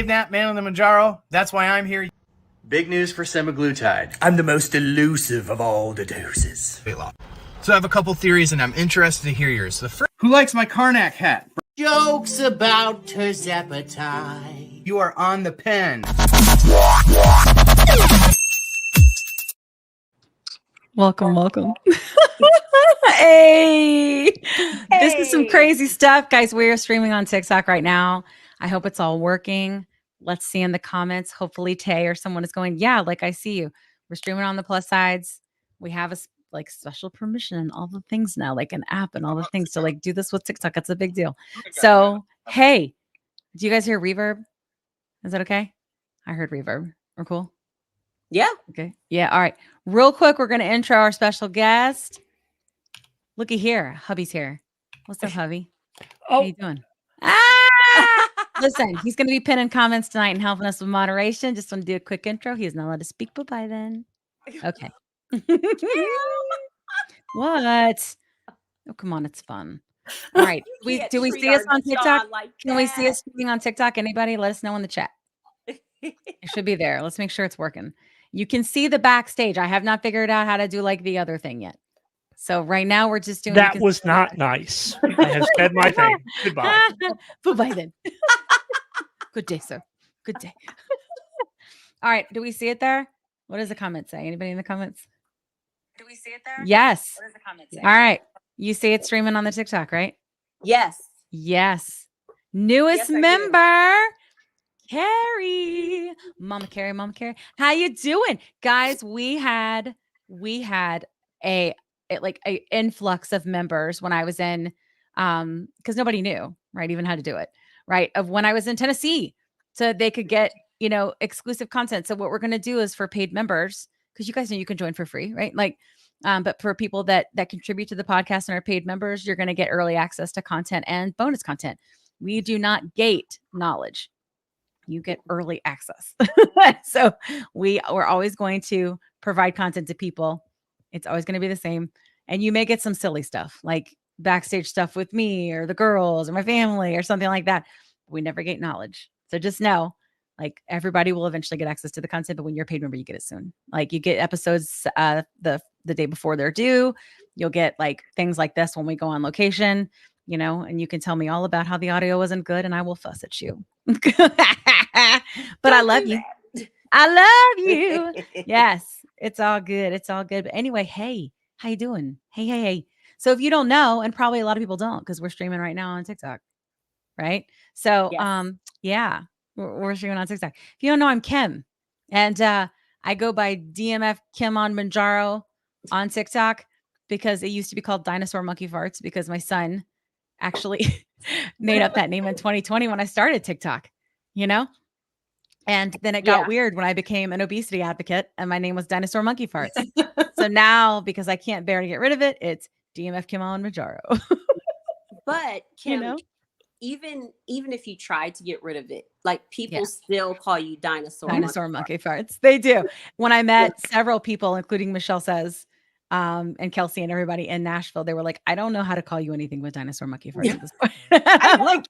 Dave Knapp, man on the Manjaro. That's why I'm here. Big news for semaglutide. I'm the most elusive of all the doses. So I have a couple theories, and I'm interested to hear yours. The first, who likes my Karnak hat? Jokes about terzepatide. You are on the pen. Welcome. Hey, this is some crazy stuff, guys. We are streaming on TikTok right now. I hope it's all working. Let's see in the comments. Hopefully Tay or someone is going, yeah, like I see you. We're streaming on the plus sides. We have a special permission and all the things now, like an app and all the things to do this with TikTok. It's a big deal. So, hey, do you guys hear reverb? Is that okay? I heard reverb. We're cool. Yeah. Okay. Yeah. All right. Real quick, we're going to intro our special guest. Looky here. Hubby's here. What's up, hubby? How you doing? Listen, he's going to be pinning comments tonight and helping us with moderation. Just want to do a quick intro. He is not allowed to speak. Bye-bye then. Okay. What? Oh, come on. It's fun. All right. Do we see us on TikTok? Can we see us streaming on TikTok? Anybody? Let us know in the chat. It should be there. Let's make sure it's working. You can see the backstage. I have not figured out how to do the other thing yet. So right now we're just doing. That was not nice. I have said my thing. Goodbye. Goodbye then. Good day, sir. Good day. All right. Do we see it there? What does the comment say? Anybody in the comments? Do we see it there? Yes. What does the comment say? All right. You see it streaming on the TikTok, right? Yes. Newest member. Carrie, Mama Carrie. How you doing? Guys, we had a influx of members when I was in because nobody knew, right, even how to do it, right? Of when I was in Tennessee. So they could get, exclusive content. So what we're going to do is for paid members, because you guys know you can join for free, right? But for people that contribute to the podcast and are paid members, you're going to get early access to content and bonus content. We do not gate knowledge. You get early access. So we're always going to provide content to people. It's always going to be the same. And you may get some silly stuff like backstage stuff with me or the girls or my family or something like that. We never gate knowledge. So just know, everybody will eventually get access to the content, but when you're a paid member, you get it soon. You get episodes the day before they're due. You'll get things like this when we go on location, and you can tell me all about how the audio wasn't good and I will fuss at you. But I love you. I love you. Yes, it's all good. But anyway, hey, how you doing? Hey. So if you don't know, and probably a lot of people don't, because we're streaming right now on TikTok, right? So yes. We're streaming on TikTok. If you don't know, I'm Kim, and I go by DMF Kim on Manjaro on TikTok because it used to be called Dinosaur Monkey Farts because my son actually made up that name in 2020 when I started TikTok, and then it got weird when I became an obesity advocate and my name was Dinosaur Monkey Farts. So now, because I can't bear to get rid of it, it's DMF Kim on Manjaro. But Kim, even if you try to get rid of it, people still call you Dinosaur Monkey Farts. They do. When I met several people, including Michelle Says, and Kelsey and everybody in Nashville, they were like, I don't know how to call you anything but Dinosaur Monkey Farts at this point. I'm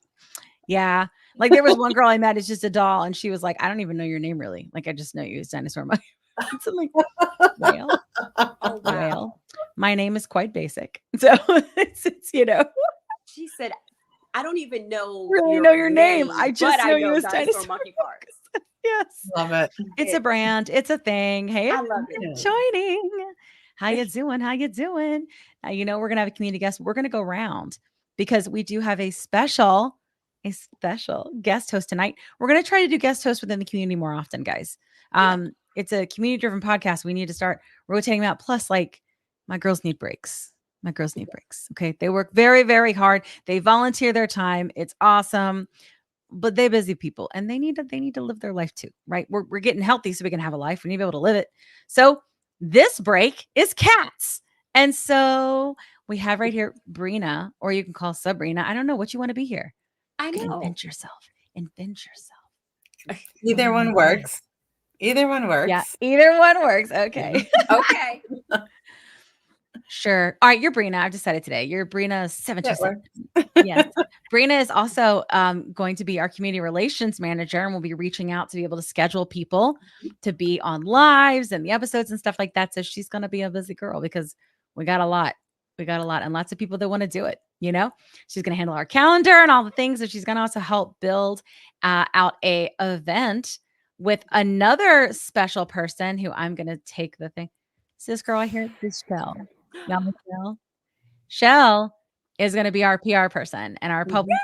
yeah. There was one girl I met, it's just a doll, and she was like, I don't even know your name really. I just know you as Dinosaur Monkey Farts. I'm like, well, my name is quite basic. So it's She said, I don't even know your name. I just know you as Dinosaur Monkey Farts. Yes. Love it. It's a brand. It's a thing. Hey, I love it. Joining. How you doing? We're going to have a community guest. We're going to go around because we do have a special guest host tonight. We're going to try to do guest hosts within the community more often, guys. It's a community driven podcast. We need to start rotating them out. Plus, my girls need breaks. Okay. They work very, very hard. They volunteer their time. It's awesome, but they're busy people and they need to live their life too, right? We're getting healthy so we can have a life. We need to be able to live it. So this break is cats. And so we have right here, Brina, or you can call Sabrina. I don't know what you want to be here. I know. Invent yourself. Either one works. Yeah, either one works. Okay. Okay. Sure. All right, you're Brina. I've decided today. You're Brina 727. Yes. Brina is also going to be our community relations manager, and we'll be reaching out to be able to schedule people to be on lives and the episodes and stuff like that. So she's going to be a busy girl because we got a lot. We got a lot and lots of people that want to do it. You know, she's going to handle our calendar and all the things. So she's going to also help build out a event with another special person who I'm going to take the thing. Sis girl, I hear this Shell. Y'all know Shell? Shell is going to be our PR person and our public.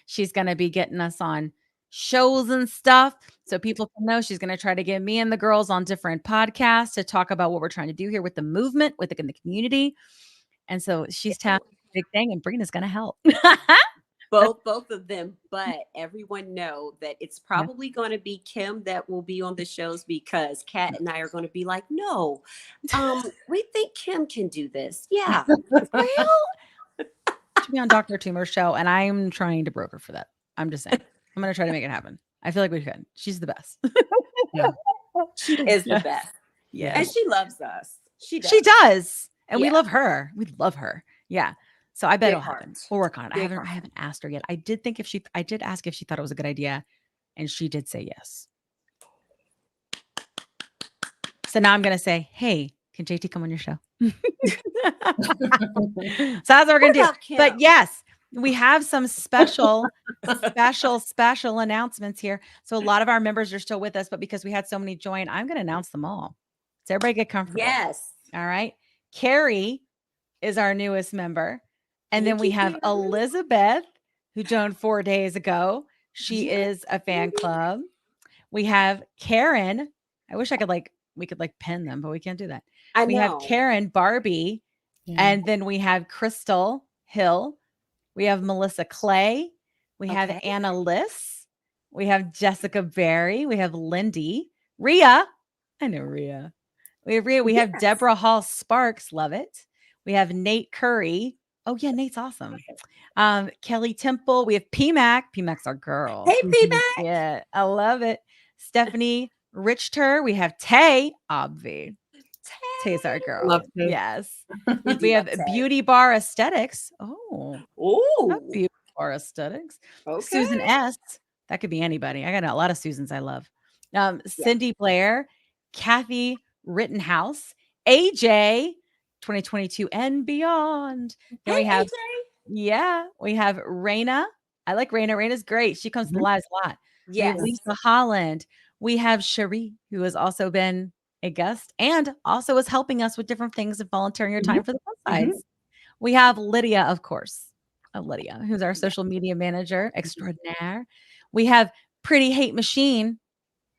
She's going to be getting us on shows and stuff so people can know. She's going to try to get me and the girls on different podcasts to talk about what we're trying to do here with the movement, in the community. And so she's tapping a big thing, and Brina's going to help. Both of them, but everyone know that it's probably going to be Kim that will be on the shows because Kat and I are going to be like, no, we think Kim can do this. Yeah. Well, to be on Dr. Toomer's show, and I'm trying to broker for that. I'm just saying. I'm going to try to make it happen. I feel like we could. She's the best. She is the best. Yeah. And she loves us. She does. And we love her. We love her. Yeah. So I bet it'll happen. We'll work on it. I haven't asked her yet. I did ask if she thought it was a good idea, and she did say yes. So now I'm gonna say, hey, can JT come on your show? So that's what we're gonna do. But yes, we have some special announcements here. So a lot of our members are still with us, but because we had so many join, I'm gonna announce them all. So everybody get comfortable. Yes. All right. Carrie is our newest member. And then we have Elizabeth, who joined 4 days ago. She is a fan club. We have Karen. I wish we could pin them, but we can't do that. We have Karen Barbie. And then we have Crystal Hill. We have Melissa Clay. We have Anna Liss. We have Jessica Berry. We have Lindy. Rhea. I know Rhea. We have Rhea. We have Deborah Hall Sparks. Love it. We have Nate Curry. Oh, yeah, Nate's awesome. Kelly Temple. We have PMAC. PMAC's our girl. Hey, PMAC. Yeah, I love it. Stephanie Richter. We have Tay. Obvi. Tay's our girl. Love Tay. Yes. We have Beauty Bar Aesthetics. Oh. Beauty Bar Aesthetics. Okay. Susan S. That could be anybody. I got a lot of Susans I love. Cindy Blair. Kathy Rittenhouse. AJ. 2022 and beyond. Then we have, we have Raina. I like Raina. Raina's great. She comes to the lives a lot. Yes. We have Lisa Holland. We have Cherie, who has also been a guest and also is helping us with different things and volunteering her time for the plus sides. We have Lydia, of course. Lydia, who's our social media manager extraordinaire. We have Pretty Hate Machine,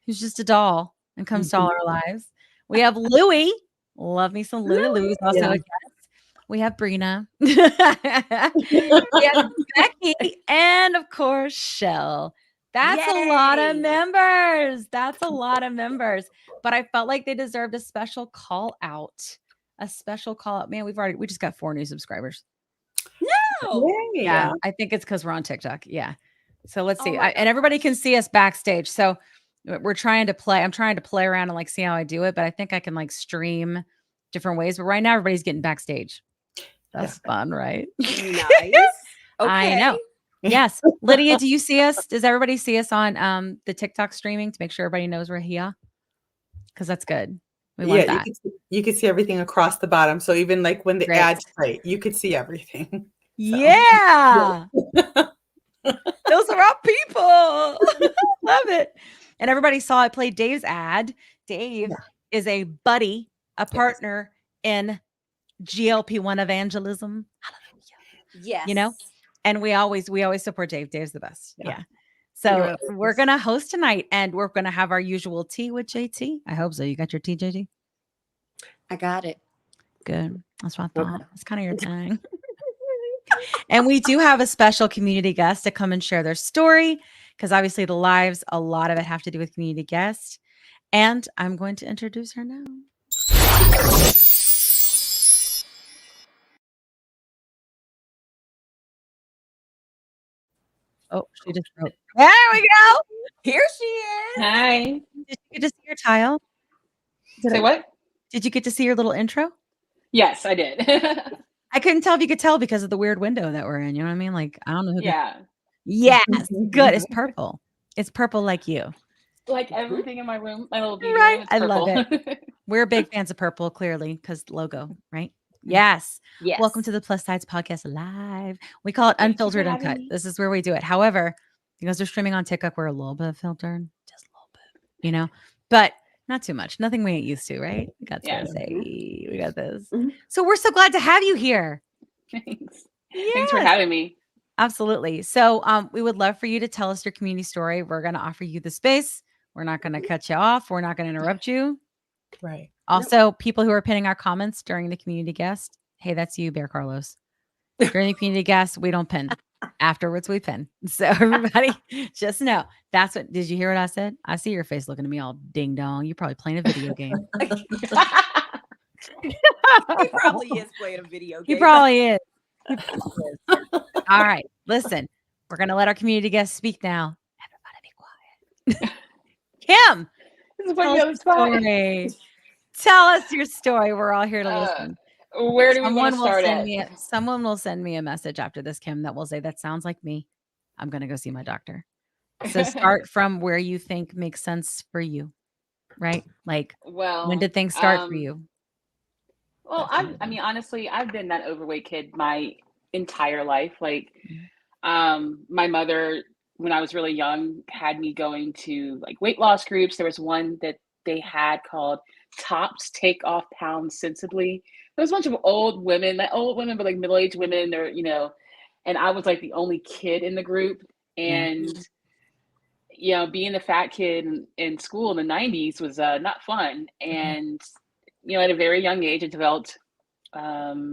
who's just a doll and comes to all our lives. We have Louie. Love me some Louie. Louie's also a guest. We have Brina. We have Becky. And of course, Shell. That's a lot of members. But I felt like they deserved a special call out. Man, we just got 4 new subscribers. No. Yeah. I think it's because we're on TikTok. Yeah. So let's see. And everybody can see us backstage. So I'm trying to play around and see how I do it, but I think I can stream different ways. But right now everybody's getting backstage. That's fun, right? Nice. Okay. I know. Yes. Lydia, do you see us? Does everybody see us on the TikTok streaming to make sure everybody knows we're here? Because that's good. We want that. You can see everything across the bottom. So even when the ads play, you could see everything. So. Yeah. Those are our people. Love it. And everybody saw I played Dave's ad. Dave is a buddy, a partner in GLP-1 evangelism. Yes. You know, and we always support Dave. Dave's the best. Yeah. So we're going to host tonight and we're going to have our usual tea with JT. I hope so. You got your tea, JT? I got it. Good. That's what I thought. It's kind of your thing. And we do have a special community guest to come and share their story because obviously the lives, a lot of it have to do with community guests. And I'm going to introduce her now. Oh, she just wrote. There we go. Here she is. Hi. Did you get to see your tile? Say what? Did you get to see your little intro? Yes, I did. I couldn't tell if you could tell because of the weird window that we're in. You know what I mean? Like, I don't know who. Yeah. Yes, good. It's purple. It's purple like you. Like everything in my room, my little beauty Right. room, it's I purple. love it. We're big fans of purple, clearly, because logo, right? Yes. Yes. Welcome to the Plus Sides Podcast Live. We call it Thank you for Unfiltered having Uncut. me. This is where we do it. However, because they're streaming on TikTok, we're a little bit filtered, just a little bit, you know, but not too much. Nothing we ain't used to, right? We got Yeah. to say, we got this. Mhm. So we're so glad to have you here. Thanks. Yes. Thanks for having me. Absolutely. So we would love for you to tell us your community story. We're going to offer you the space. We're not going to cut you off. We're not going to interrupt you. Right. Also, people who are pinning our comments during the community guest, hey, that's you, Bear Carlos. During the community guest, we don't pin. Afterwards, we pin. So everybody just know. That's what, did you hear what I said? I see your face looking at me all ding dong. You're probably playing a video game. He probably is playing a video game. He probably is. He probably is. All right. Listen, we're going to let our community guests speak now. Everybody be quiet. Kim, This is tell putting me us on the spot. your story. Tell us your story. We're all here to listen. Where do we want to start at? Someone will send me a message after this, Kim, that will say, that sounds like me. I'm going to go see my doctor. So start from where you think makes sense for you, right? Like, Well, when did things start for you? Well, I mean, honestly, I've been that overweight kid my entire life. Like, my mother, when I was really young, had me going to like weight loss groups. There was one that they had called Tops Take Off Pounds Sensibly. There was a bunch of old women, but like middle-aged women. They're, you know, and I was like the only kid in the group. And you know, being a fat kid in school in the 90s was not fun. And you know, at a very young age, I developed, how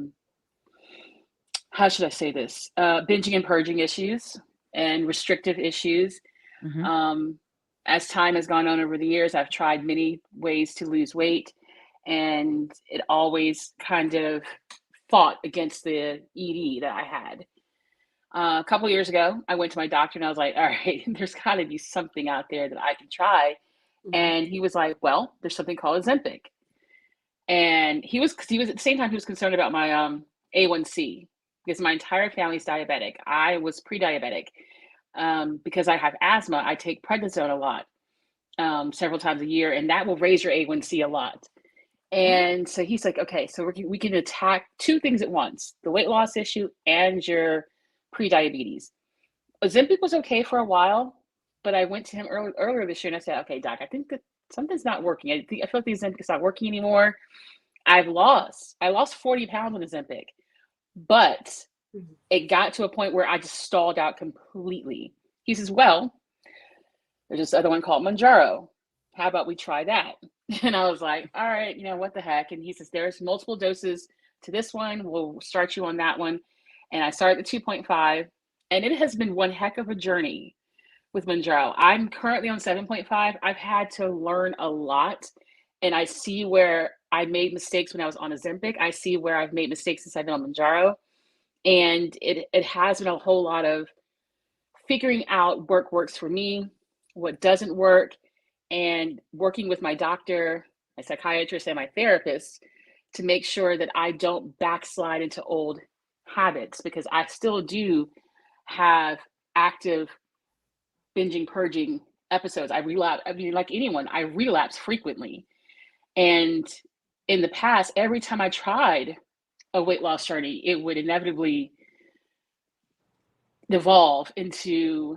should I say this? Binging and purging issues and restrictive issues. As time has gone on over the years, I've tried many ways to lose weight, and it always kind of fought against the ED that I had. A couple of years ago, I went to my doctor and I was like, all right, there's got to be something out there that I can try. And he was like, well, there's something called Ozempic. And he was at the same time, he was concerned about my A1C, because my entire family's diabetic. I was pre-diabetic. Because I have asthma, I take prednisone a lot, several times a year, and that will raise your A1C a lot. And so he's like, okay, so we can attack two things at once, the weight loss issue and your pre-diabetes. Ozempic was okay for a while, but I went to him earlier this year and I said, okay, doc, I think that something's not working. I feel like the Ozempic's not working anymore. I lost 40 pounds on Ozempic, but it got to a point where I just stalled out completely. He says, well, there's this other one called Mounjaro. How about we try that? And I was like, all right, you know, what the heck? And he says, there's multiple doses to this one. We'll start you on that one. And I started at 2.5, and it has been one heck of a journey with Mounjaro. I'm currently on 7.5. I've had to learn a lot, and I see where I made mistakes when I was on Ozempic. I see where I've made mistakes since I've been on Mounjaro. And it has been a whole lot of figuring out what works for me, what doesn't work, and working with my doctor, my psychiatrist, and my therapist to make sure that I don't backslide into old habits, because I still do have active binging, purging episodes. I relapse. I mean, like anyone, I relapse frequently. And in the past, every time I tried a weight loss journey, it would inevitably devolve into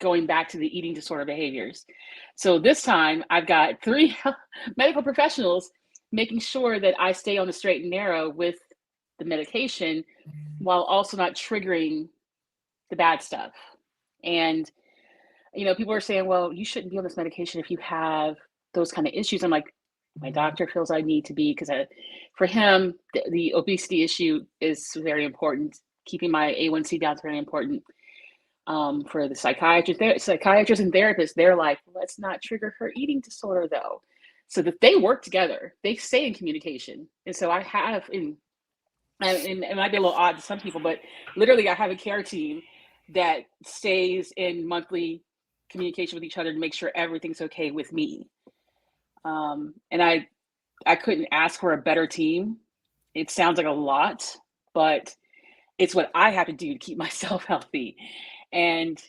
going back to the eating disorder behaviors. So this time I've got 3 medical professionals making sure that I stay on the straight and narrow with the medication while also not triggering the bad stuff. And, you know, people are saying, well, you shouldn't be on this medication if you have those kind of issues. I'm like, my doctor feels I need to be, because for him, the obesity issue is very important. Keeping my A1C down is very important. For the psychiatrists and therapists, they're like, let's not trigger her eating disorder though. So that they work together, they stay in communication. And so I have, and it might be a little odd to some people, but literally I have a care team that stays in monthly communication with each other to make sure everything's okay with me. And I couldn't ask for a better team. It sounds like a lot, but it's what I have to do to keep myself healthy. And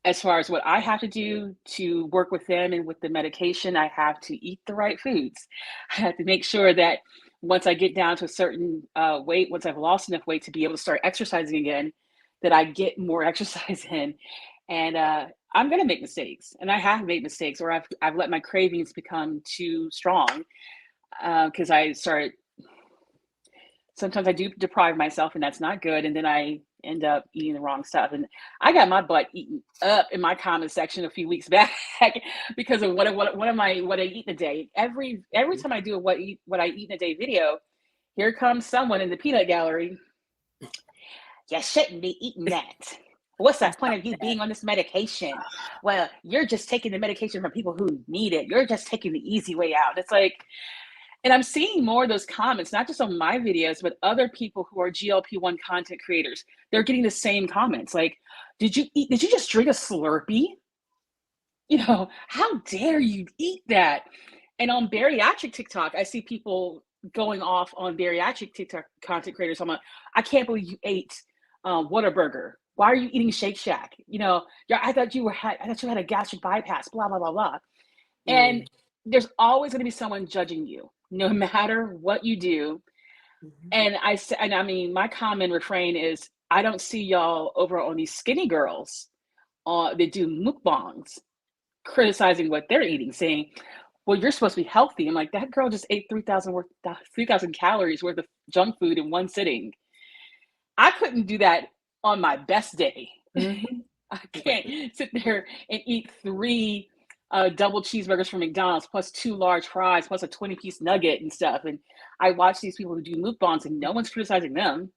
as far as what I have to do to work with them and with the medication, I have to eat the right foods. I have to make sure that once I get down to a certain weight, once I've lost enough weight to be able to start exercising again, that I get more exercise in. And I'm going to make mistakes. And I have made mistakes, or I've let my cravings become too strong because sometimes I do deprive myself, and that's not good. And then I end up eating the wrong stuff. And I got my butt eaten up in my comment section a few weeks back because of what I eat in a day. Every time I do a what I eat in a day video, here comes someone in the peanut gallery. You shouldn't be eating that. What's the point of you being on this medication? Well, you're just taking the medication from people who need it. You're just taking the easy way out. It's like, and I'm seeing more of those comments, not just on my videos, but other people who are GLP-1 content creators. They're getting the same comments. Like, did you just drink a Slurpee? You know, how dare you eat that? And on bariatric TikTok, I see people going off on bariatric TikTok content creators. I'm like, I can't believe you ate Whataburger. Why are you eating Shake Shack? You know, I thought you had a gastric bypass, blah, blah, blah, blah. And there's always going to be someone judging you, no matter what you do. And I mean, my common refrain is, I don't see y'all over on these skinny girls that do mukbangs criticizing what they're eating, saying, well, you're supposed to be healthy. I'm like, that girl just ate 3,000 calories worth of junk food in one sitting. I couldn't do that on my best day. I can't sit there and eat 3 double cheeseburgers from McDonald's plus 2 large fries plus a 20-piece nugget and stuff. And I watch these people who do mukbangs, and no one's criticizing them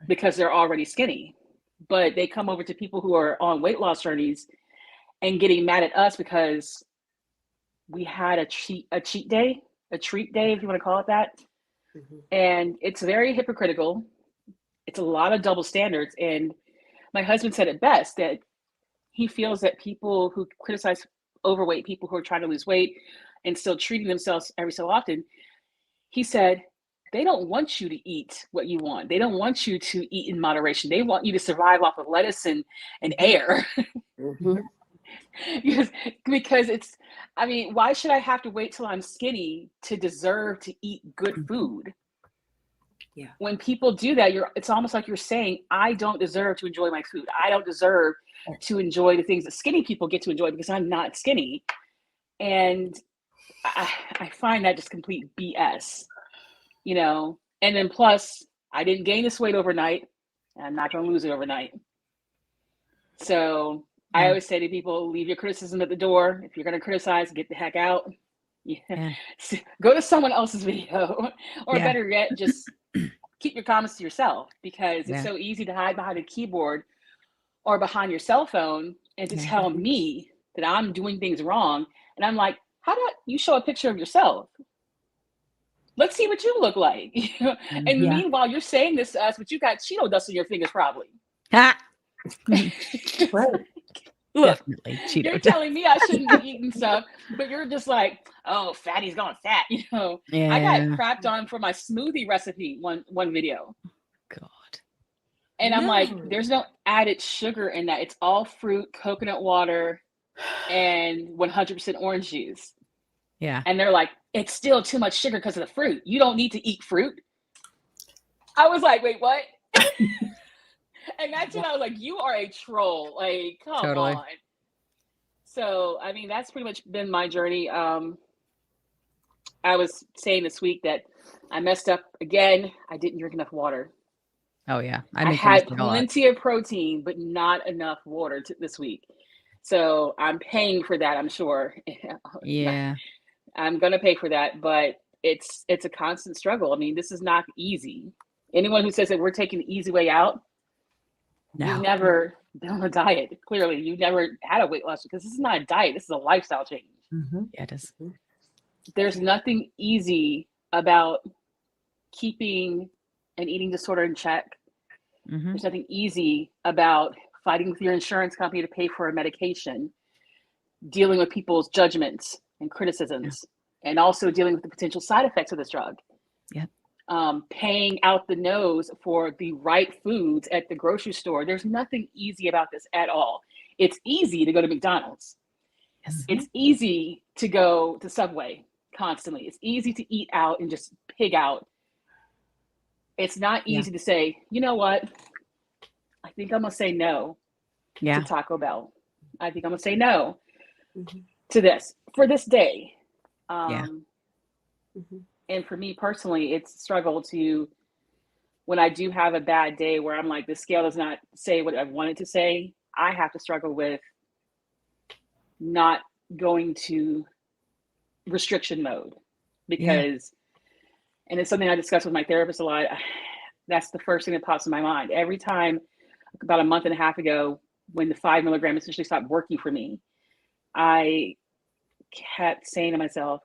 because they're already skinny. But they come over to people who are on weight loss journeys and getting mad at us because we had a treat day, if you want to call it that. And it's very hypocritical. It's a lot of double standards. And my husband said it best, that he feels that people who criticize overweight people who are trying to lose weight and still treating themselves every so often, he said, they don't want you to eat what you want. They don't want you to eat in moderation. They want you to survive off of lettuce and air. Because it's, I mean, why should I have to wait till I'm skinny to deserve to eat good food? Yeah. When people do that, it's almost like you're saying, I don't deserve to enjoy my food. I don't deserve to enjoy the things that skinny people get to enjoy because I'm not skinny. And I find that just complete BS, you know? And then plus, I didn't gain this weight overnight, and I'm not going to lose it overnight. So I always say to people, leave your criticism at the door. If you're going to criticize, get the heck out. Go to someone else's video, or better yet, just keep your comments to yourself, because it's so easy to hide behind a keyboard or behind your cell phone and to tell me that I'm doing things wrong. And I'm like, how about you show a picture of yourself? Let's see what you look like. And meanwhile, you're saying this to us, but you got Cheeto dust on your fingers probably. Right. Look, Definitely Cheeto you're dust. telling me I shouldn't be eating stuff, but you're just like, oh, fatty's gone fat, you know. I got crapped on for my smoothie recipe one video. God. And I'm like, there's no added sugar in that. It's all fruit, coconut water, and 100% orange juice. Yeah. And they're like, it's still too much sugar because of the fruit. You don't need to eat fruit. I was like, wait, what? And that's when I was like, you are a troll. Like, come on. So, I mean, that's pretty much been my journey. I was saying this week that I messed up again. I didn't drink enough water. Oh, yeah. I had plenty of protein, but not enough water this week. So I'm paying for that, I'm sure. Yeah. I'm going to pay for that, but it's a constant struggle. I mean, this is not easy. Anyone who says that we're taking the easy way out, you've never been on a diet. Clearly, you never had a weight loss, because this is not a diet. This is a lifestyle change. Yeah, it is. There's nothing easy about keeping an eating disorder in check. There's nothing easy about fighting with your insurance company to pay for a medication, dealing with people's judgments and criticisms. and also dealing with the potential side effects of this drug. Yep. Paying out the nose for the right foods at the grocery store. There's nothing easy about this at all. It's easy to go to McDonald's. Yes. It's easy to go to Subway constantly. It's easy to eat out and just pig out. It's not easy to say, you know what? I think I'm going to say no to Taco Bell. I think I'm going to say no to this for this day. And for me personally, it's a struggle to, when I do have a bad day where I'm like, the scale does not say what I want it to say, I have to struggle with not going to restriction mode because, and it's something I discuss with my therapist a lot. That's the first thing that pops in my mind. Every time, about a month and a half ago, when the 5 milligram essentially stopped working for me, I kept saying to myself,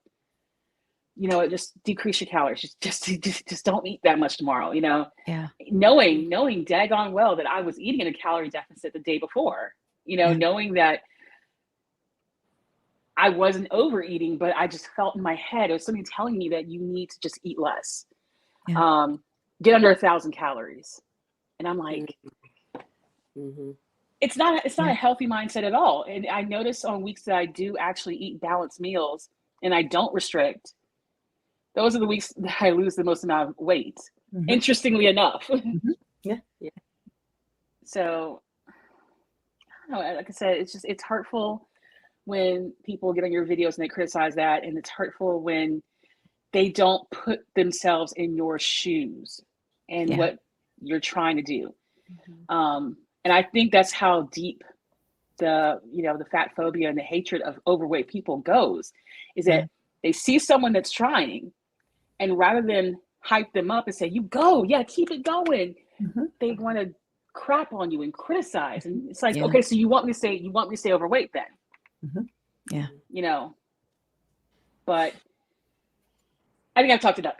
you know, just decrease your calories. Just don't eat that much tomorrow, you know? Yeah. Knowing daggone well that I was eating in a calorie deficit the day before, you know, knowing that I wasn't overeating, but I just felt in my head, it was something telling me that you need to just eat less. Get under 1,000 calories. And I'm like, it's not a healthy mindset at all. And I notice on weeks that I do actually eat balanced meals and I don't restrict, those are the weeks that I lose the most amount of weight, interestingly enough. So, I don't know, like I said, it's hurtful when people get on your videos and they criticize that. And it's hurtful when they don't put themselves in your shoes and what you're trying to do. And I think that's how deep the fat phobia and the hatred of overweight people goes, is that they see someone that's trying, and rather than hype them up and say, you go, keep it going, they want to crap on you and criticize. And it's like, okay, so you want me to stay overweight then? You know, but I think I've talked enough.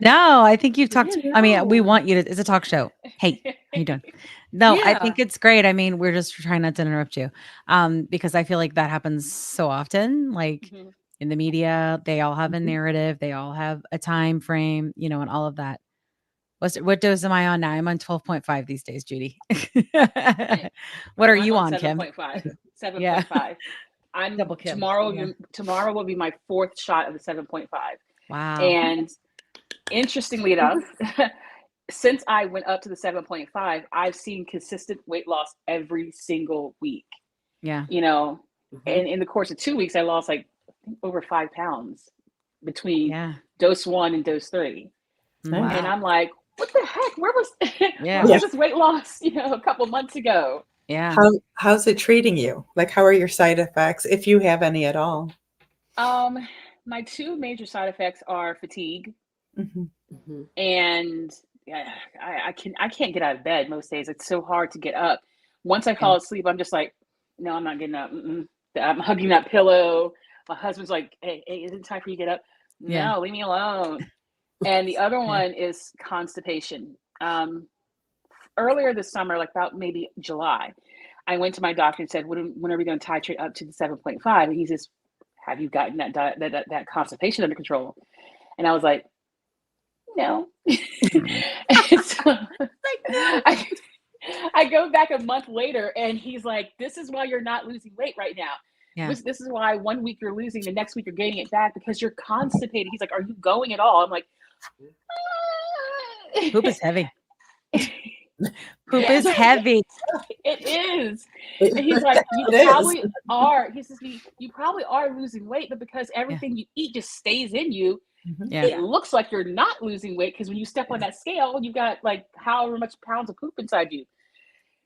No, I think you've talked. I mean, we want you to, it's a talk show. Hey, how you doing? No, I think it's great. I mean, we're just trying not to interrupt you. Because I feel like that happens so often, like in the media, they all have a narrative, they all have a time frame, you know, and all of that. What dose am I on now? I'm on 12.5 these days, Judy. What are you on, Kim? 7.5. 7.5. I'm double Kim. Tomorrow will be my 4th shot of the 7.5. Wow. And interestingly enough, since I went up to the 7.5, I've seen consistent weight loss every single week. Yeah. You know, and in the course of 2 weeks, I lost like over 5 pounds between dose 1 and dose 3. Wow. And I'm like, what the heck? Where was this weight loss, you know, a couple months ago? Yeah. How's it treating you? Like, how are your side effects, if you have any at all? My 2 major side effects are fatigue, and I can't get out of bed most days. It's so hard to get up. Once I fall asleep, I'm just like, no, I'm not getting up. I'm hugging that pillow. My husband's like, hey, isn't it time for you to get up? No, leave me alone. And the other one is constipation. Earlier this summer, like about maybe July, I went to my doctor and said, when are we going to titrate up to the 7.5? And he says, have you gotten that constipation under control? And I was like, no. So, I go back a month later and he's like, this is why you're not losing weight right now. Yeah. This is why 1 week you're losing, the next week you're gaining it back because you're constipated. He's like, are you going at all? I'm like, poop is heavy. Poop is heavy. It is. And he's like, you probably are. He says, you probably are losing weight, but because everything you eat just stays in you, it looks like you're not losing weight because when you step on that scale, you've got like however much pounds of poop inside you.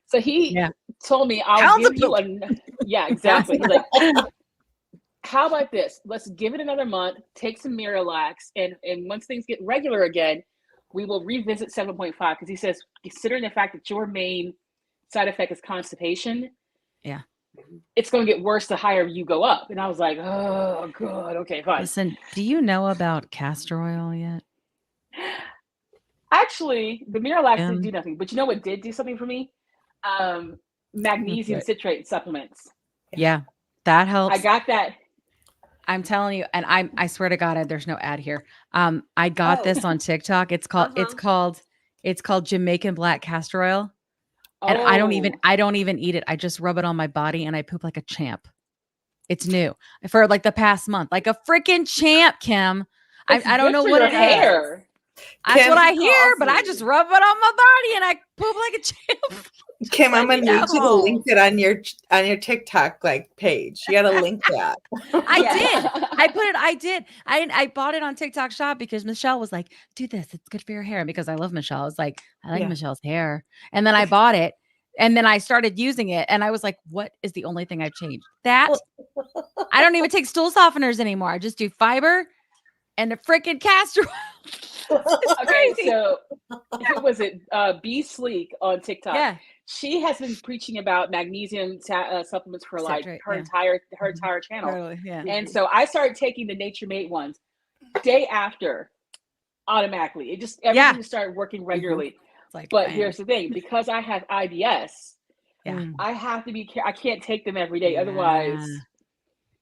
So he told me, I'll give you exactly. He's like, how about this? Let's give it another month, take some Miralax, and once things get regular again, we will revisit 7.5 because he says, considering the fact that your main side effect is constipation, it's going to get worse the higher you go up. And I was like, oh, good. Okay, fine. Listen, do you know about castor oil yet? Actually, the Miralax didn't do nothing. But you know what did do something for me? Magnesium citrate supplements. Yeah, that helps. I got that. I'm telling you, and I swear to God, there's no ad here. I got this on TikTok. It's called Jamaican black castor oil. And I don't even eat it. I just rub it on my body and I poop like a champ. It's new for like the past month, like a freaking champ, Kim. I don't know what it is. That's what I hear, but I just rub it on my body and I poop like a champ. Kim, I'm gonna need you to link it on your TikTok like page. You gotta link that. I did. I bought it on TikTok Shop because Michelle was like, "Do this. It's good for your hair." And because I love Michelle, I was like, "I like Michelle's hair." And then I bought it, and then I started using it, and I was like, "What is the only thing I've changed? That I don't even take stool softeners anymore. I just do fiber and a freaking castor oil." Okay, so who was it? Be Sleek on TikTok. Yeah. She has been preaching about magnesium supplements for like her entire channel. Totally, yeah. And so I started taking the Nature Made ones day after, automatically. It just everything just started working regularly. But here's the thing: because I have IBS, I have to be. I can't take them every day, otherwise.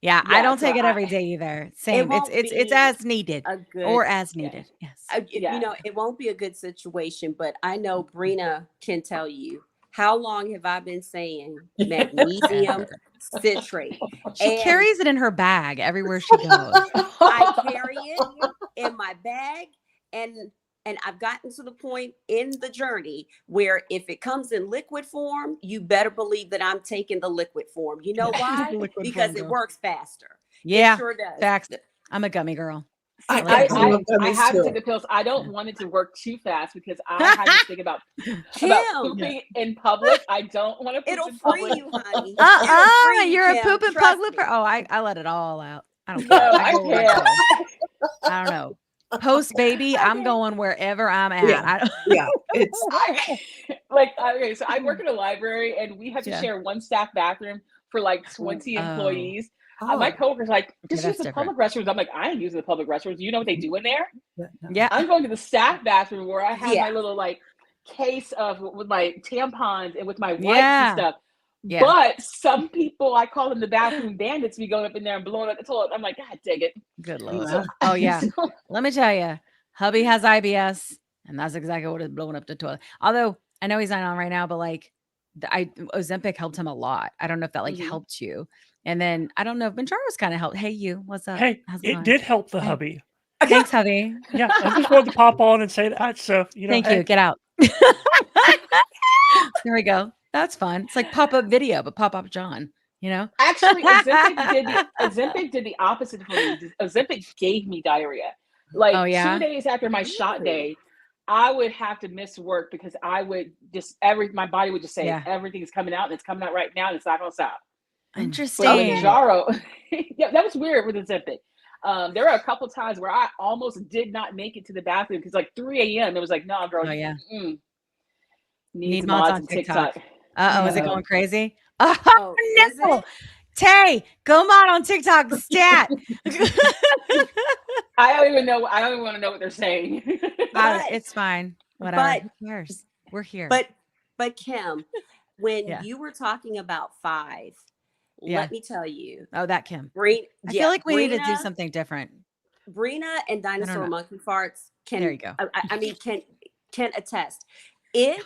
Yeah, I don't take it every day either. Same. It's as needed or as needed. Yes. You know, it won't be a good situation, but I know Brina can tell you. How long have I been saying magnesium citrate? She carries it in her bag everywhere she goes. I carry it in my bag, and I've gotten to the point in the journey where if it comes in liquid form, you better believe that I'm taking the liquid form. You know why? Because it works faster. Yeah, it sure does. Facts. I'm a gummy girl. I have to take the pills. I don't want it to work too fast because I have to think about pooping in public. I don't want to poop in public. It'll free you, honey. You're a poop in public. Oh, I let it all out. I don't care. I don't know. Post baby, I'm going wherever I'm at. It's okay. So I work in a library and we have to share one staff bathroom for like 20 employees. My coworker's like, just use the public restrooms. I'm like, I ain't using the public restrooms. You know what they do in there? Yeah. I'm going to the staff bathroom where I have my little like case with my tampons and with my wipes and stuff. Yeah. But some people, I call them the bathroom bandits, be going up in there and blowing up the toilet. I'm like, God dang it. Good Lord. Oh yeah. Let me tell you, hubby has IBS and that's exactly what is blowing up the toilet. Although I know he's not on right now, but like Ozempic helped him a lot. I don't know if that helped you. And then I don't know if Manjaro's kind of helped. Hey, you, what's up? Hey, it did help the hubby. Thanks, hubby. Yeah, I just wanted to pop on and say that. So, thank you. Get out. There we go. That's fun. It's like pop-up video, but pop-up John, you know? Actually, Ozempic did the opposite for me. Ozempic gave me diarrhea. Like 2 days after my shot day, I would have to miss work because I would just my body would just say everything's coming out and it's coming out right now and it's not gonna stop. Interesting. But Manjaro, that was weird with Ozempic. There were a couple times where I almost did not make it to the bathroom because like 3 a.m. it was like, no, girl, need mods on TikTok. Is it going crazy? Oh no. Tay, go mod on TikTok stat. I don't even want to know what they're saying. It's fine. Whatever. Who cares? We're here. But Kim, when you were talking about 5, let me tell you. Oh, that Kim. I feel like we need to do something different. Brina and Dinosaur Monkey Farts can. There you go. I mean, can attest. It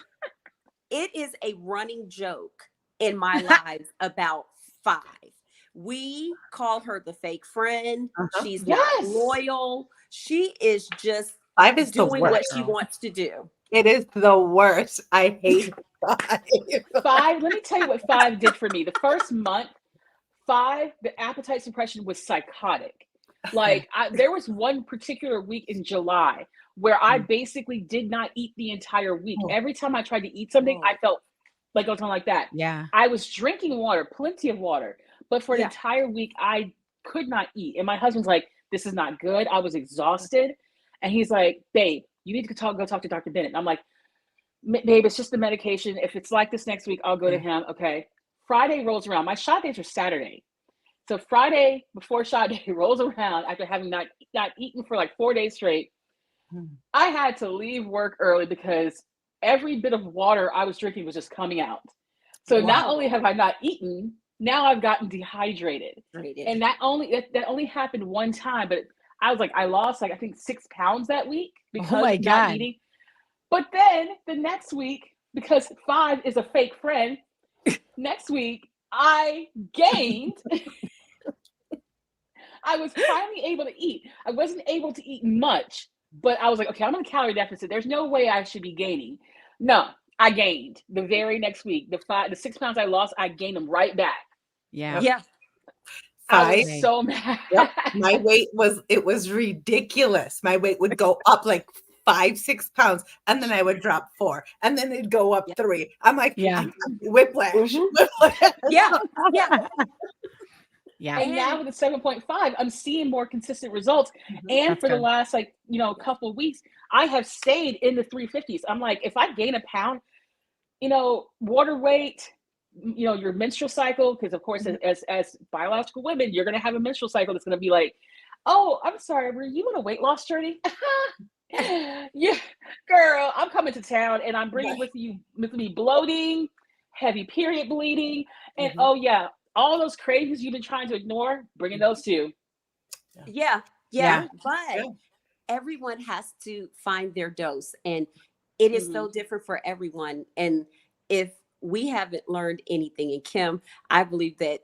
is a running joke in my lives about 5. We call her the fake friend. She's not loyal. She is just 5 is doing what she wants to do. It is the worst. I hate 5. 5. Let me tell you what 5 did for me. The first month, 5, the appetite suppression was psychotic. Like there was one particular week in July where I basically did not eat the entire week. Every time I tried to eat something, I felt like I was going like that. Yeah. I was drinking water, plenty of water, but for an entire week, I could not eat. And my husband's like, this is not good. I was exhausted. And he's like, babe, you need to go talk to Dr. Bennett. And I'm like, babe, it's just the medication. If it's like this next week, I'll go to him. Okay. Friday rolls around. My shot days are Saturday. So Friday before shot day rolls around after having not eaten for like 4 days straight. I had to leave work early because every bit of water I was drinking was just coming out. So not only have I not eaten, now I've gotten dehydrated. And that only happened one time, but I was like, I lost like I think 6 pounds that week because of not eating. But then the next week, because 5 is a fake friend, next week I gained. I was finally able to eat. I wasn't able to eat much, but I was like, okay, I'm in a calorie deficit. There's no way I should be gaining. No, I gained the very next week. The 6 pounds I lost, I gained them right back. Yeah. Yeah. I was so mad. Yep. My weight was ridiculous. My weight would go up like 5-6 pounds, and then I would drop 4, and then it'd go up 3. I'm like, whiplash. Whiplash. Yeah. Yeah. And now with the 7.5, I'm seeing more consistent results. And That's for the good. last couple of weeks, I have stayed in the 350s. I'm like, if I gain a pound, water weight, your menstrual cycle, because of course, as biological women, you're going to have a menstrual cycle that's going to be like, oh, I'm sorry, were you on a weight loss journey? Yeah, girl, I'm coming to town and I'm bringing with me bloating, heavy period bleeding, and all those cravings you've been trying to ignore, bringing those too. Yeah. But everyone has to find their dose, and it is so different for everyone. And if we haven't learned anything, and Kim, I believe that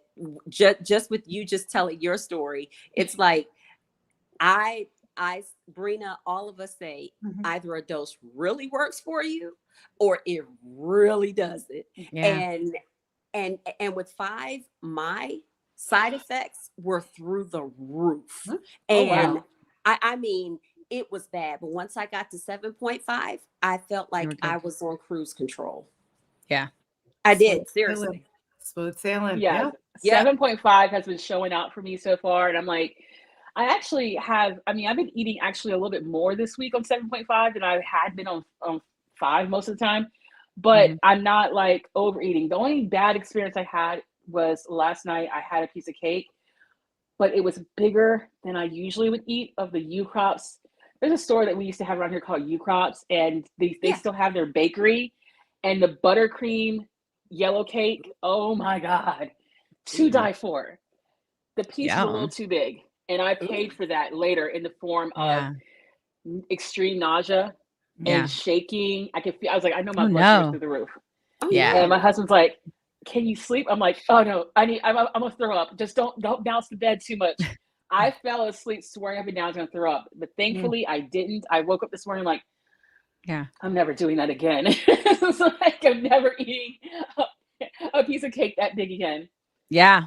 just with you just telling your story, it's like Brina, all of us say either a dose really works for you or it really doesn't. Yeah. And with 5, my side effects were through the roof. And I mean, it was bad. But once I got to 7.5, I felt like I was on cruise control. Yeah. I did. Seriously. Smooth sailing. Yeah. 7.5 has been showing out for me so far. And I'm like, I've been eating actually a little bit more this week on 7.5 than I had been on 5 most of the time. But I'm not like overeating. The only bad experience I had was last night. I had a piece of cake, but it was bigger than I usually would eat of the U Crops. There's a store that we used to have around here called U Crops, and they still have their bakery, and the buttercream yellow cake. Oh my God. To die for. The piece is a little too big. And I paid for that later in the form of extreme nausea and shaking. I was like, I know my blood sugar's through the roof. And my husband's like, can you sleep? I'm like, oh no, I'm gonna throw up. Just don't bounce the bed too much. I fell asleep swearing up and down I was gonna throw up. But thankfully I didn't. I woke up this morning like, I'm never doing that again. It's like I'm never eating a piece of cake that big again. Yeah.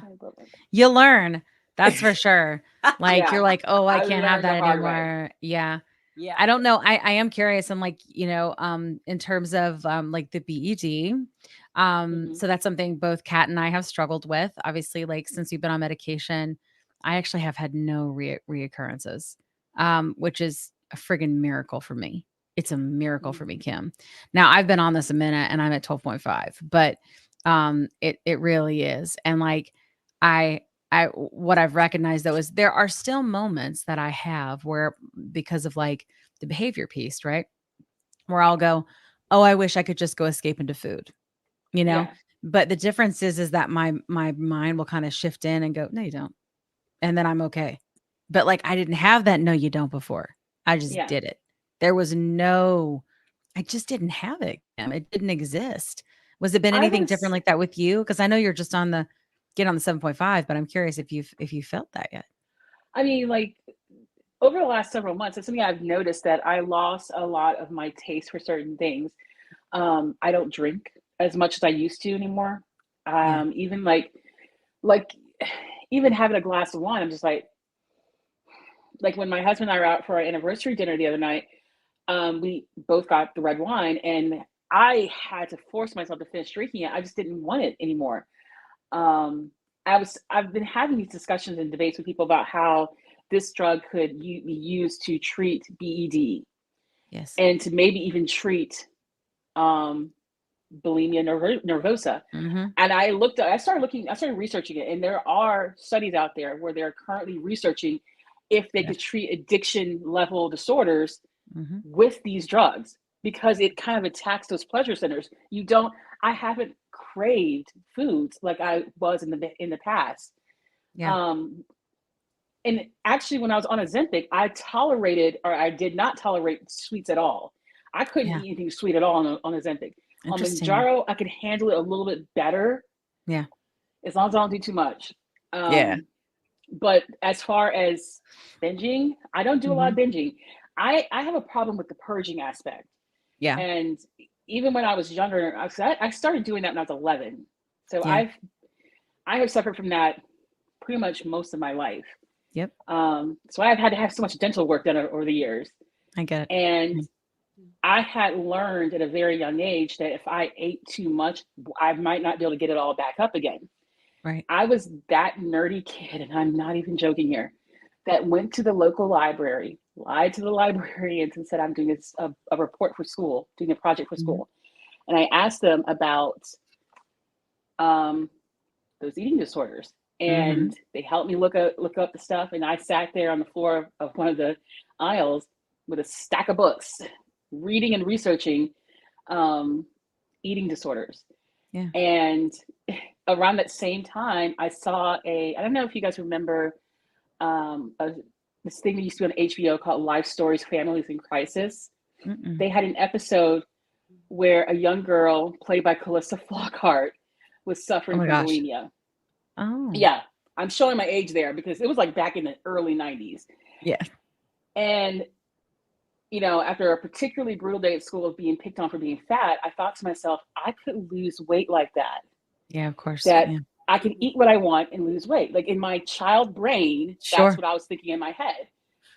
You learn. That's for sure. Like you're like, oh, I can't have that anymore. Yeah. Yeah. I don't know. I am curious. I'm like, in terms of like the BED. So that's something both Kat and I have struggled with. Obviously, like since you've been on medication, I actually have had no reoccurrences, which is a friggin' miracle for me. It's a miracle for me, Kim. Now I've been on this a minute and I'm at 12.5, but it really is. And like what I've recognized though is there are still moments that I have where, because of like the behavior piece, right? Where I'll go, oh, I wish I could just go escape into food, but the difference is that my mind will kind of shift in and go, no, you don't. And then I'm okay. But like, I didn't have that. No, you don't before. I just did it. There was I just didn't have it. It didn't exist. Was it been anything different like that with you? Cause I know you're just get on the 7.5, but I'm curious if you felt that yet. I mean, like over the last several months, it's something I've noticed that I lost a lot of my taste for certain things. I don't drink as much as I used to anymore. Even like even having a glass of wine, I'm just like when my husband and I were out for our anniversary dinner the other night, we both got the red wine and I had to force myself to finish drinking it. I just didn't want it anymore. I've been having these discussions and debates with people about how this drug could be used to treat BED. Yes. And to maybe even treat bulimia nervosa. And I started researching it, and there are studies out there where they're currently researching if they could treat addiction level disorders with these drugs, because it kind of attacks those pleasure centers. I haven't craved foods like I was in the past. Yeah. And actually, when I was on Ozempic, I did not tolerate sweets at all. I couldn't eat anything sweet at all on Ozempic. On Interesting. Manjaro, I could handle it a little bit better. Yeah. As long as I don't do too much. Yeah. But as far as binging, I don't do a lot of binging. I have a problem with the purging aspect. Yeah. And even when I was younger, I started doing that when I was 11. So Yeah. I have suffered from that pretty much most of my life. Yep. So I've had to have so much dental work done over the years. I get it. And I had learned at a very young age that if I ate too much, I might not be able to get it all back up again. Right. I was that nerdy kid, and I'm not even joking here, that went to the local library, lied to the librarians and said, I'm doing a report for school, doing a project for school. And I asked them about those eating disorders. And they helped me look up the stuff. And I sat there on the floor of one of the aisles with a stack of books, reading and researching eating disorders. Yeah. And around that same time, I saw I don't know if you guys remember this thing that used to be on HBO called Life Stories, Families in Crisis. They had an episode where a young girl played by Calissa Flockhart was suffering from bulimia. Oh. Yeah. I'm showing my age there because it was like back in the early 90s. Yeah. And, you know, after a particularly brutal day at school of being picked on for being fat, I thought to myself, I could lose weight like that. Yeah, of course. That I can eat what I want and lose weight. Like in my child brain, that's what I was thinking in my head.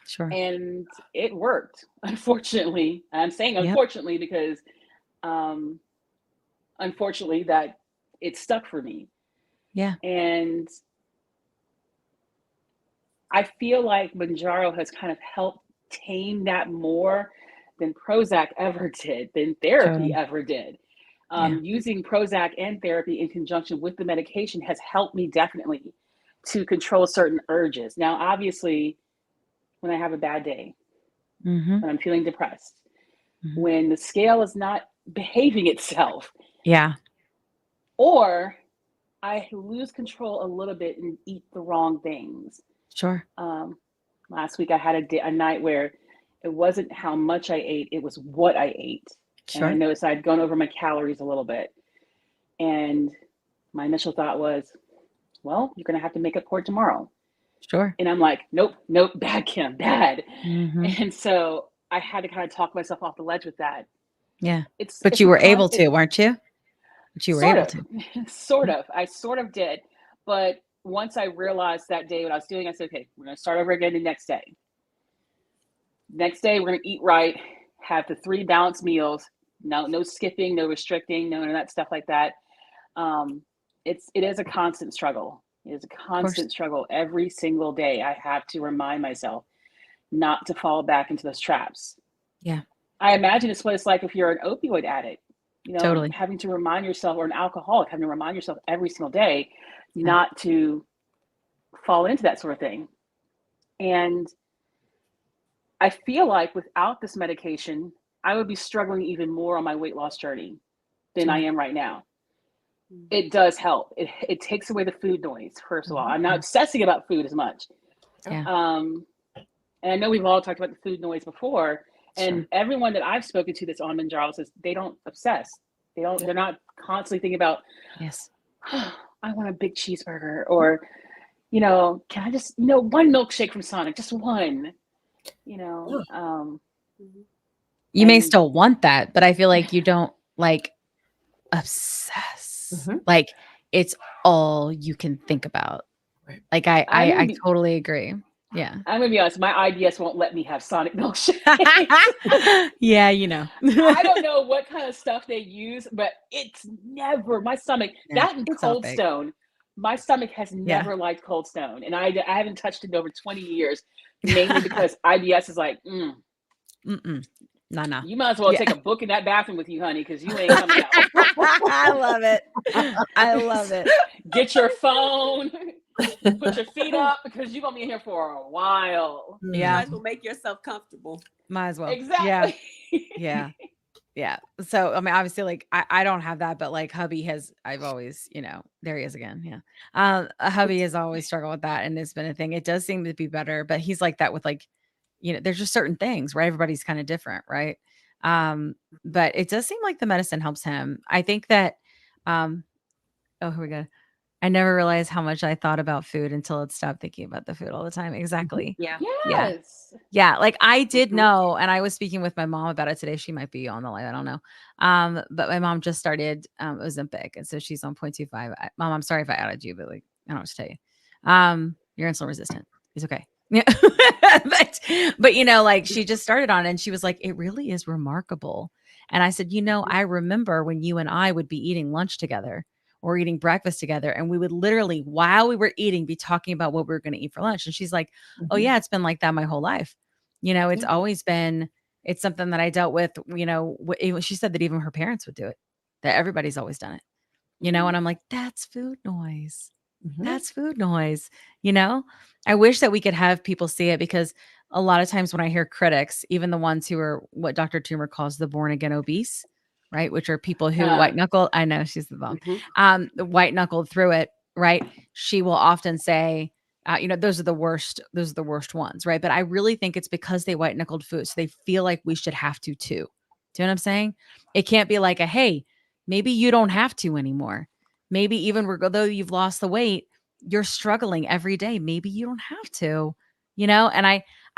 Sure. And it worked, unfortunately. I'm saying unfortunately because unfortunately that it stuck for me. Yeah. And I feel like Manjaro has kind of helped tame that more than Prozac ever did, than therapy ever did. Using Prozac and therapy in conjunction with the medication has helped me definitely to control certain urges. Now, obviously, when I have a bad day, when I'm feeling depressed, when the scale is not behaving itself, or I lose control a little bit and eat the wrong things. Sure. Last week I had a night where it wasn't how much I ate, it was what I ate. Sure. And I noticed I'd gone over my calories a little bit. And my initial thought was, well, you're going to have to make up for it tomorrow. Sure. And I'm like, nope, bad, Kim, bad. And so I had to kind of talk myself off the ledge with that. Yeah. But you were able to, weren't you? But you were able to. Sort of. I sort of did. But once I realized that day what I was doing, I said, okay, we're going to start over again the next day. Next day, we're going to eat right, have the 3 balanced meals, no skipping, no restricting, none of that stuff like that. It is a constant struggle. It is a constant struggle. Every single day, I have to remind myself not to fall back into those traps. Yeah. I imagine it's what it's like if you're an opioid addict, you know, totally. having to remind yourself, or an alcoholic, having to remind yourself every single day not to fall into that sort of thing. And I feel like without this medication, I would be struggling even more on my weight loss journey than I am right now. It does help. It takes away the food noise, first of all. I'm not obsessing about food as much. Yeah. And I know we've all talked about the food noise before, and everyone that I've spoken to that's on Manjaro says they don't obsess. They're not constantly thinking about, I want a big cheeseburger, or, you know, can I just, one milkshake from Sonic, just one, you know. You may still want that, but I feel like you don't like obsess. Like it's all you can think about. Right. Like I totally agree. Yeah. I'm gonna be honest, my IBS won't let me have Sonic milkshake. Yeah, you know. I don't know what kind of stuff they use, but it's never my stomach. That and Cold Stone. My stomach has never liked Cold Stone, and I haven't touched it in over 20 years, mainly because IBS is like, No. You might as well take a book in that bathroom with you, honey, because you ain't coming out. I love it. I love it. Get your phone. Put your feet up because you're gonna be in here for a while. You might as well make yourself comfortable. Might as well. Exactly. Yeah. Yeah. So, I mean, obviously, like, I don't have that, but like hubby has, I've always, there he is again. Yeah. Hubby has always struggled with that. And it's been a thing. It does seem to be better, but he's like that with like, there's just certain things, right? Everybody's kind of different, right? But it does seem like the medicine helps him. I think that, oh, here we go. I never realized how much I thought about food until it stopped thinking about the food all the time. Exactly. Yeah. Yeah. Yes. Yeah, like I did Mhm. know, and I was speaking with my mom about it today. She might be on the line. I don't know. But my mom just started Ozempic, and so she's on 0.25. Mom, I'm sorry if I outed you, but like I don't know what to tell you. You're insulin resistant. It's okay. Yeah, but like she just started on it, and she was like, "It really is remarkable." And I said, I remember when you and I would be eating lunch together or eating breakfast together, and we would literally, while we were eating, be talking about what we were going to eat for lunch. And she's like, "Oh yeah, it's been like that my whole life. It's always been, it's something that I dealt with, she said that even her parents would do it, that everybody's always done it, and I'm like, that's food noise. That's food noise. I wish that we could have people see it, because a lot of times when I hear critics, even the ones who are what Dr. Toomer calls the born again obese, right? Which are people who white knuckle. I know she's the bomb. The white knuckled through it, right? She will often say, those are the worst. Those are the worst ones, right? But I really think it's because they white knuckled food, so they feel like we should have to too. Do you know what I'm saying? It can't be like hey, maybe you don't have to anymore. Maybe even though you've lost the weight, you're struggling every day. Maybe you don't have to, And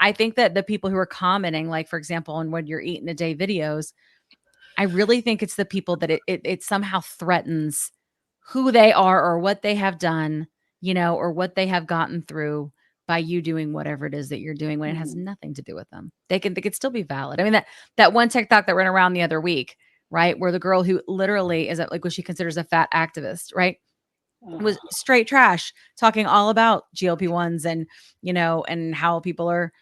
I think that the people who are commenting, like for example, on when you're eating a day videos, I really think it's the people that it somehow threatens who they are or what they have done, or what they have gotten through by you doing whatever it is that you're doing, when it has nothing to do with them. They could still be valid. I mean, that one TikTok that ran around the other week, right? Where the girl who literally is like what she considers a fat activist, right? Was straight trash, talking all about GLP-1s and, and how people are,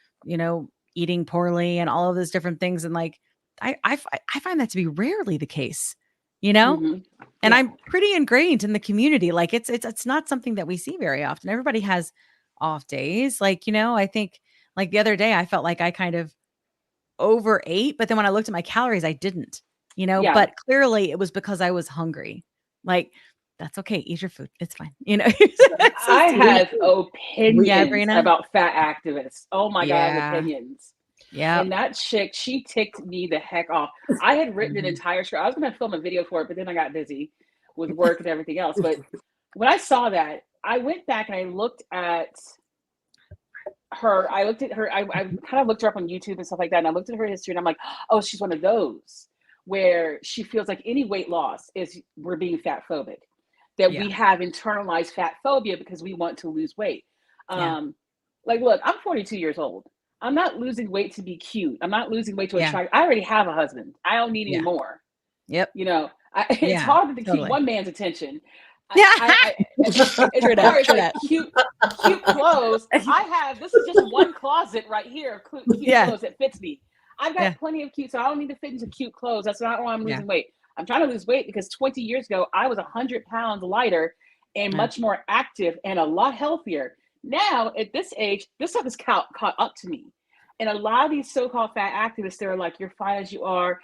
eating poorly and all of those different things. And like, I find that to be rarely the case, and I'm pretty ingrained in the community. Like it's not something that we see very often. Everybody has off days. Like, I think like the other day I felt like I kind of overate, but then when I looked at my calories, I didn't, but clearly it was because I was hungry. Like, that's okay. Eat your food. It's fine. I have opinions Brina? about fat activists. Oh my God, I have Yeah. opinions. Yeah. And that chick, she ticked me the heck off. I had written an entire script. I was going to film a video for it, but then I got busy with work and everything else. But when I saw that, I went back and I looked at her. I kind of looked her up on YouTube and stuff like that. And I looked at her history and I'm like, oh, she's one of those where she feels like any weight loss is we're being fat phobic. That we have internalized fat phobia because we want to lose weight. Like, look, I'm 42 years old. I'm not losing weight to be cute. I'm not losing weight to attract. I already have a husband. I don't need any more. Yep. It's hard to keep one man's attention. As far as like cute clothes, this is just one closet right here of cute clothes that fits me. I've got plenty of cute, so I don't need to fit into cute clothes. That's not why I'm losing weight. I'm trying to lose weight because 20 years ago, I was 100 pounds lighter and much more active and a lot healthier. Now, at this age, this stuff is caught up to me. And a lot of these so-called fat activists, they're like, you're fine as you are,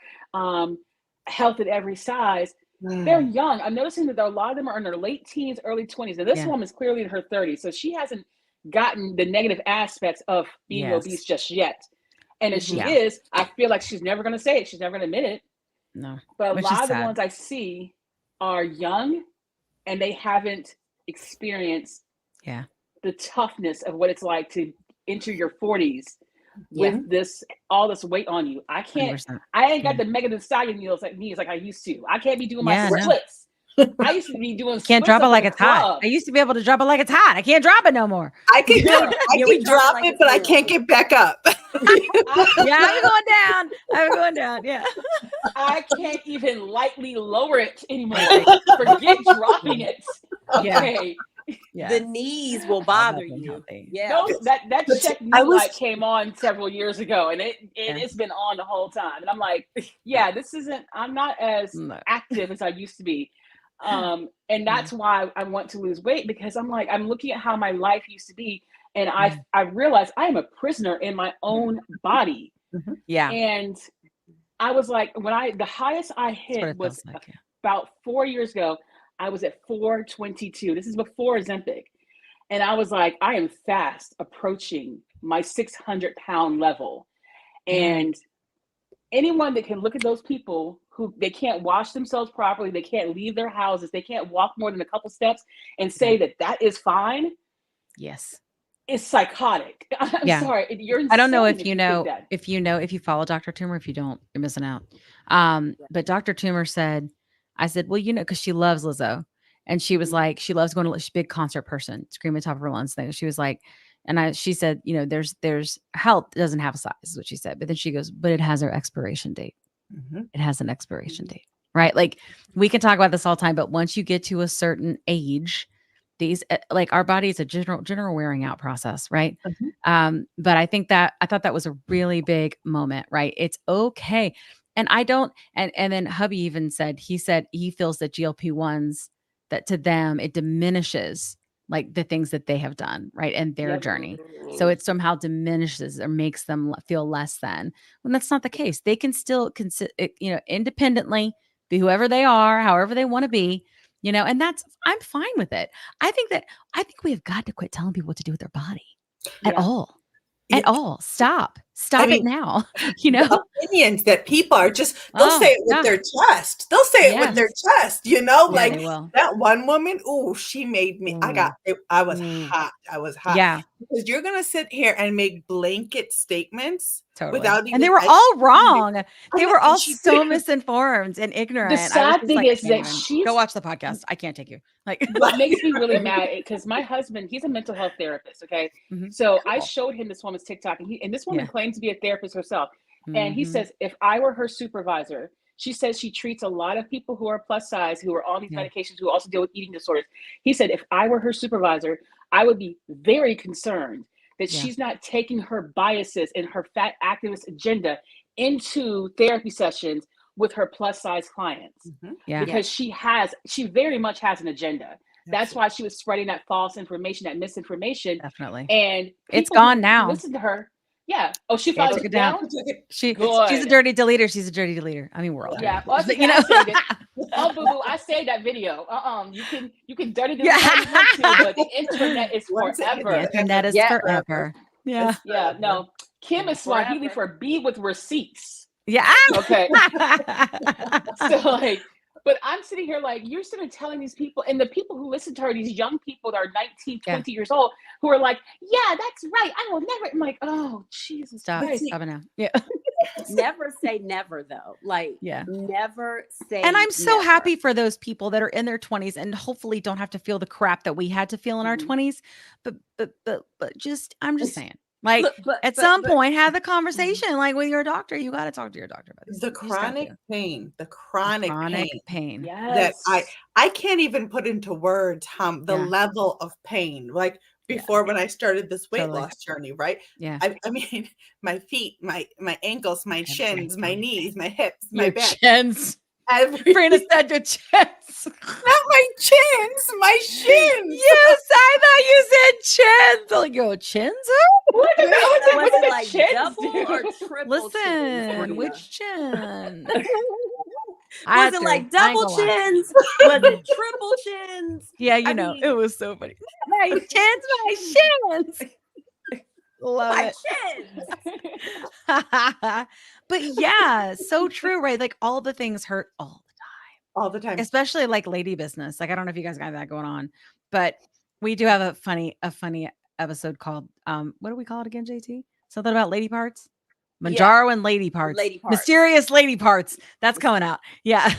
health at every size. They're young. I'm noticing that a lot of them are in their late teens, early 20s. And this woman's clearly in her 30s. So she hasn't gotten the negative aspects of being obese just yet. And if she is, I feel like she's never going to say it. She's never going to admit it. No. But a lot of the ones I see are young and they haven't experienced the toughness of what it's like to enter your 40s with all this weight on you. I can't 100%. I ain't got the Megan Thee Stallion knees like I used to. I can't be doing my splits. I used to be doing can't drop it like it's hot. I used to be able to drop it like it's hot. I can't drop it no more. I can drop it, but I can't get back up. I'm going down. I'm going down. Yeah. I can't even lightly lower it anymore. Forget dropping it. Okay. Yeah. The knees will bother you. Yeah. That check light came on several years ago and it's been on the whole time. And I'm like, I'm not as active as I used to be. And that's why I want to lose weight, because I'm like, I'm looking at how my life used to be. And I realize I am a prisoner in my own body. Yeah. And I was like, the highest I hit was about 4 years ago. I was at 422. This is before Ozempic. And I was like, I am fast approaching my 600-pound level. And anyone that can look at those people who they can't wash themselves properly, they can't leave their houses, they can't walk more than a couple steps and say that is fine. Yes. It's psychotic. I'm sorry. You're insane. I don't know if you follow Dr. Toomer. If you don't, you're missing out. But Dr. Toomer said, I said, well, because she loves Lizzo. And she was like, she loves going to, she's a big concert person, screaming at the top of her lungs thing. She was like, she said, there's health doesn't have a size, is what she said. But then she goes, but it has an expiration date. It has an expiration date, right? Like we can talk about this all the time, but once you get to a certain age, these like our body is a general wearing out process, right? But I thought that was a really big moment, right? It's okay. And I don't, and then hubby even said he feels that GLP-1s, that to them, it diminishes like the things that they have done, right? And their journey. So it somehow diminishes or makes them feel less than, when that's not the case. They can still independently be whoever they are, however they want to be, and I'm fine with it. I think we have got to quit telling people what to do with their body at all. At all. Stop it now. The opinions that people are just, they'll say it with their chest. They'll say it with their chest, like that one woman. Oh, she made me, I was hot. I was hot. Yeah. Because you're going to sit here and make blanket statements without even. And they were all wrong. They were all so misinformed and ignorant. The sad thing is that go watch the podcast. I can't take you. Like, what makes me really mad, because my husband, he's a mental health therapist. Okay. So I showed him this woman's TikTok, and this woman claims to be a therapist herself. And he says, if I were her supervisor, she says she treats a lot of people who are plus size, who are on these medications, who also deal with eating disorders. He said, if I were her supervisor, I would be very concerned that she's not taking her biases and her fat activist agenda into therapy sessions with her plus size clients. Because she very much has an agenda. That's why she was spreading that false information, that misinformation. Definitely. And it's gone now. Listen to her. Yeah. Oh, she finally took it down. She's a dirty deleter. She's a dirty deleter. I mean, we're all dirty. Well, oh, boo boo! I saved that video. You can dirty the but the internet is forever. The internet is forever. Yeah. Yeah. No, Kim is Swahili for be with receipts. Yeah. Okay. So but I'm sitting here like, you're sitting telling these people, and the people who listen to her, these young people that are 19, 20 years old, who are like, yeah, that's right. I will never. I'm like, oh, Jesus. Stop it now. Yeah. Never say never, though. Like, never say. And I'm so happy for those people that are in their 20s and hopefully don't have to feel the crap that we had to feel in our 20s. But I'm just saying. Like at some point, have the conversation like with your doctor. You got to talk to your doctor about this. The chronic pain, pain. That I can't even put into words the level of pain. Like before, when I started this weight loss journey, right? Yeah. I mean, my feet, my ankles, my shins, my knees, my hips, my back. Shins. Brenda said your chins. Not my chins, my shins. Yes, I thought you said chins. Like your chins? Was it like chins, double or triple? Listen, which chin? Was it like double chins? Was it triple chins? Yeah, it was so funny. My chins, my shins. Love my it. Chins. But yeah, so true, right? Like all the things hurt all the time, especially like lady business. Like I don't know if you guys got that going on, but we do have a funny episode called what do we call it again, JT? Something about lady parts. Manjaro and lady parts. Mysterious lady parts. That's coming out. Yeah.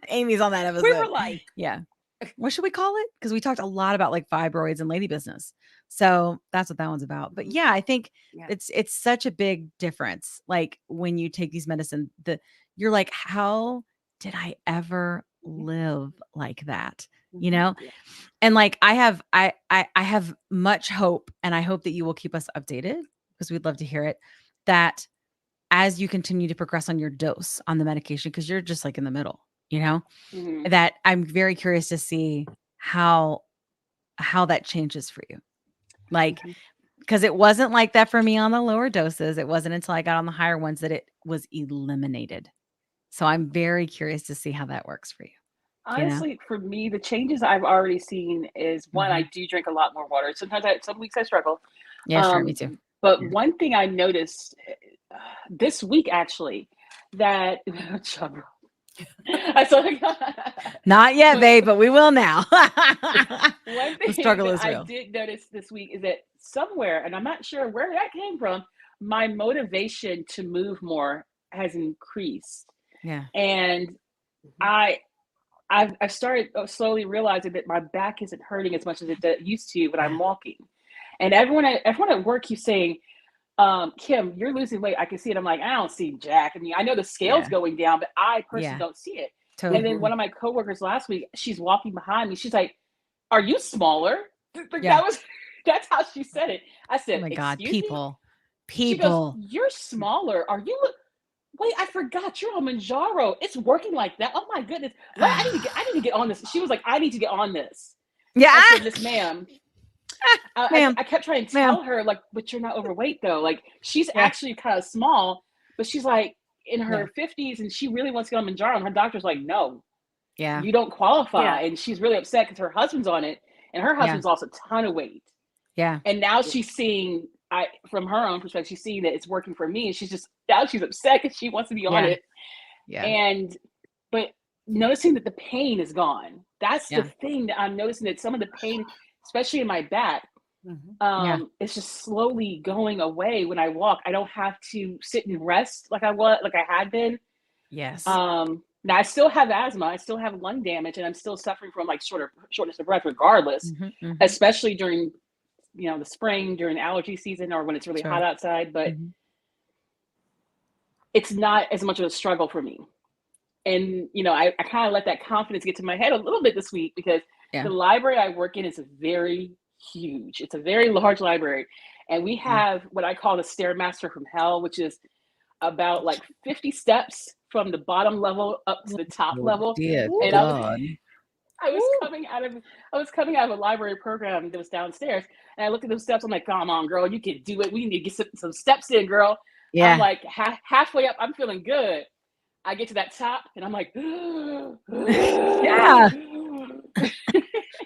Amy's on that episode. We were like, yeah. What should we call it? Because we talked a lot about like fibroids and lady business. So that's what that one's about. But yeah, I think it's such a big difference. Like when you take these medicine, you're like, how did I ever live like that? And like I have much hope, and I hope that you will keep us updated because we'd love to hear it, that as you continue to progress on your dose on the medication, because you're just like in the middle, that I'm very curious to see how that changes for you. Like because it wasn't like that for me on the lower doses. It wasn't until I got on the higher ones that it was eliminated. So I'm very curious to see how that works for you. Honestly, for me, the changes I've already seen is one, I do drink a lot more water. Sometimes some weeks I struggle. Yeah, sure, me too. But one thing I noticed this week, actually, that I saw not yet, babe, but we will now. One thing the struggle that is real. I did notice this week is that somewhere, and I'm not sure where that came from, my motivation to move more has increased. Yeah. And I've started slowly realizing that my back isn't hurting as much as it used to when I'm walking. And everyone at work keeps saying, Kim, you're losing weight. I can see it. I'm like, I don't see jack. I mean, I know the scale's going down, but I personally don't see it. Totally. And then one of my coworkers last week, she's walking behind me. She's like, are you smaller? That's how she said it. I said, oh my God, people. She goes, you're smaller. Are you? Wait, I forgot you're on Manjaro. It's working like that. Oh my goodness. Well, I need to get on this. She was like, I need to get on this. Yeah. I said, Miss ma'am. I kept trying to tell her, like, but you're not overweight though. Like, she's actually kind of small, but she's like in her 50s and she really wants to get on Manjaro. And her doctor's like, no, you don't qualify. And she's really upset because her husband's on it. And her husband's lost a ton of weight. Yeah. And now she's seeing, from her own perspective, she's seeing that it's working for me. And she's upset because she wants to be on it. Yeah. But noticing that the pain is gone. That's the thing that I'm noticing, that some of the pain, especially in my back, it's just slowly going away when I walk. I don't have to sit and rest like I had been. Yes. Now I still have asthma, I still have lung damage, and I'm still suffering from like shortness of breath regardless, especially during, the spring, during allergy season, or when it's really hot outside, but it's not as much of a struggle for me. And, I kind of let that confidence get to my head a little bit this week because the library I work in is very huge. It's a very large library. And we have what I call the Stairmaster from hell, which is about like 50 steps from the bottom level up to the top level. And I was coming out of a library program that was downstairs, and I looked at those steps. I'm like, come on, girl, you can do it. We need to get some steps in, girl. Yeah. I'm like halfway up. I'm feeling good. I get to that top, and I'm like, yeah.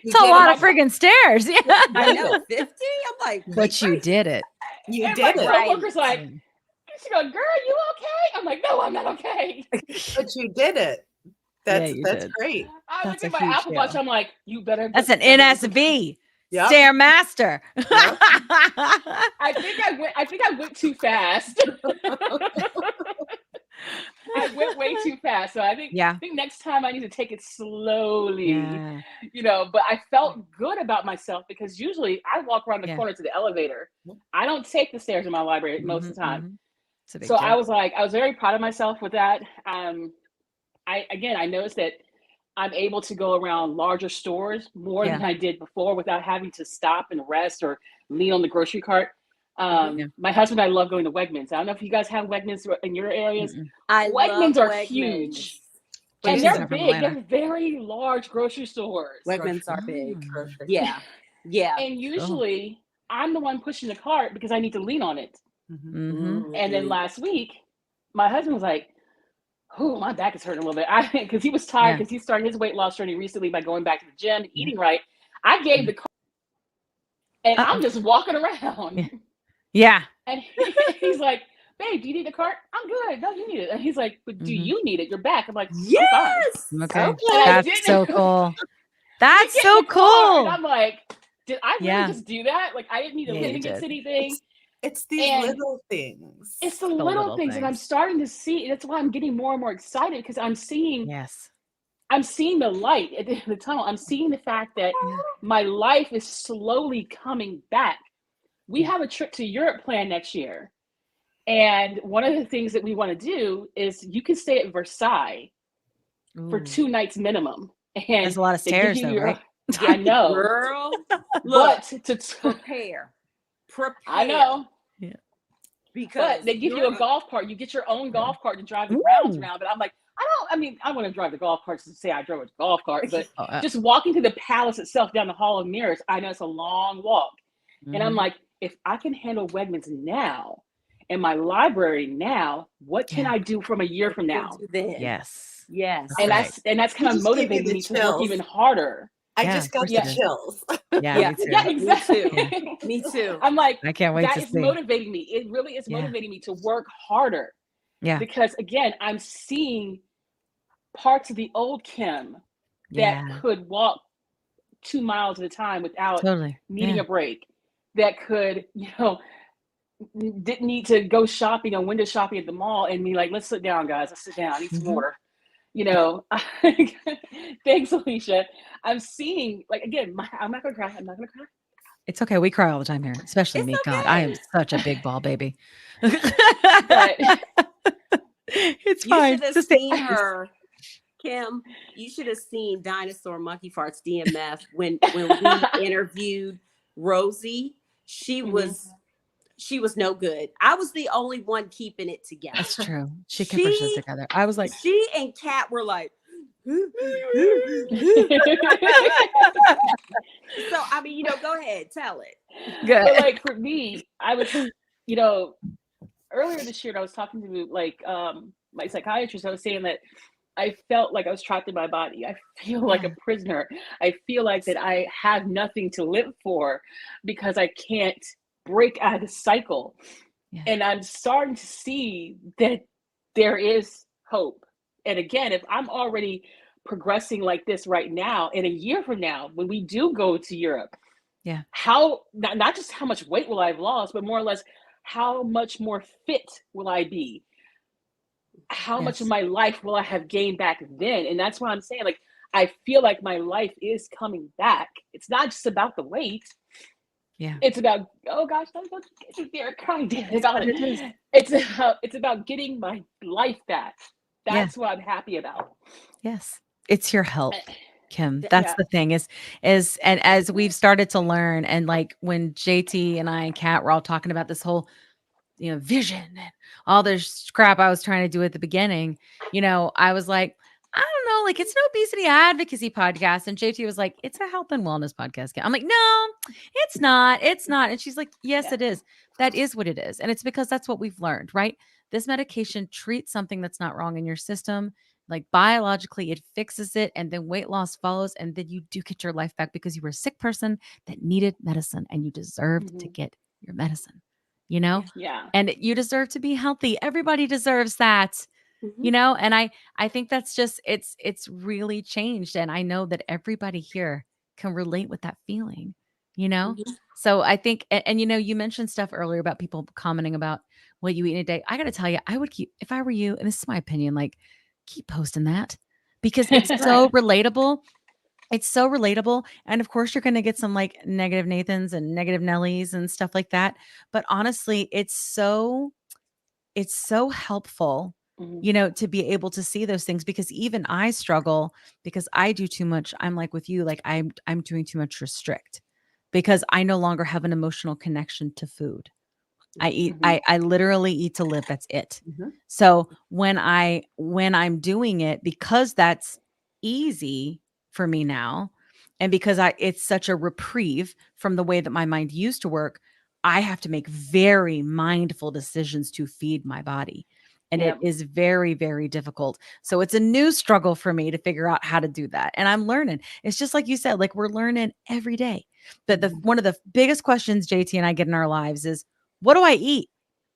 It's a lot of friggin' stairs. Yeah. I know, 50. I'm like, but you did it. You did it. My coworker's like, she goes, girl, you okay? I'm like, no, I'm not okay. But you did it. That's great. I look at my Apple Watch. I'm like, you better. That's an NSV. Stairmaster. I think I went too fast. I went way too fast. So I think next time I need to take it slowly. But I felt good about myself because usually I walk around the corner to the elevator. I don't take the stairs in my library most of the time. So I was very proud of myself with that. I noticed that I'm able to go around larger stores more than I did before without having to stop and rest or lean on the grocery cart. My husband and I love going to Wegmans. I don't know if you guys have Wegmans in your areas. Wegmans are huge. And they're big. They're very large grocery stores. Wegmans are big. Yeah. And usually I'm the one pushing the cart because I need to lean on it. And then last week, my husband was like, oh, my back is hurting a little bit. Because he was tired because he started his weight loss journey recently by going back to the gym, eating right. I gave the cart, and I'm just walking around. Yeah. And he's like, babe, do you need the cart? I'm good. No, you need it. And he's like, but do you need it? Your back. I'm like, yes. Okay. That's so cool. That's so cool. And I'm like, did I really just do that? Like, I didn't need to lean against anything. It's these little things. It's the little things. And I'm starting to see. That's why I'm getting more and more excited because I'm seeing. Yes. I'm seeing the light at the end of the tunnel. I'm seeing the fact that my life is slowly coming back. We have a trip to Europe planned next year. And one of the things that we want to do is you can stay at Versailles for 2 nights minimum. And there's a lot of stairs though, right? I know. Girl, look, to prepare. I know. Yeah. But they give you a golf cart. You get your own golf cart to drive the grounds around. But I'm like, I want to drive the golf cart to say I drove a golf cart. But just walking to the palace itself down the Hall of Mirrors, I know it's a long walk. And I'm like, if I can handle Wegmans now and my library now, what can I do from a year from now? Yes. Yes. And that's kind of motivating me to work even harder. I just got the chills. Yeah, Yeah, exactly. Me too. I'm like, I can't wait that to is see. motivating me. It really is motivating me to work harder. Yeah. Because again, I'm seeing parts of the old Kim that could walk 2 miles at a time without needing a break. That could, didn't need to go shopping or window shopping at the mall and be like, let's sit down, guys. Let's sit down. I need some water. Thanks, Alicia. I'm seeing, like, again, I'm not gonna cry. I'm not gonna cry. It's okay. We cry all the time here, especially me. God, I am such a big ball baby. But it's you fine. You should have seen her, Kim. You should have seen Dinosaur Monkey Farts DMF when we interviewed Rosie. She was no good. I was the only one keeping it together. That's true. She can push it together. I was like, she and Kat were like, so I mean, go ahead, tell it. Good. But like for me, I was, earlier this year, I was talking to my psychiatrist. I was saying that I felt like I was trapped in my body. I feel like a prisoner. I feel like that I have nothing to live for because I can't break out of the cycle. And I'm starting to see that there is hope. And again, if I'm already progressing like this right now, in a year from now, when we do go to Europe, how not just how much weight will I have lost, but more or less how much more fit will I be? How much of my life will I have gained back then? And that's what I'm saying. Like, I feel like my life is coming back. It's not just about the weight. Yeah. It's about, oh gosh, don't get there crying. It's about getting my life back. That's what I'm happy about. Yes. It's your health, Kim. That's the thing is, and as we've started to learn, and like when JT and I and Kat were all talking about this whole, vision and all this crap I was trying to do at the beginning, I was like, I don't know, like it's an obesity advocacy podcast. And JT was like, it's a health and wellness podcast. I'm like, no, it's not. It's not. And she's like, yes, it is. That is what it is. And it's because that's what we've learned, right? This medication treats something that's not wrong in your system. Like biologically, it fixes it. And then weight loss follows. And then you do get your life back because you were a sick person that needed medicine and you deserved to get your medicine, and you deserve to be healthy. Everybody deserves that. And I think that's just, it's really changed. And I know that everybody here can relate with that feeling, So I think, and you mentioned stuff earlier about people commenting about what you eat in a day. I got to tell you, I would keep, if I were you, and this is my opinion, like keep posting that because it's so relatable. It's so relatable. And of course, you're going to get some like negative Nathans and negative Nellies and stuff like that. But honestly, it's so helpful, to be able to see those things because even I struggle because I do too much. I'm like with you, like I'm doing too much restrict because I no longer have an emotional connection to food. I eat, I literally eat to live. That's it. So when I'm doing it, because that's easy for me now, and because it's such a reprieve from the way that my mind used to work, I have to make very mindful decisions to feed my body. And it is very, very difficult. So it's a new struggle for me to figure out how to do that. And I'm learning. It's just like you said, like we're learning every day. But one of the biggest questions JT and I get in our lives is, what do I eat?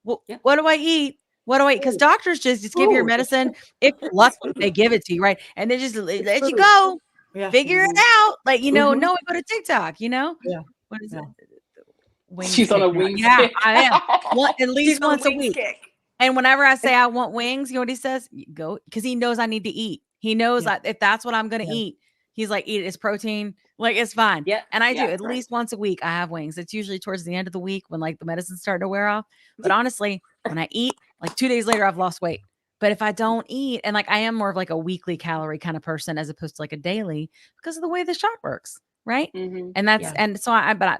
What do I eat? What do I eat? Because doctors just give you your medicine. If you're lucky, they give it to you, right? And they just let you go. Figure it out. Like, no, we go to TikTok, What is it? Wings She's on a kick now. wings Yeah, kick. I am. At least once a week. Kick. And whenever I say I want wings, you know what he says? Go, because he knows I need to eat. He knows if that's what I'm going to eat, he's like, eat it. It's protein. Like, it's fine. Yeah. And I do at least once a week. I have wings. It's usually towards the end of the week when like the medicine's starting to wear off. But honestly, when I eat, like 2 days later, I've lost weight. But if I don't eat, and like I am more of like a weekly calorie kind of person as opposed to like a daily because of the way the shot works. Right. And that's, and so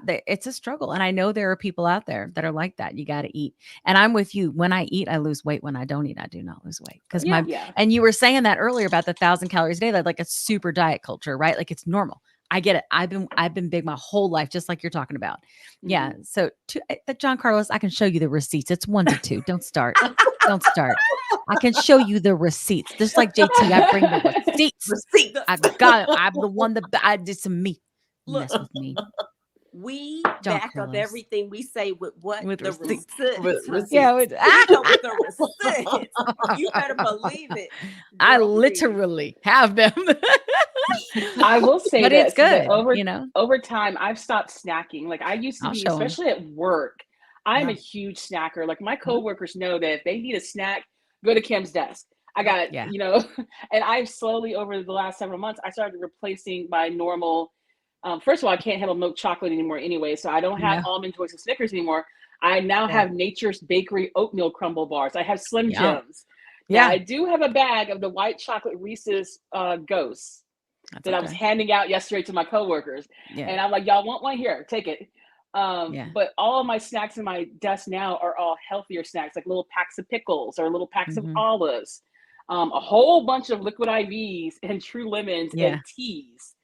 it's a struggle. And I know there are people out there that are like that. You got to eat. And I'm with you. When I eat, I lose weight. When I don't eat, I do not lose weight. Because and you were saying that earlier about the 1,000 calories a day, like a super diet culture, right? Like it's normal. I get it. I've been big my whole life, just like you're talking about. Yeah. So John Carlos, I can show you the receipts. It's 1 to 2. Don't start. Don't start. I can show you the receipts. Just like JT, I bring the receipts. I got it. I'm the one that I did some me. Mess with me. We John back Carlos. up everything we say with what? With the receipts. receipts. Yeah, We come with the receipts. You better believe it. I Girl, please. literally have them. I will say but this, it's good. Over time, I've stopped snacking. Like I used to be, especially at work. I'm a huge snacker. Like my coworkers know that if they need a snack, go to Kim's desk. I got, and I've slowly over the last several months, I started replacing my normal. First of all, I can't handle milk chocolate anymore anyway, so I don't have Almond Joys and Snickers anymore. I now have Nature's Bakery oatmeal crumble bars. I have Slim Jims. Now, I do have a bag of the white chocolate Reese's Ghosts that I was handing out yesterday to my coworkers. And I'm like, y'all want one? Here, take it. But all of my snacks in my desk now are all healthier snacks, like little packs of pickles or little packs of olives, a whole bunch of liquid IVs and True Lemons and teas,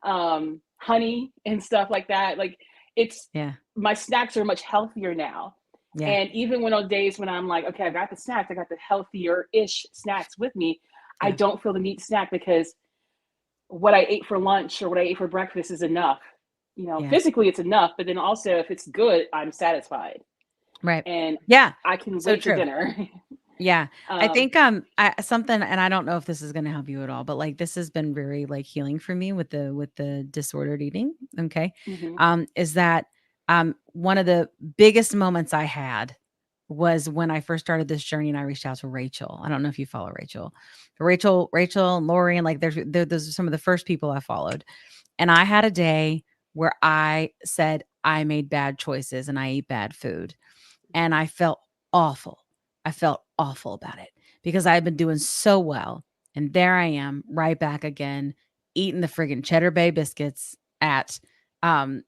honey and stuff like that. Like it's my snacks are much healthier now. And even when on days when I'm like, okay, I got the snacks, I got the healthier-ish snacks with me, I don't feel the need to snack because what I ate for lunch or what I ate for breakfast is enough. You know, physically it's enough, but then also if it's good, I'm satisfied. Right. And I can So wait true. for dinner. I think something, and I don't know if this is going to help you at all, but like this has been very like healing for me with the disordered eating. Okay. Is that one of the biggest moments I had was when I first started this journey and I reached out to Rachel. I don't know if you follow Rachel, and Lori, and like those are some of the first people I followed. And I had a day where I said I made bad choices and I ate bad food. And I felt awful. I felt awful about it because I had been doing so well. And there I am right back again, eating the friggin' Cheddar Bay biscuits at what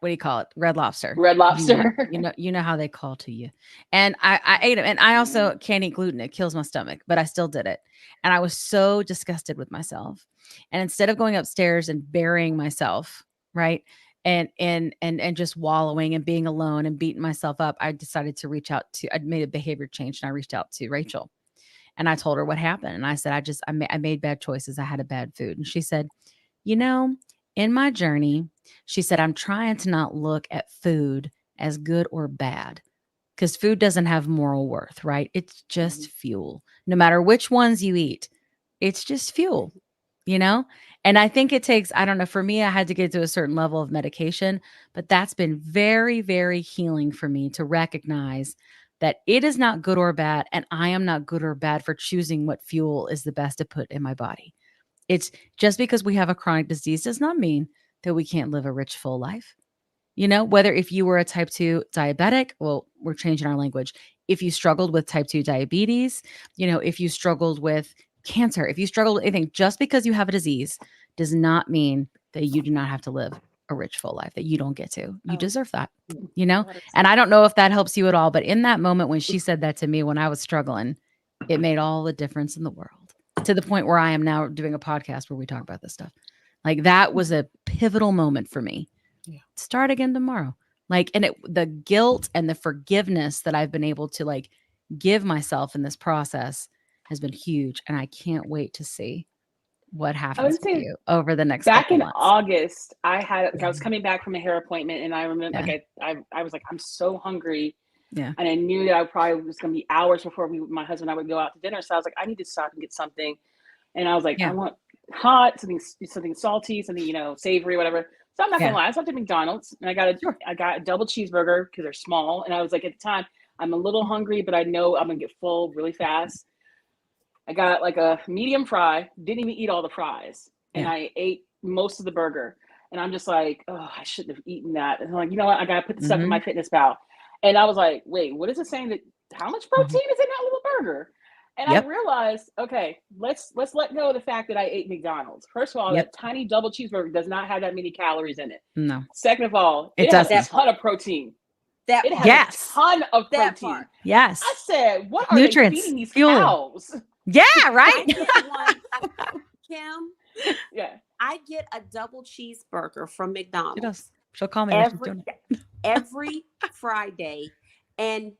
do you call it? Red Lobster. Red Lobster. You know how they call to you. And I ate them. And I also can't eat gluten. It kills my stomach, but I still did it. And I was so disgusted with myself. And instead of going upstairs and burying myself, right, and just wallowing and being alone and beating myself up, I decided to reach out to, I'd made a behavior change and I reached out to Rachel and I told her what happened. And I said, I made bad choices. I had a bad food. And she said, in my journey, she said, I'm trying to not look at food as good or bad because food doesn't have moral worth, right? It's just fuel. No matter which ones you eat, it's just fuel, And I think it takes, I don't know, for me, I had to get to a certain level of medication, but that's been very, very healing for me to recognize that it is not good or bad. And I am not good or bad for choosing what fuel is the best to put in my body. It's just because we have a chronic disease does not mean that we can't live a rich, full life. Whether if you were a type 2 diabetic, well, we're changing our language. If you struggled with type 2 diabetes, if you struggled with cancer, if you struggle with anything, just because you have a disease does not mean that you do not have to live a rich, full life, that you don't get to. You deserve that, And I don't know if that helps you at all, but in that moment when she said that to me, when I was struggling, it made all the difference in the world to the point where I am now doing a podcast where we talk about this stuff. Like that was a pivotal moment for me. Start again tomorrow. The guilt and the forgiveness that I've been able to give myself in this process has been huge. And I can't wait to see what happens with you over the next back in months. August, I was coming back from a hair appointment and I remember I was like, I'm so hungry. Yeah. And I knew that I probably was going to be hours before my husband and I would go out to dinner. So I was like, I need to stop and get something. And I was like, I want hot, something salty, something, savory, whatever. So I'm not going to lie. I stopped at McDonald's and I got a double cheeseburger because they're small. And I was like, at the time, I'm a little hungry, but I know I'm going to get full really fast. I got like a medium fry, didn't even eat all the fries. And I ate most of the burger. And I'm just like, oh, I shouldn't have eaten that. And I'm like, you know what? I got to put this stuff in my fitness pal. And I was like, wait, what is it saying that how much protein is in that little burger? And I realized, okay, let's let go of the fact that I ate McDonald's. First of all, that tiny double cheeseburger does not have that many calories in it. No. Second of all, it has a ton of protein. It has a ton of protein. Yes. I said, what are nutrients they feeding these fuel. cows? Yeah, right. Kim. Yeah. I get a double cheeseburger from McDonald's. She does. She'll call me when she's doing it. Every Friday. And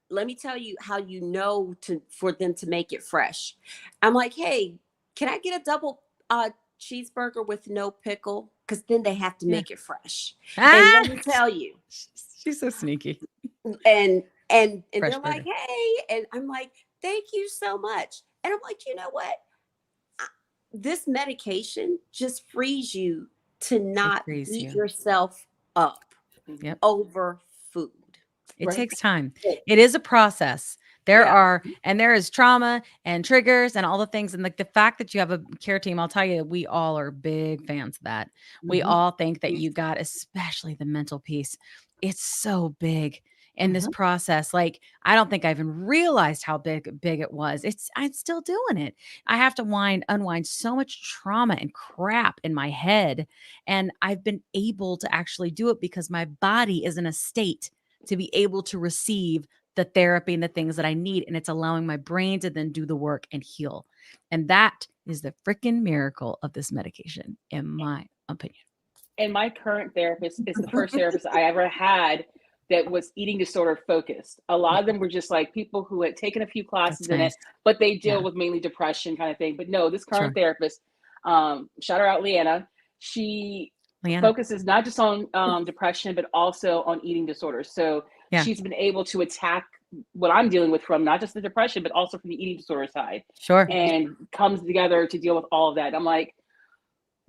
let me tell you how you know for them to make it fresh. I'm like, hey, can I get a double cheeseburger with no pickle? Because then they have to make it fresh. And let me tell you, she's so sneaky. And they're Fresh like, burger. hey, and I'm like, thank you so much. And I'm like, you know what? This medication just frees you to not beat yourself up over food. It takes time. It is a process. There is trauma and triggers and all the things. And like the fact that you have a care team, I'll tell you, we all are big fans of that. We all think that you got, especially the mental piece. It's so big in this process. Like, I don't think I even realized how big it was. I'm still doing it. I have to unwind so much trauma and crap in my head. And I've been able to actually do it because my body is in a state to be able to receive the therapy and the things that I need. And it's allowing my brain to then do the work and heal. And that is the freaking miracle of this medication, in my opinion. And my current therapist is the first therapist I ever had that was eating disorder focused. A lot of them were just like people who had taken a few classes in it, but they deal with mainly depression kind of thing. But no, this current therapist, shout her out, Leanna, she focuses not just on depression, but also on eating disorders. So she's been able to attack what I'm dealing with from not just the depression, but also from the eating disorder side. And comes together to deal with all of that. I'm like,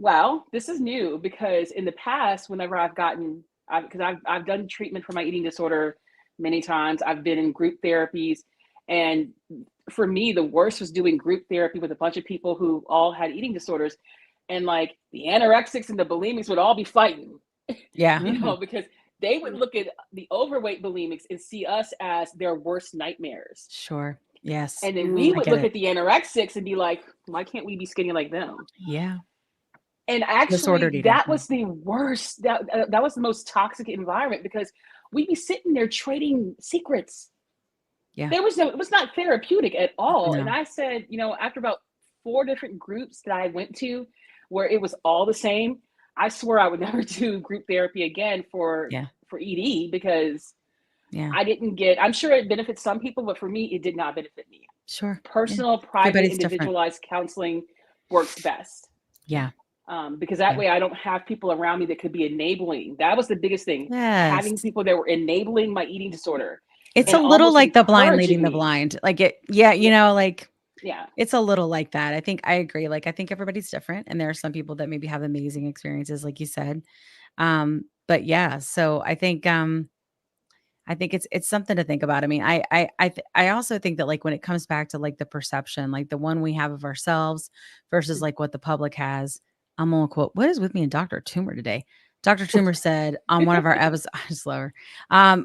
wow, this is new, because in the past, whenever I've done treatment for my eating disorder many times, I've been in group therapies. And for me, the worst was doing group therapy with a bunch of people who all had eating disorders. And like the anorexics and the bulimics would all be fighting. Because they would look at the overweight bulimics and see us as their worst nightmares. Yes. And then we would look at the anorexics and be like, why can't we be skinny like them? And actually, that was the worst. That was the most toxic environment, because we'd be sitting there trading secrets. It was not therapeutic at all. And I said, after about 4 different groups that I went to where it was all the same, I swore I would never do group therapy again for ED, because I didn't get, I'm sure it benefits some people, but for me, it did not benefit me. Personal, private, individualized counseling works best. Because that way I don't have people around me that could be enabling. That was the biggest thing. Having people that were enabling my eating disorder. It's a little like the blind leading the blind. Like it's a little like that. I think I agree. Like, I think everybody's different. And there are some people that maybe have amazing experiences, like you said. But yeah, so I think it's something to think about. I mean, I also think that, like, when it comes back to like the perception, like the one we have of ourselves versus like what the public has, I'm gonna quote, what is with me and Dr. Toomer today? Dr. Toomer said on one of our episodes, I just love her.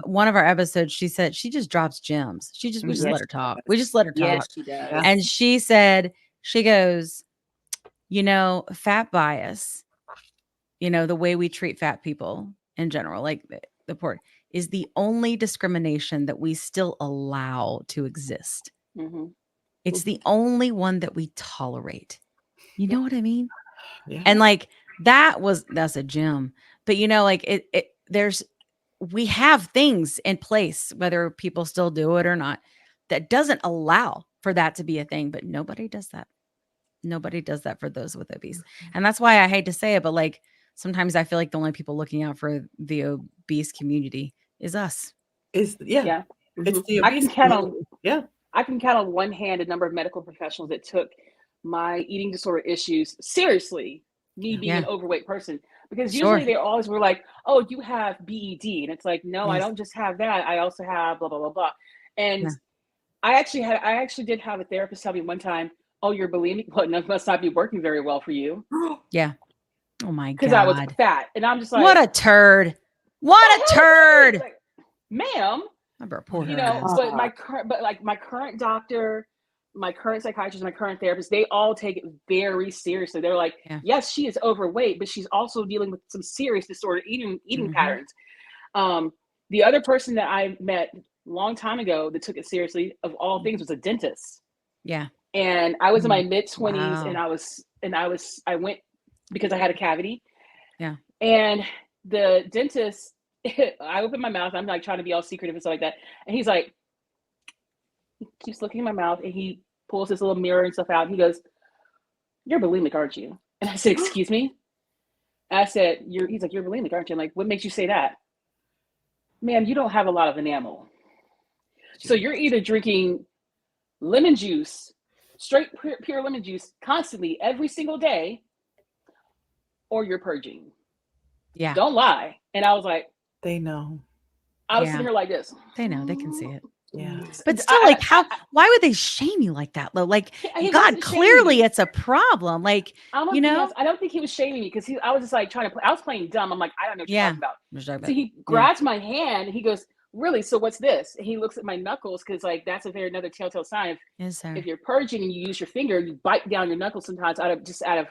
One of our episodes, she said she just drops gems. We just let her talk. We just let her talk. Yes, she does. And she said, she goes, fat bias, the way we treat fat people in general, like the poor, is the only discrimination that we still allow to exist. It's the only one that we tolerate. You know what I mean? And like, that's a gem. But like we have things in place, whether people still do it or not, that doesn't allow for that to be a thing. But nobody does that. Nobody does that for those with obese. And that's why I hate to say it, but like, sometimes I feel like the only people looking out for the obese community is us. It's the I can count on one hand a number of medical professionals that took my eating disorder issues seriously, me being an overweight person, because usually they always were like, oh, you have BED. And it's like, no, I don't just have that. I also have blah, blah, blah, blah. And I actually did have a therapist tell me one time, oh, you're bulimic, but it must not be working very well for you. Oh my God. Because I was fat. And I'm just like, what a turd. What a turd. Like, ma'am, but my current doctor, my current psychiatrist, my current therapist, they all take it very seriously. They're like, yes, she is overweight, but she's also dealing with some serious disordered eating patterns. The other person that I met a long time ago that took it seriously, of all things, was a dentist. And I was in my mid-20s, and and I went because I had a cavity. Yeah. And the dentist, I opened my mouth. I'm like trying to be all secretive and stuff like that. And he's like, he keeps looking in my mouth and he pulls this little mirror and stuff out. And he goes, "You're bulimic, aren't you?" And I said, "Excuse me?" I said, he's like, "You're bulimic, aren't you?" I'm like, "What makes you say that?" "Ma'am, you don't have a lot of enamel. So you're either drinking lemon juice, straight pure lemon juice constantly every single day, or you're purging. Yeah. Don't lie." And I was like, They know. I was sitting here like this. They know. They can see it. Yeah. But still, like, why would they shame you like that, though? Like, God, clearly it's a problem. Like, you know, I don't think he was shaming me because I was just like trying to play. I was playing dumb. I'm like, I don't know what you're talking about. So he grabs my hand and he goes, "Really? So what's this?" And he looks at my knuckles because like that's another telltale sign. If you're purging and you use your finger, you bite down your knuckles sometimes out of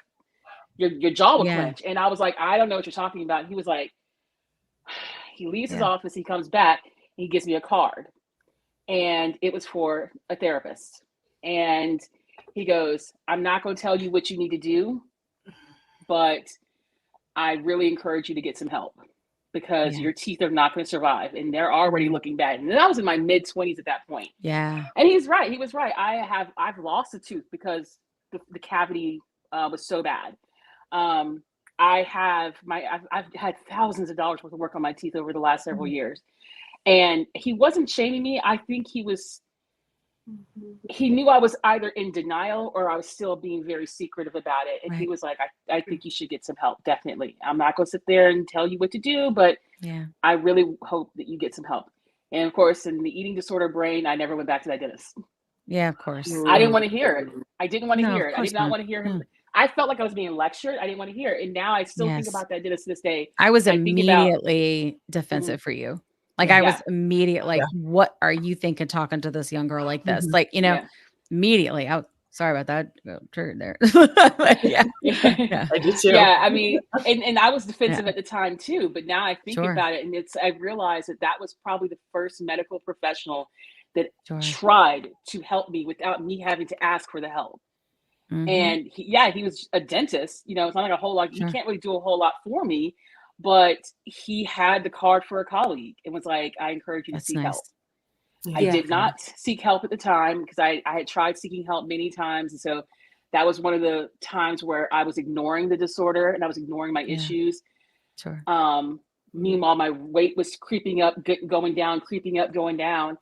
your jaw will clench. And I was like, I don't know what you're talking about. And he was like, he leaves his office, he comes back, and he gives me a card. And it was for a therapist. And he goes, "I'm not going to tell you what you need to do, but I really encourage you to get some help because your teeth are not going to survive and they're already looking bad." And I was in my mid-20s at that point. Yeah. And he's right. He was right. I've lost a tooth because the cavity was so bad. I've had thousands of dollars worth of work on my teeth over the last several years. And he wasn't shaming me. I think he knew I was either in denial or I was still being very secretive about it. And he was like, I think you should get some help. Definitely. I'm not going to sit there and tell you what to do, but I really hope that you get some help. And of course, in the eating disorder brain, I never went back to that dentist. Yeah, of course. I didn't want to hear it. I didn't want to hear it. I did not want to hear him. No. I felt like I was being lectured. I didn't want to hear it. And now I still think about that dentist to this day. I was immediately defensive for you. Like I was immediate, like, what are you thinking talking to this young girl like this? Like, you know, immediately. Sorry about that. Triggered there. Yeah. I did too. Yeah. I mean, and I was defensive at the time too, but now I think about it and I realized that was probably the first medical professional that tried to help me without me having to ask for the help. And he was a dentist, you know, it's not like a whole lot. He can't really do a whole lot for me, but he had the card for a colleague and was like, "I encourage you to seek help." I did not seek help at the time because I had tried seeking help many times. And so that was one of the times where I was ignoring the disorder and I was ignoring my issues. Meanwhile, my weight was creeping up, going down, creeping up, going down.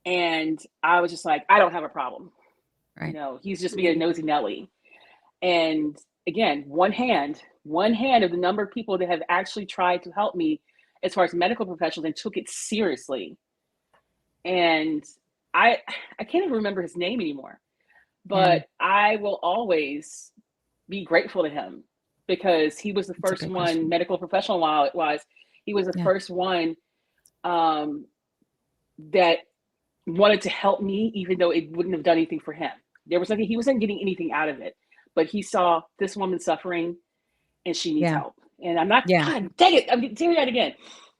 And I was just like, I don't have a problem. You know, he's just being a nosy Nelly. And again, one hand of the number of people that have actually tried to help me as far as medical professionals and took it seriously. And I can't even remember his name anymore, but I will always be grateful to him because he was the first one, medical professional wise, he was the first one that wanted to help me, even though it wouldn't have done anything for him. There was nothing, he wasn't getting anything out of it, but he saw this woman suffering and she needs help. And I'm not, God dang it, I'm tearing out again.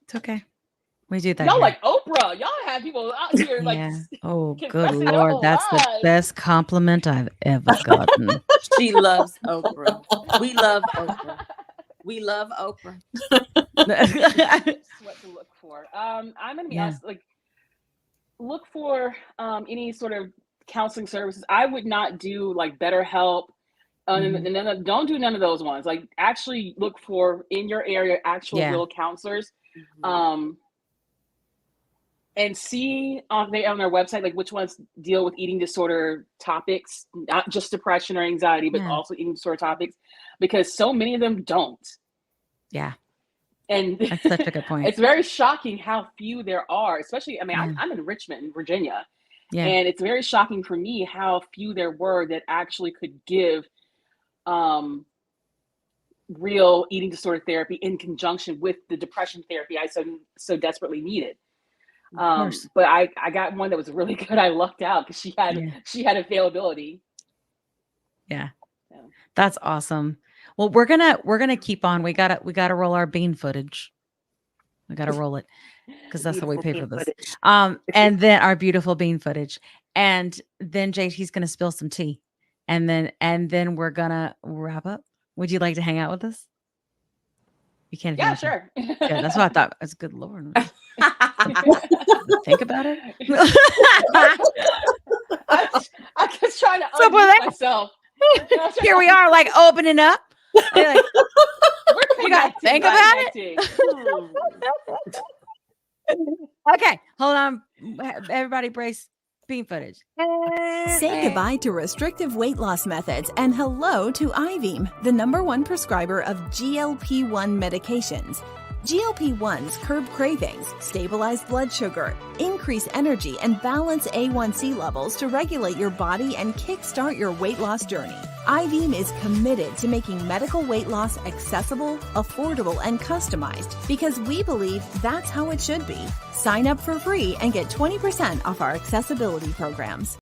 It's okay. We do that. Y'all like Oprah. Y'all have people out here like. Oh, good Lord. That's the best compliment I've ever gotten. She loves Oprah. We love Oprah. We love Oprah. What to look for. I'm going to be honest, like, look for any sort of counseling services. I would not do like BetterHelp. Don't do none of those ones. Like, actually look for in your area actual real counselors. And see on their website, like which ones deal with eating disorder topics, not just depression or anxiety, but also eating disorder topics, because so many of them don't. Yeah. And that's such a good point. It's very shocking how few there are, especially, I mean, I'm in Richmond, in Virginia. Yeah. And it's very shocking for me how few there were that actually could give real eating disorder therapy in conjunction with the depression therapy I so desperately needed. But I got one that was really good. I lucked out because she had availability. Yeah. That's awesome. Well, we're gonna keep on. We gotta roll our bean footage. We gotta roll it because that's how we pay for this. And then our beautiful bean footage. And then Jade, he's gonna spill some tea. and then we're gonna wrap up. Would you like to hang out with us? You can't. Yeah, sure. Yeah, that's what I thought. That's good Lord. Think about it. I'm just trying to unmute myself. Here we are, like opening up. Like, you gotta think about it. Okay, hold on. Everybody brace beam footage. Say goodbye to restrictive weight loss methods and hello to Iveem, the #1 prescriber of GLP-1 medications. GLP-1s curb cravings, stabilize blood sugar, increase energy, and balance A1C levels to regulate your body and kickstart your weight loss journey. Iveem is committed to making medical weight loss accessible, affordable, and customized because we believe that's how it should be. Sign up for free and get 20% off our accessibility programs.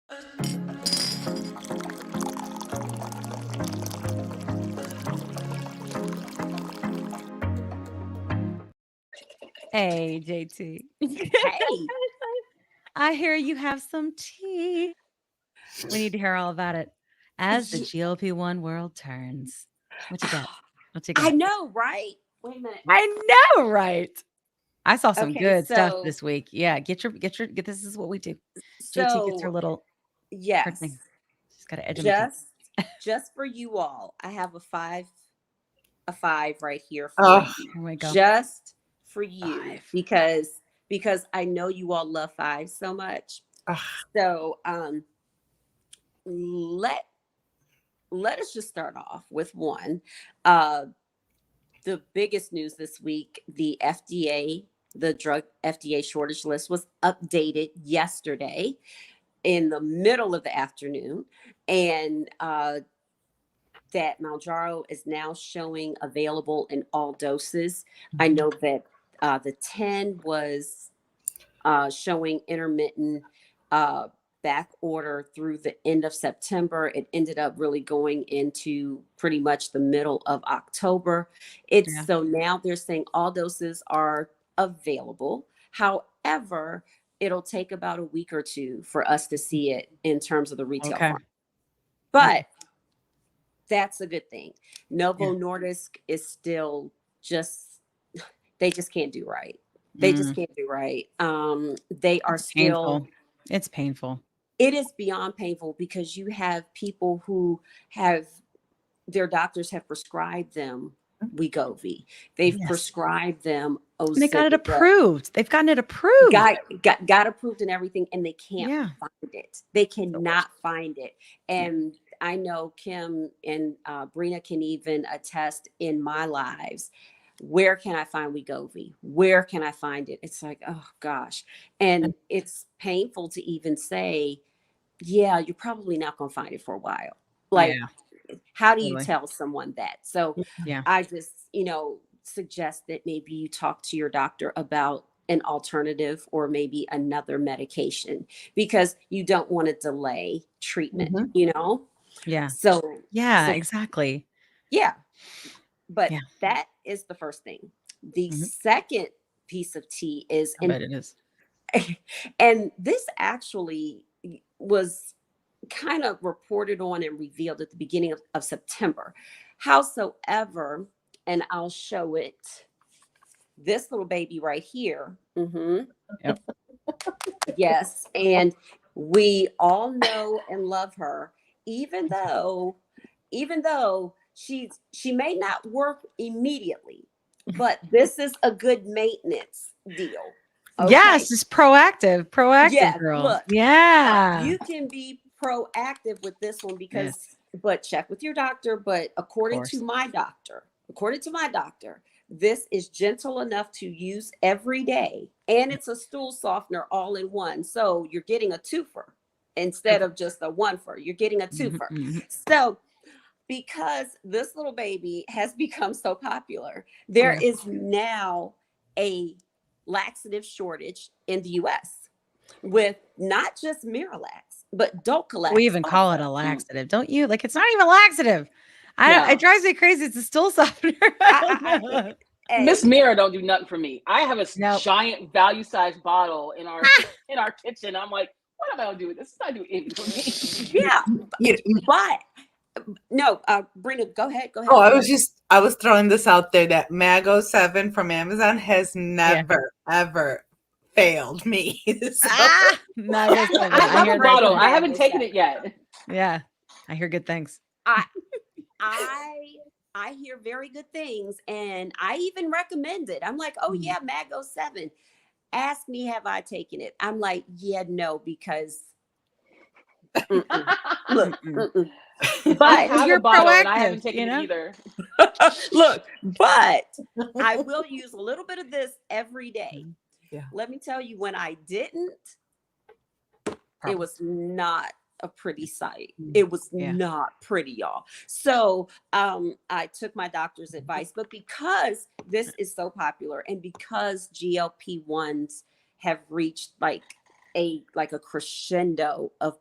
Hey, JT. Hey. I hear you have some tea. We need to hear all about it as the GLP-1 world turns. What you got? What you got? I know, right? Wait a minute. I know, right? I saw some good stuff this week. Yeah, get this is what we do. JT gets her little thing. She's got to edge just for you all. I have a five right here for you. Here we go. Just for you because I know you all love 5 so much. So let us just start off with one. The biggest news this week, the drug FDA shortage list was updated yesterday in the middle of the afternoon, and that Mounjaro is now showing available in all doses. I know that the 10 was showing intermittent back order through the end of September. It ended up really going into pretty much the middle of October. So now they're saying all doses are available. However, it'll take about a week or two for us to see it in terms of the retail farm. But that's a good thing. Novo Nordisk is still they just can't do right. They just can't do right. They are still. It's painful. It is beyond painful because you have people who have their doctors have prescribed them Wegovy. They've prescribed them Ozempic. And they got it approved. They've gotten it approved. Got approved and everything, and they can't find it. They cannot find it. And I know Kim and Brina can even attest in my lives. Where can I find Wegovy? Where can I find it? It's like, oh gosh. And it's painful to even say, you're probably not going to find it for a while. Like, how do you tell someone that? So I just, suggest that maybe you talk to your doctor about an alternative or maybe another medication because you don't want to delay treatment, Yeah. So exactly. Yeah. But that is the first thing. The second piece of tea is, I bet it is. And this actually was kind of reported on and revealed at the beginning of September. Howsoever, and I'll show it, this little baby right here. Yes. And we all know and love her, even though she may not work immediately, but this is a good maintenance deal. Okay? Yes, it's proactive girl. Look, you can be proactive with this one because, but check with your doctor. But according to my doctor, this is gentle enough to use every day, and it's a stool softener all in one. So you're getting a twofer instead of just a one-fer. You're getting a twofer. So because this little baby has become so popular, there is now a laxative shortage in the US with not just Miralax, but Dulcolax. We even call it a laxative, don't you? Like, it's not even a laxative. It drives me crazy. It's a stool softener. Miss Mira don't do nothing for me. I have a giant value-sized bottle in our kitchen. I'm like, What am I gonna do with this? It's not doing anything for me. Yeah, but no, Brenda, go ahead. Go ahead. Oh, I was throwing this out there that Mago 7 from Amazon has never ever failed me. So- Mago 7. I have a bottle. I haven't Mago taken 7. it yet. Yeah, I hear good things. I hear very good things, and I even recommend it. I'm like, oh yeah, Mago 7. Ask me, have I taken it? I'm like, yeah, no, because look, But I have you're a bottle and I proactive, haven't taken you know? it either. look, but I will use a little bit of this every day. Yeah. Let me tell you, when I didn't, it was not a pretty sight. It was not pretty, y'all. So I took my doctor's advice, but because this is so popular and because GLP-1s have reached like a crescendo of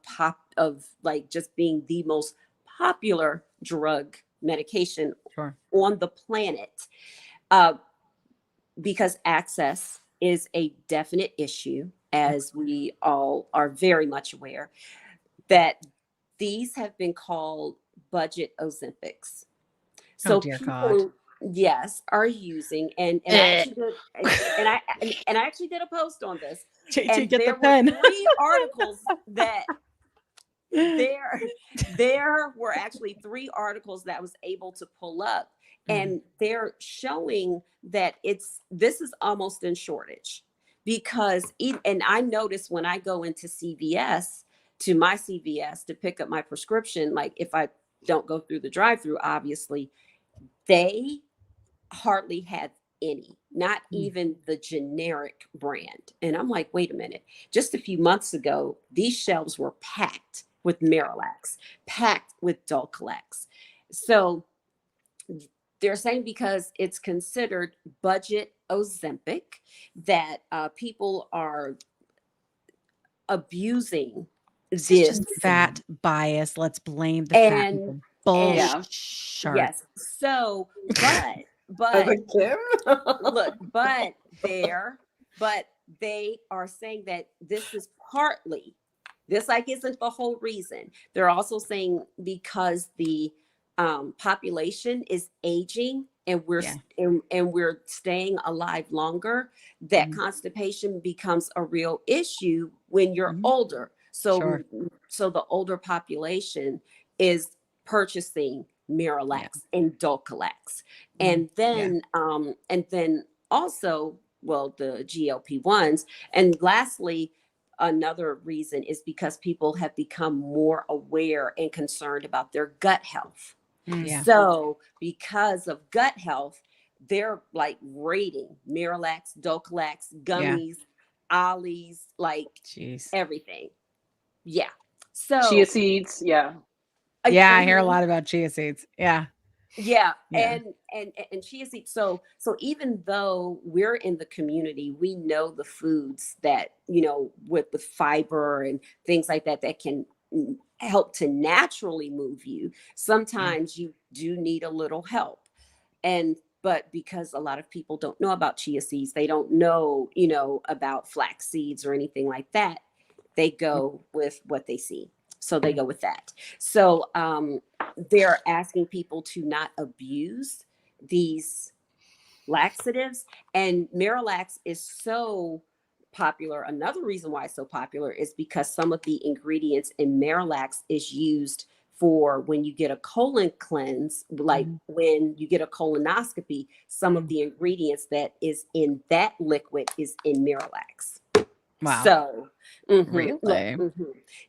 like just being the most popular drug medication on the planet, because access is a definite issue, as we all are very much aware, that these have been called budget Ozempics. So people, yes, are using and I actually did a post on this. And there were 3 articles that there were actually 3 articles that I was able to pull up, and they're showing that this is almost in shortage, because and I notice when I go into CVS to pick up my prescription, like if I don't go through the drive-through, obviously, they hardly have any, not even the generic brand. And I'm like, wait a minute, just a few months ago, these shelves were packed with Miralax, packed with Dulcolax. So they're saying because it's considered budget Ozempic that people are abusing this. Just fat bias. Let's blame the fat people. Bullshit. Yes. So, but look, but they are saying that this is partly, this like isn't the whole reason. They're also saying because the population is aging and we're staying alive longer, that constipation becomes a real issue when you're older. So so the older population is purchasing Miralax and Dulcolax. And then also, well, the GLP-1s. And lastly, another reason is because people have become more aware and concerned about their gut health. So because of gut health, they're like rating Miralax, Dulcolax, gummies, Ollie's, like everything. Yeah. So chia seeds. Yeah. I hear a lot about chia seeds. And chia seeds. So even though we're in the community, we know the foods that, you know, with the fiber and things like that can help to naturally move you. Sometimes you do need a little help. But because a lot of people don't know about chia seeds, they don't know, you know, about flax seeds or anything like that, they go with what they see. So they go with that. So they're asking people to not abuse these laxatives. And Miralax is so popular. Another reason why it's so popular is because some of the ingredients in Miralax is used for when you get a colon cleanse, like when you get a colonoscopy, some of the ingredients that is in that liquid is in Miralax. Wow. So, really?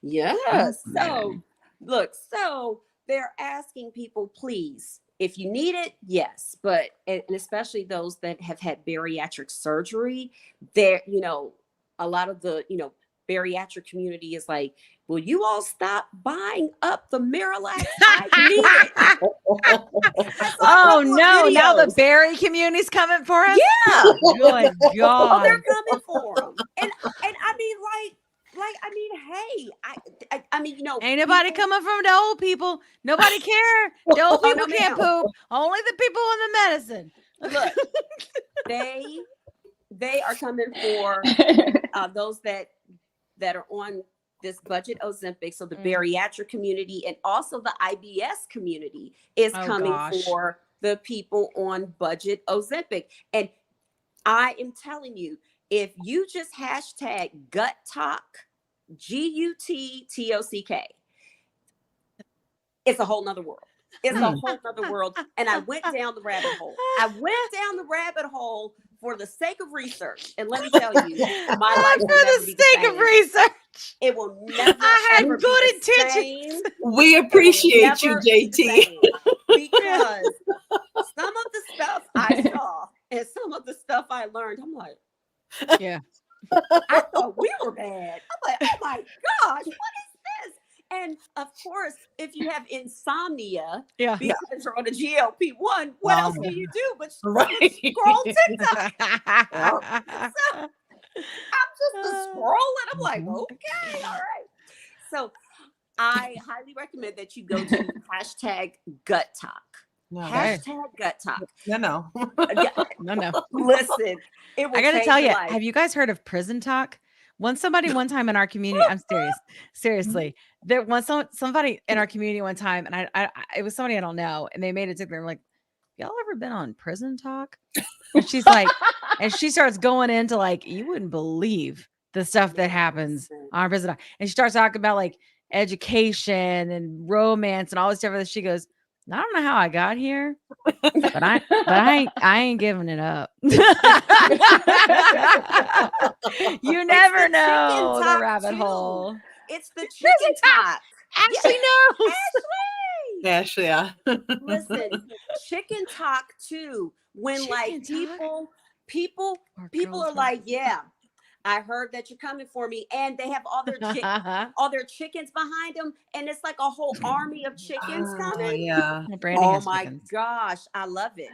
Yes. So, look, so they're asking people, please, if you need it, yes, but and especially those that have had bariatric surgery, there, you know, a lot of the, you know, bariatric community is like, will you all stop buying up the Miralax? I need it. Oh no! Now the berry community's coming for us. Yeah. Good God. Oh, they're coming for them. And I mean, I mean, hey, I mean, you know, ain't nobody coming from the old people. Nobody care. The old people can't poop. Only the people on the medicine. Look, they are coming for those that are on this budget Ozempic. So the bariatric community and also the IBS community is coming for the people on budget Ozempic. And I am telling you, if you just hashtag gut talk, GUTTOCK, it's a whole nother world. It's a whole nother world. And I went down the rabbit hole. For the sake of research. And let me tell you, my life will never be the same. Research. It will never I had ever good be the intentions. same. We appreciate you, Never be the JT. same. Because some of the stuff I saw and some of the stuff I learned, I'm like, yeah, I thought we were bad. I'm like, oh my gosh, what is this? And of course, if you have insomnia because you're on a GLP-1, what else do you do but scroll TikTok? So, I'm just scrolling. I'm like, okay, all right. So I highly recommend that you go to hashtag gut talk. No. Hashtag gut talk. No. No. Listen, it will I got to change tell your you, life. have you guys heard of prison talk? One time in our community, I'm serious, seriously. There was somebody in our community one time, and I it was somebody I don't know, and they made it to them like, y'all ever been on prison talk? And she's like, and she starts going into like, you wouldn't believe the stuff that happens on prison talk. And she starts talking about like education and romance and all this stuff. And she goes, I don't know how I got here, but I ain't giving it up. You never know the rabbit hole. It's the chicken talk. Ashley knows. Ashley, yeah. Listen, chicken talk too. When people are like, yeah, I heard that you're coming for me, and they have all their chickens behind them, and it's like a whole army of chickens coming. Yeah. Oh my gosh, I love it.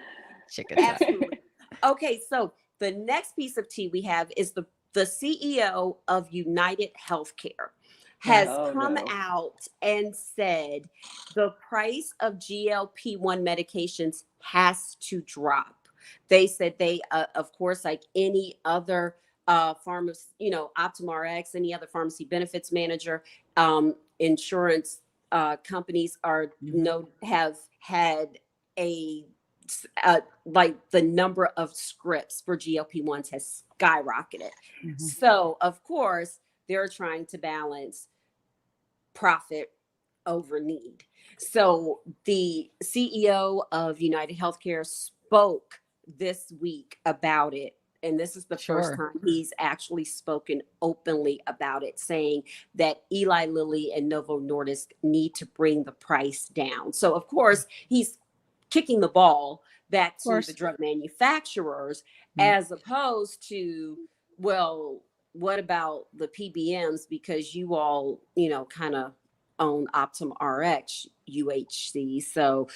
Chicken. Absolutely. Okay, so the next piece of tea we have is the CEO of United Healthcare has come out and said the price of GLP-1 medications has to drop. They said they, of course, like any other pharmacy, Optum Rx, any other pharmacy benefits manager, insurance companies have had like the number of scripts for GLP-1s has skyrocketed. Mm-hmm. So of course they're trying to balance profit over need. So the CEO of United Healthcare spoke this week about it. And this is the first time he's actually spoken openly about it, saying that Eli Lilly and Novo Nordisk need to bring the price down. So, of course, he's kicking the ball back to the drug manufacturers, as opposed to, well, what about the PBMs? Because you all, kind of own Optum RX, UHC. So,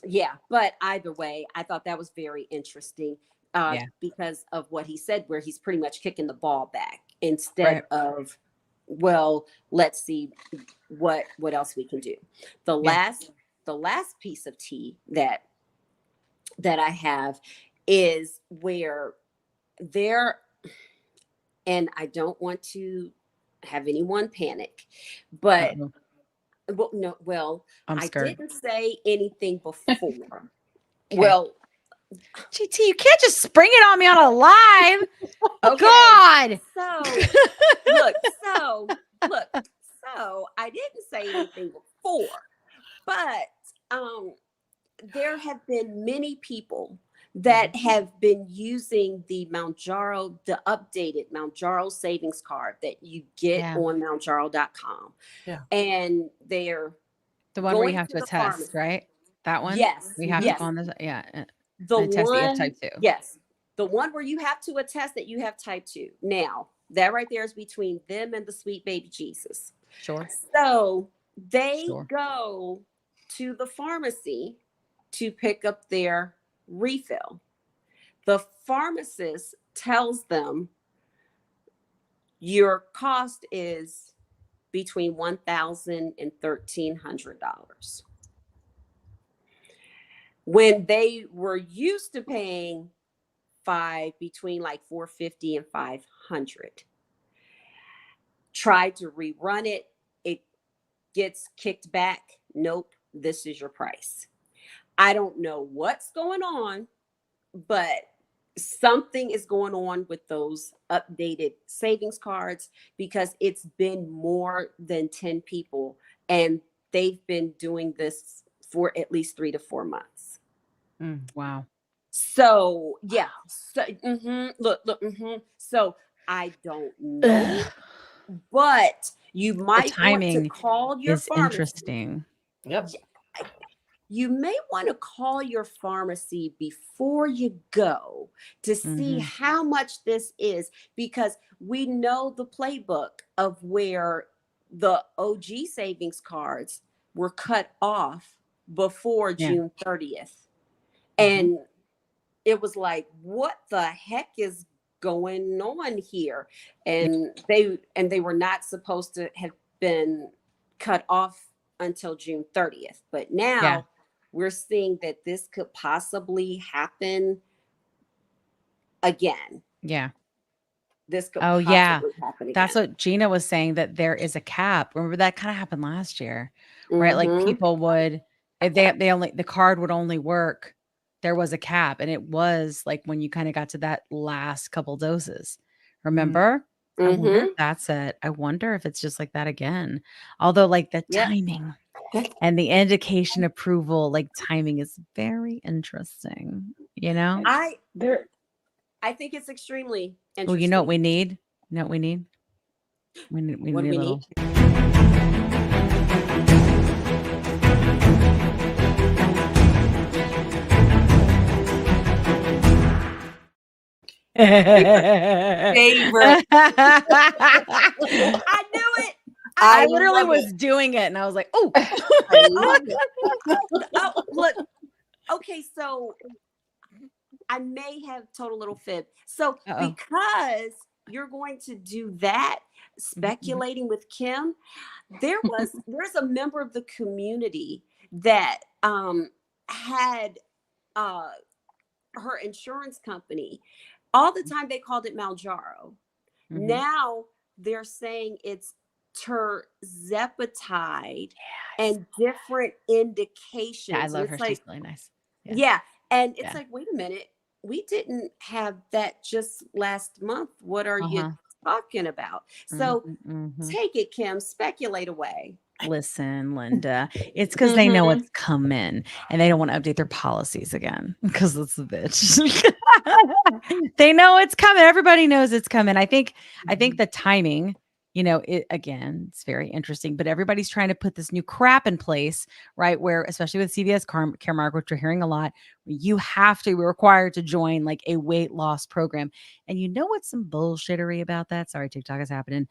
yeah, but either way, I thought that was very interesting. Because of what he said, where he's pretty much kicking the ball back instead of, well, let's see what else we can do. The last piece of tea that I have is where there, and I don't want to have anyone panic, but I didn't say anything before. Well, GT, you can't just spring it on me on a live. Okay. God. So I didn't say anything before, but there have been many people that have been using the updated Mounjaro savings card that you get on Mounjaro.com. Yeah. And they're the one where you have to attest, pharmacy. Right? That one? Yes. We have to go on this. Yeah. The one, that you have type 2. Yes. The one where you have to attest that you have type 2. Now, that right there is between them and the sweet baby Jesus. Sure. So they go to the pharmacy to pick up their refill. The pharmacist tells them your cost is between $1,000 and $1,300. When they were used to paying between like $450 and $500. tried to rerun it. It gets kicked back. Nope, this is your price. I don't know what's going on, but something is going on with those updated savings cards, because it's been more than 10 people and they've been doing this for at least 3 to 4 months. Wow. So yeah. So look. So I don't know, but you might want to call your pharmacy. Interesting. Yep. You may want to call your pharmacy before you go to see how much this is, because we know the playbook of where the OG savings cards were cut off before June 30th. And it was like, what the heck is going on here? And they were not supposed to have been cut off until June 30th. But now we're seeing that this could possibly happen again. Yeah. This could possibly happen again. That's what Gina was saying, that there is a cap. Remember that kind of happened last year, right? Like people would, if they only, the card would only work, there was a cap, and it was like when you kind of got to that last couple doses. Remember? I wonder if that's it. I wonder if it's just like that again. Although like the timing and the indication approval, like timing is very interesting, you know? I think it's extremely interesting. Well, you know what we need? You know what we need? We need a little. Favorite. I knew it. I literally was doing it, and I was like, "Oh, I love it." Oh, look. Okay, so I may have told a little fib. So because you're going to do that, speculating with Kim, there's a member of the community that had her insurance company. All the time they called it Mounjaro. Now they're saying it's terzepatide and different indications. Yeah, I love her. Like, she's really nice. Yeah. And it's like, wait a minute. We didn't have that just last month. What are you talking about? So take it, Kim. Speculate away. Listen, Linda, it's because they know it's coming and they don't want to update their policies again because it's a bitch. They know it's coming. Everybody knows it's coming. I think the timing, you know, it's very interesting, but everybody's trying to put this new crap in place, right? Where, especially with CVS Caremark, which we're hearing a lot, we're required to join like a weight loss program. And you know what's some bullshittery about that? Sorry, TikTok is happening.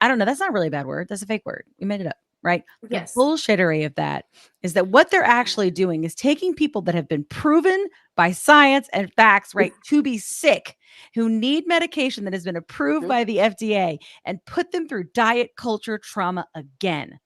I don't know. That's not really a bad word. That's a fake word. We made it up. Right? Yes. The bullshittery of that is that what they're actually doing is taking people that have been proven by science and facts, right, to be sick, who need medication that has been approved by the FDA, and put them through diet culture trauma again.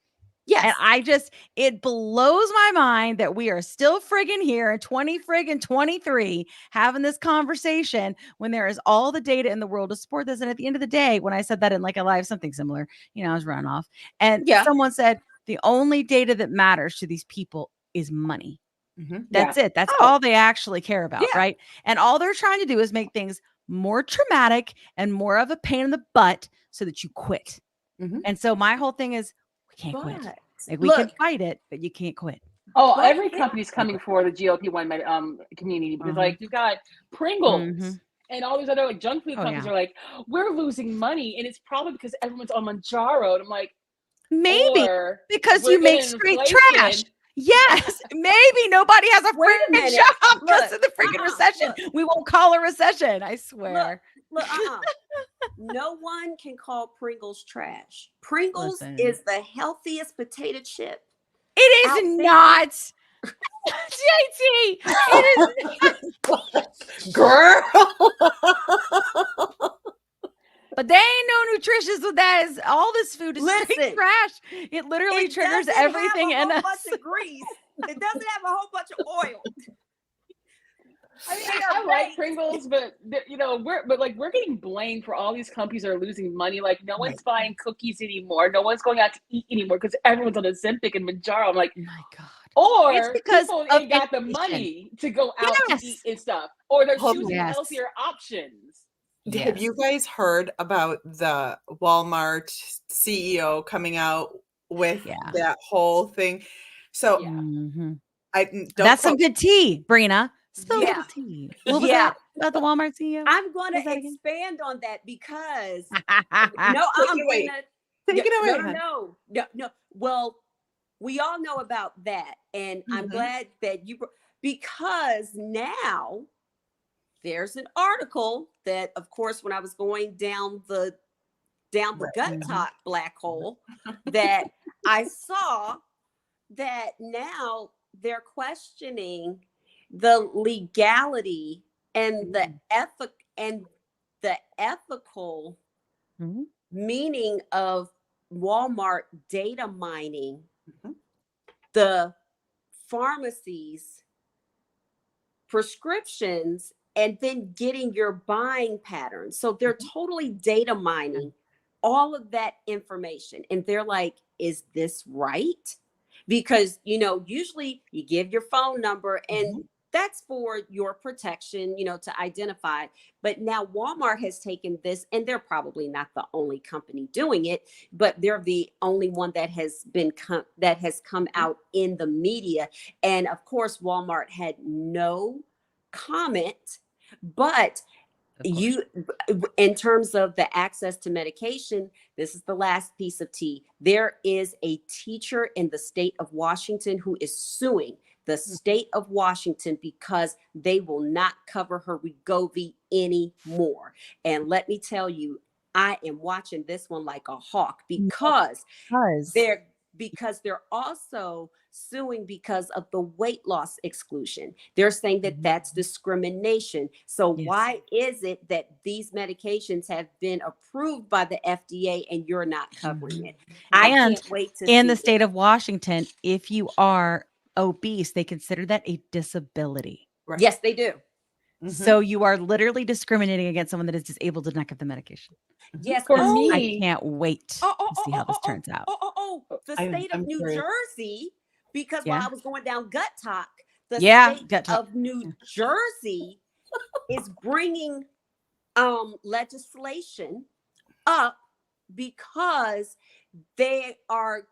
Yes. And it blows my mind that we are still friggin' here in 2023 having this conversation when there is all the data in the world to support this. And at the end of the day, when I said that in like a live, something similar, I was run off, and someone said the only data that matters to these people is money. That's it. That's all they actually care about. Right. And all they're trying to do is make things more traumatic and more of a pain in the butt so that you quit. And so my whole thing is, we can't quit. Like we can fight it, but you can't quit. Oh, every company's coming for the GLP-1 community, because like you've got Pringles and all these other like junk food companies are like, we're losing money, and it's probably because everyone's on Mounjaro. And I'm like, maybe because you make straight trash. Yes, maybe nobody has a freaking job because of the freaking recession. We won't call a recession. I swear. Look, no one can call Pringles trash. Pringles is the healthiest potato chip. It is not. JT, it is girl. But they ain't no nutritious with that. All this food is straight trash. It literally triggers everything in us. Bunch of grease. It doesn't have a whole bunch of oil. I mean, I like Pringles, but we're getting blamed for all these companies that are losing money. Like, no one's buying cookies anymore. No one's going out to eat anymore because everyone's on Ozempic and Mounjaro. I'm like, Oh my God. or It's because people of ain't got the inflation. money to go out to eat Yes. and stuff, or they're Hold choosing on. healthier options. Have you guys heard about the Walmart CEO coming out with that whole thing? So Mhm. That's some good tea, Brina. Spill a little tea. What was that about the Walmart CEO? I'm going to expand on that because Brina, take it away. no. Well, we all know about that, and I'm glad that because now there's an article that, of course, when I was going down the gut talk black hole, that I saw that now they're questioning the legality and the ethical meaning of Walmart data mining the pharmacies' prescriptions and then getting your buying patterns. So they're totally data mining all of that information. And they're like, is this right? Because, usually you give your phone number and that's for your protection, to identify. But now Walmart has taken this, and they're probably not the only company doing it, but they're the only one that has come out in the media. And of course, Walmart had no comment, but in terms of the access to medication, this is the last piece of tea. There is a teacher in the state of Washington who is suing the state of Washington because they will not cover her Wegovy anymore. And let me tell you, I am watching this one like a hawk because they're also suing because of the weight loss exclusion. They're saying that that's discrimination. So why is it that these medications have been approved by the FDA and you're not covering it? I can't wait to see in the state of Washington, if you are obese, they consider that a disability. Right. Yes, they do. So you are literally discriminating against someone that is disabled to not give the medication. Yes, for me, I can't wait to see how this turns out. The state of New Jersey, because while I was going down gut talk, the state of New Jersey is bringing legislation up because they are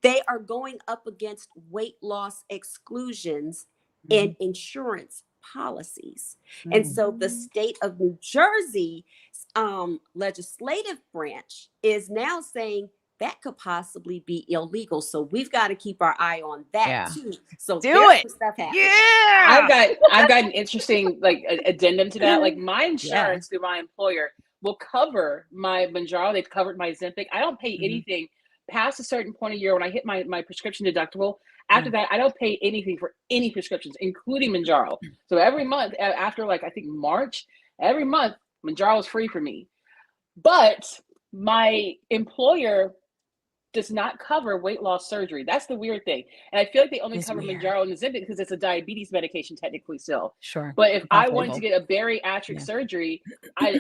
they are going up against weight loss exclusions in insurance policies. And so the state of New Jersey legislative branch is now saying that could possibly be illegal. So we've got to keep our eye on that too. So do it. Stuff happens. I've got an interesting addendum to that. Like, my insurance through my employer will cover my Mounjaro. They've covered my Ozempic. I don't pay anything past a certain point of year when I hit my prescription deductible. After that, I don't pay anything for any prescriptions, including Mounjaro. So every month after, I think March, every month Mounjaro is free for me. But my employer does not cover weight loss surgery. That's the weird thing. And I feel like they only cover Mounjaro and Ozempic because it's a diabetes medication technically still. Sure. But if I wanted to get a bariatric surgery,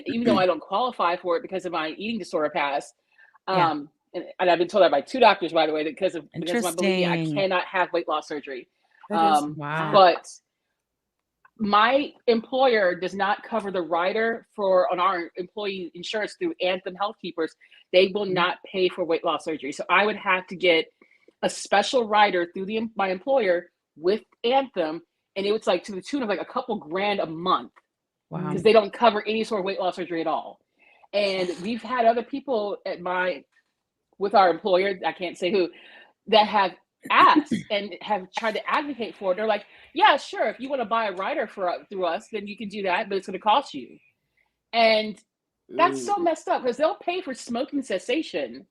even though I don't qualify for it because of my eating disorder past, and I've been told that by 2 doctors, by the way, because of my bulimia, I cannot have weight loss surgery. But my employer does not cover the rider on our employee insurance through Anthem Health Keepers. They will not pay for weight loss surgery. So I would have to get a special rider through my employer with Anthem, and it was to the tune of a couple grand a month. Wow. Because they don't cover any sort of weight loss surgery at all. And we've had other people with our employer, I can't say who, that have asked and have tried to advocate for it. They're like, yeah, sure, if you want to buy a rider through us, then you can do that, but it's going to cost you. And that's so messed up because they'll pay for smoking cessation,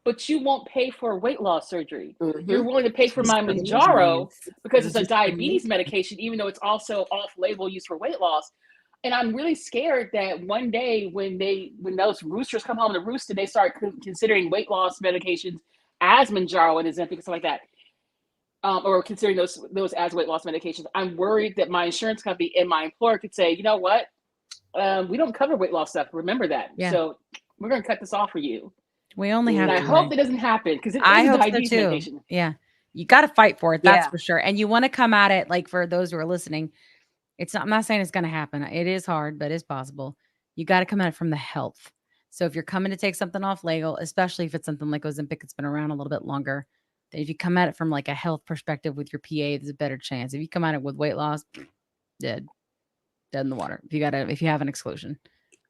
but you won't pay for weight loss surgery. You're willing to pay for my Mounjaro because it's a diabetes medication, even though it's also off-label use for weight loss. And I'm really scared that one day when those roosters come home to roost and they start considering weight loss medications as Mounjaro and Ozempic and stuff like that, or considering those as weight loss medications, I'm worried that my insurance company and my employer could say, you know what, we don't cover weight loss stuff. Remember that. Yeah. So we're going to cut this off for you. We only have And to. I hope that doesn't happen because it I is a hope so diabetes too. medication. Yeah. You got to fight for it. That's Yeah. for sure. And you want to come at it, like, for those who are listening, I'm not saying it's going to happen. It is hard, but it's possible. You got to come at it from the health. So if you're coming to take something off label, especially if it's something like Ozempic that's been around a little bit longer, then if you come at it from like a health perspective with your PA, there's a better chance. If you come at it with weight loss, dead in the water. If you have an exclusion,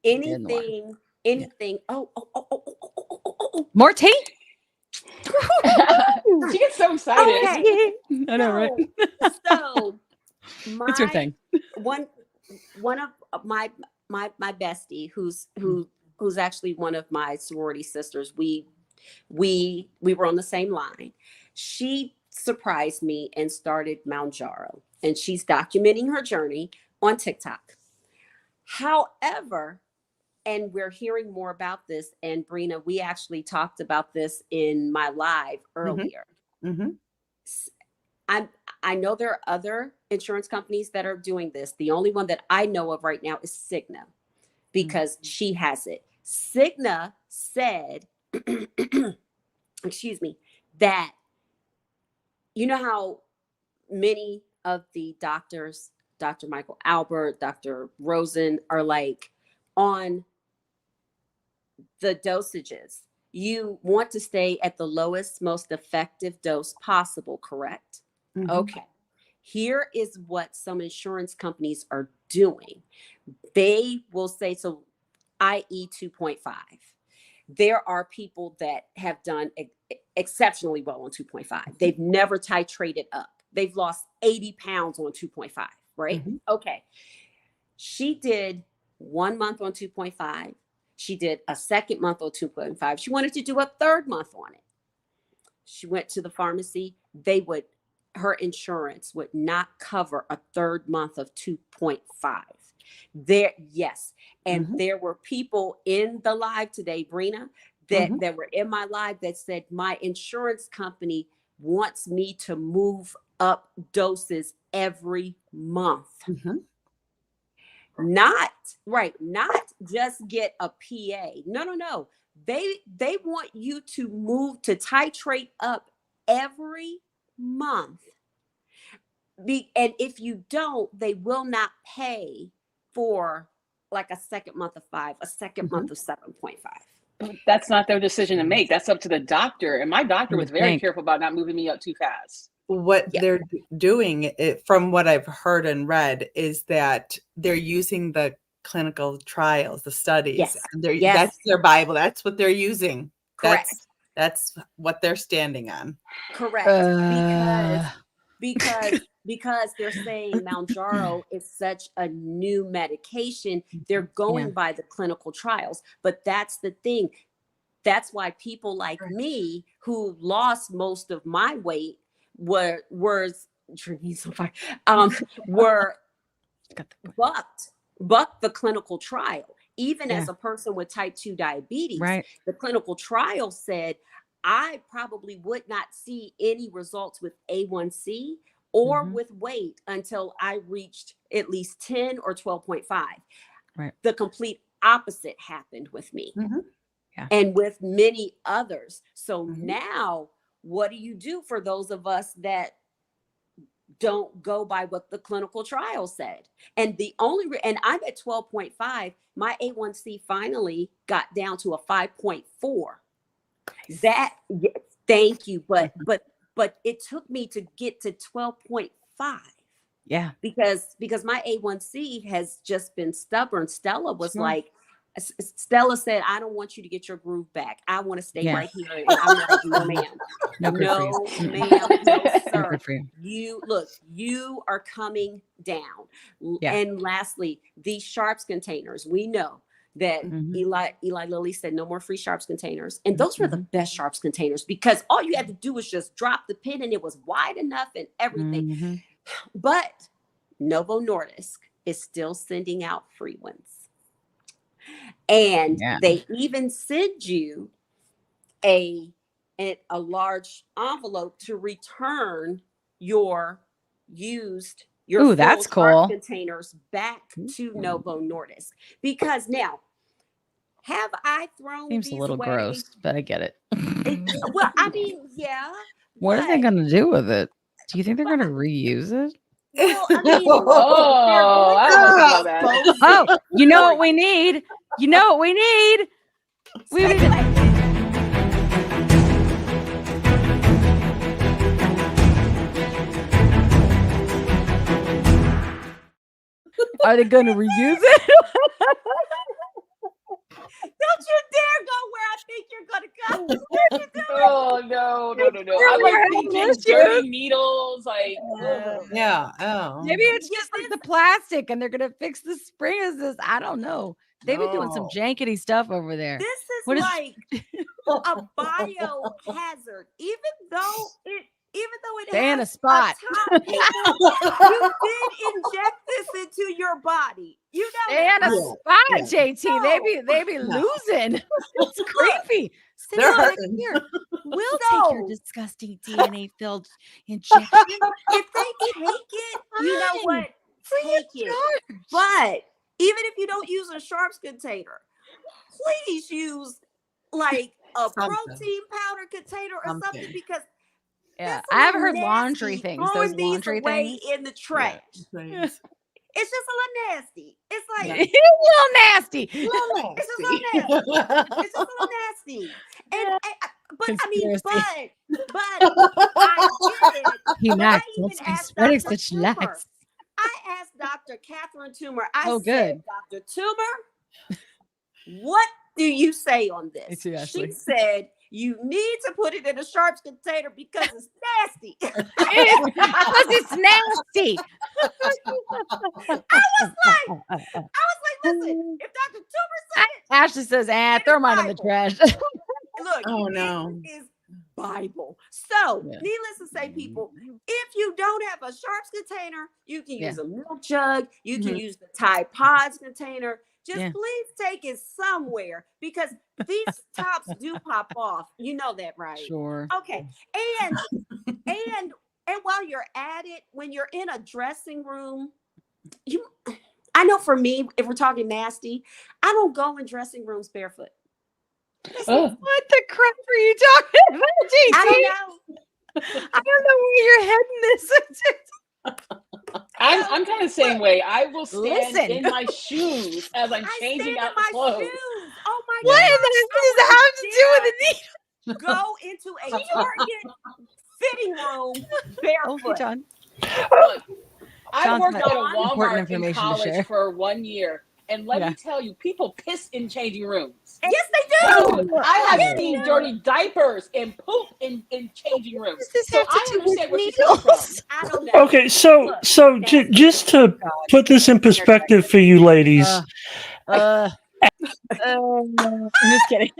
Anything. Oh. more tea. She gets so excited. Okay. I know, right? So What's your thing? One of my bestie, who's actually one of my sorority sisters. We were on the same line. She surprised me and started Mounjaro, and she's documenting her journey on TikTok. However, and we're hearing more about this, and Brina, we actually talked about this in my live earlier. Mm-hmm. I know there are other insurance companies that are doing this. The only one that I know of right now is Cigna, because she has it. Cigna said, excuse me, that you know how many of the doctors, Dr. Michael Albert, Dr. Rosen, are like on the dosages. You want to stay at the lowest, most effective dose possible, correct? Mm-hmm. Okay. Here is what some insurance companies are doing. They will say, so i.e. 2.5. There are people that have done exceptionally well on 2.5. They've never titrated up. They've lost 80 pounds on 2.5, right? Mm-hmm. Okay. She did 1 month on 2.5. She did a second month on 2.5. She wanted to do a third month on it. She went to the pharmacy. Her insurance would not cover a third month of 2.5. Yes. And there were people in the live today, Brina, that were in my live that said, my insurance company wants me to move up doses every month. Mm-hmm. Not just get a PA. No. They want you to titrate up every month. And if you don't, they will not pay for like a second month of 5, a second month of 7.5. That's not their decision to make. That's up to the doctor. And my doctor was very careful about not moving me up too fast. What they're doing, from what I've heard and read, is that they're using the clinical trials, the studies. Yes. That's their Bible. That's what they're using. Correct. That's what they're standing on. Correct. Because they're saying Mounjaro is such a new medication, they're going by the clinical trials. But that's the thing. That's why people like me, who lost most of my weight, were bucked the clinical trial. Even as a person with type 2 diabetes, the clinical trial said I probably would not see any results with A1C or with weight until I reached at least 10 or 12.5. Right. The complete opposite happened with me and with many others. So now, what do you do for those of us that don't go by what the clinical trial said? And and I'm at 12.5. My A1C finally got down to a 5.4. Thank you. But it took me to get to 12.5. Yeah. Because my A1C has just been stubborn. Stella said, I don't want you to get your groove back. I want to stay right here. And I'm like, no, ma'am. No, sir. You are coming down. Yeah. And lastly, these sharps containers, we know that Eli Lilly said no more free sharps containers. And those were the best sharps containers, because all you had to do was just drop the pin and it was wide enough and everything. But Novo Nordisk is still sending out free ones. And they even send you a large envelope to return your used Ooh, that's cool. containers back to Novo Nordisk, because now have I thrown Seems these a little away? gross, but I get it. Well, I mean, yeah. What are they going to do with it? Do you think they're going to reuse it? Well, I mean, Oh, I don't know about that. Oh, you know what we need? You know what we need? We need Are they going to reuse it? Don't you dare go where I think you're going to go. What you doing? Oh no. I'm like thinking dirty needles, like Yeah. Oh. Maybe it's just like the plastic and they're going to fix the spring of this. I don't know. They've been doing some jankety stuff over there. This is What is- like a biohazard, even though it Stay in a has spot. a top, you did inject this into your body. You know Stay in that, a right? spot, JT. They be losing. It's creepy. They're Sit back hurting. here. We'll No. take your disgusting DNA-filled injection. If they take it, you know what? Free of Take it. charge. But even if you don't use a sharps container, please use like a Something. protein powder container or something, because Yeah, that's a I haven't little heard laundry nasty, things. throwing Those these laundry away things. in the trash. Things. It's just a little nasty. It's like It's a little nasty. it's just a little nasty. It's just a little nasty. And but I mean, Conspiracy. but I get it. He But Max, I even don't asked spreading Dr. such Toomer. lies. I asked Dr. Catherine Toomer. I Oh, said, Dr. Toomer, what do you say on this? Me too, Ashley. She said, you need to put it in a sharps container because it's nasty. Because it's nasty. I was like, listen, if Dr. Toomer said it, Ashley says, throw mine in the trash. look, Oh, no. this is Bible. So, Yeah. needless to say, people, if you don't have a sharps container, you can use Yeah. a milk jug. You can use the Tide Pods container. Just Yeah. please take it somewhere, because these tops do pop off. You know that, right? Sure. Okay. And while you're at it, when you're in a dressing room, I know for me, if we're talking nasty, I don't go in dressing rooms barefoot. oh, What the crap are you talking about, JT? I don't know. I don't know where you're heading this. I'm kind of the same way. I will stand Listen. in my shoes as I'm I changing stand out in the my clothes. shoes. Oh my What God. does that have to do with the needle? Go into a Target fitting room Okay, barefoot. John. Look, I John's worked got at a important Walmart in information to college share. for 1 year. And let Yeah. me tell you, people piss in changing rooms. Yes, they do. Dude, I have seen dirty diapers and poop in changing rooms. What does this So have to I do with understand where she's coming from. needles? I don't know. Okay, so Look, just to put this in perspective for you ladies, I'm just kidding.